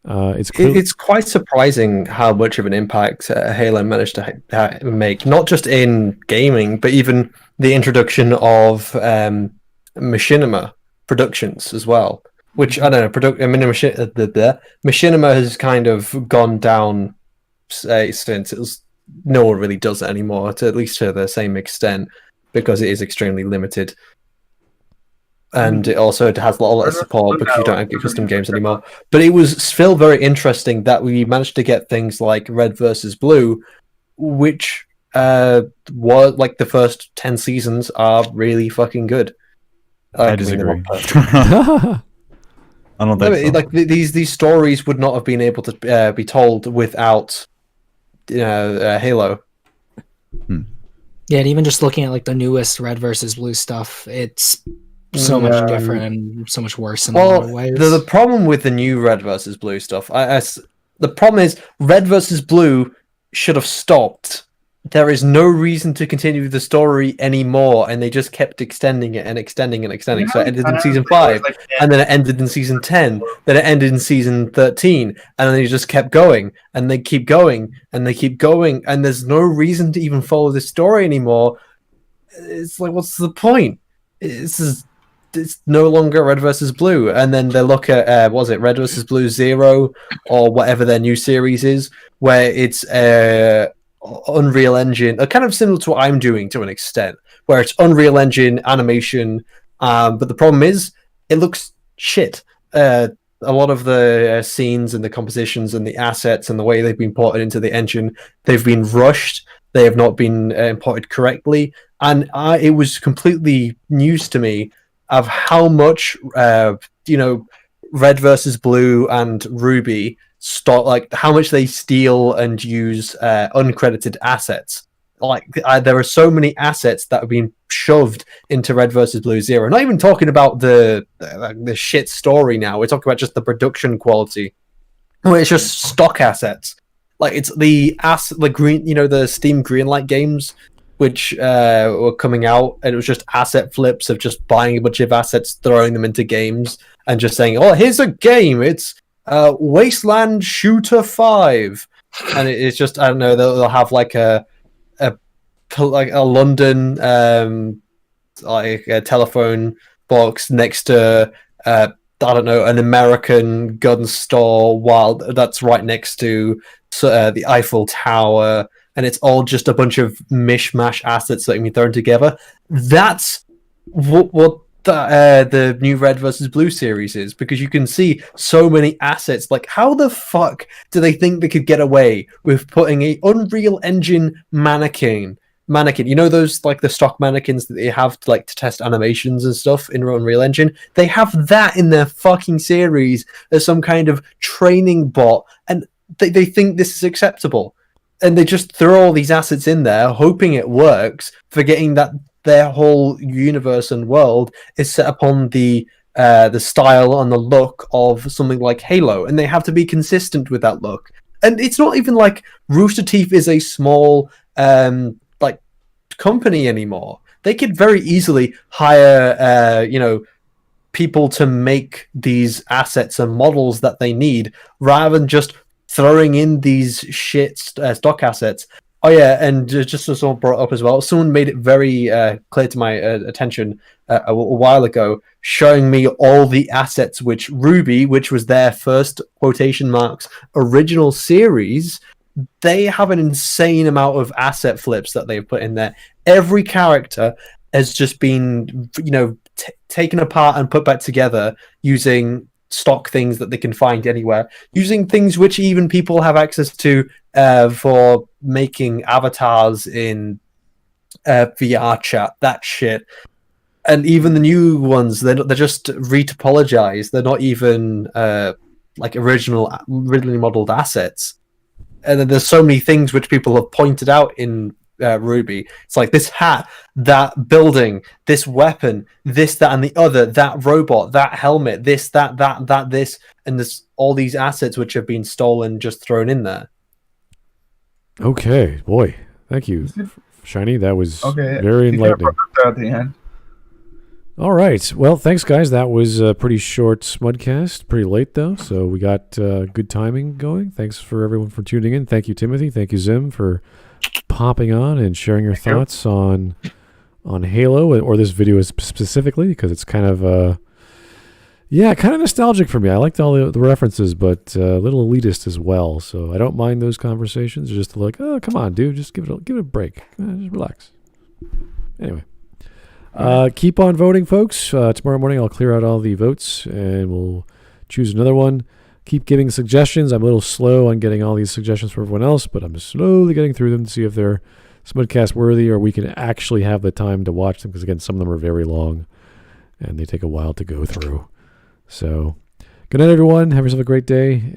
It's quite surprising how much of an impact Halo managed to make, not just in gaming, but even the introduction of Machinima Productions as well. Which, I don't know, Machinima has kind of gone down since no one really does it anymore, at least to the same extent, because it is extremely limited. And it also has a lot of support because you don't get custom games anymore. But it was still very interesting that we managed to get things like Red versus Blue, which were like the first 10 seasons are really fucking good. I disagree. I don't think so. Like these stories would not have been able to be told without Halo. Yeah, and even just looking at the newest Red versus Blue stuff, it's so much different and so much worse in a lot of ways. The problem with the new Red versus Blue stuff, the problem is Red versus Blue should have stopped. There is no reason to continue the story anymore, and they just kept extending it and extending and extending. So it ended in season 5, and then it ended in season 10, then it ended in season 13, and then they just kept going, and they keep going, and they keep going, and there's no reason to even follow this story anymore. It's like, what's the point? It's no longer Red versus Blue, and then they look at Red versus Blue Zero or whatever their new series is, where it's Unreal Engine, kind of similar to what I'm doing to an extent, where it's Unreal Engine animation, but the problem is it looks shit. A lot of the scenes and the compositions and the assets and the way they've been ported into the engine, they've been rushed. They have not been imported correctly, and it was completely news to me of how much Red versus Blue and Ruby how much they steal and use uncredited assets. There are so many assets that have been shoved into Red versus Blue Zero. Not even talking about the shit story now. We're talking about just the production quality. It's just stock assets. It's the green, the Steam Greenlight games, which were coming out, and it was just asset flips of just buying a bunch of assets, throwing them into games, and just saying, "Oh, here's a game. It's Wasteland Shooter 5," and it's just, I don't know. They'll have a London a telephone box next to I don't know, an American gun store that's right next to the Eiffel Tower, and it's all just a bunch of mishmash assets that can be thrown together. That's what the new Red versus Blue series is, because you can see so many assets. How the fuck do they think they could get away with putting a Unreal Engine mannequin mannequin. You know those like the stock mannequins that they have to test animations and stuff in Unreal Engine? They have that in their fucking series as some kind of training bot, and they think this is acceptable. And they just throw all these assets in there, hoping it works, forgetting that their whole universe and world is set upon the style and the look of something like Halo, and they have to be consistent with that look. And it's not even like Rooster Teeth is a small company anymore. They could very easily hire people to make these assets and models that they need, rather than just throwing in these shit stock assets. Oh yeah, and just as someone brought up as well, someone made it very clear to my attention a while ago, showing me all the assets which Ruby, which was their first quotation marks original series, they have an insane amount of asset flips that they've put in there. Every character has just been, taken apart and put back together using stock things that they can find anywhere, using things which even people have access to for making avatars in VR chat, that shit. And even the new ones, they're just retopologized. They're not even originally modeled assets. And then there's so many things which people have pointed out in Ruby. It's like this hat, that building, this weapon, this, that, and the other, that robot, that helmet, this, that, this, and there's all these assets which have been stolen, just thrown in there. Okay, boy, thank you, Shiny. That was very enlightening. At the end. All right. Well, thanks, guys. That was a pretty short Smudcast. Pretty late, though, so we got good timing going. Thanks for everyone for tuning in. Thank you, Timothy. Thank you, Zim, for popping on and sharing your thoughts on Halo, or this video specifically, because it's kind of kind of nostalgic for me. I liked all the references, but a little elitist as well. So I don't mind those conversations. Just like, oh, come on, dude, just give it a break. Just relax. Anyway. Keep on voting, folks. Tomorrow morning I'll clear out all the votes and we'll choose another one. Keep giving suggestions. I'm a little slow on getting all these suggestions from everyone else, but I'm slowly getting through them to see if they're Smudcast worthy or we can actually have the time to watch them, because again, some of them are very long and they take a while to go through. So good night, everyone. Have yourself a great day.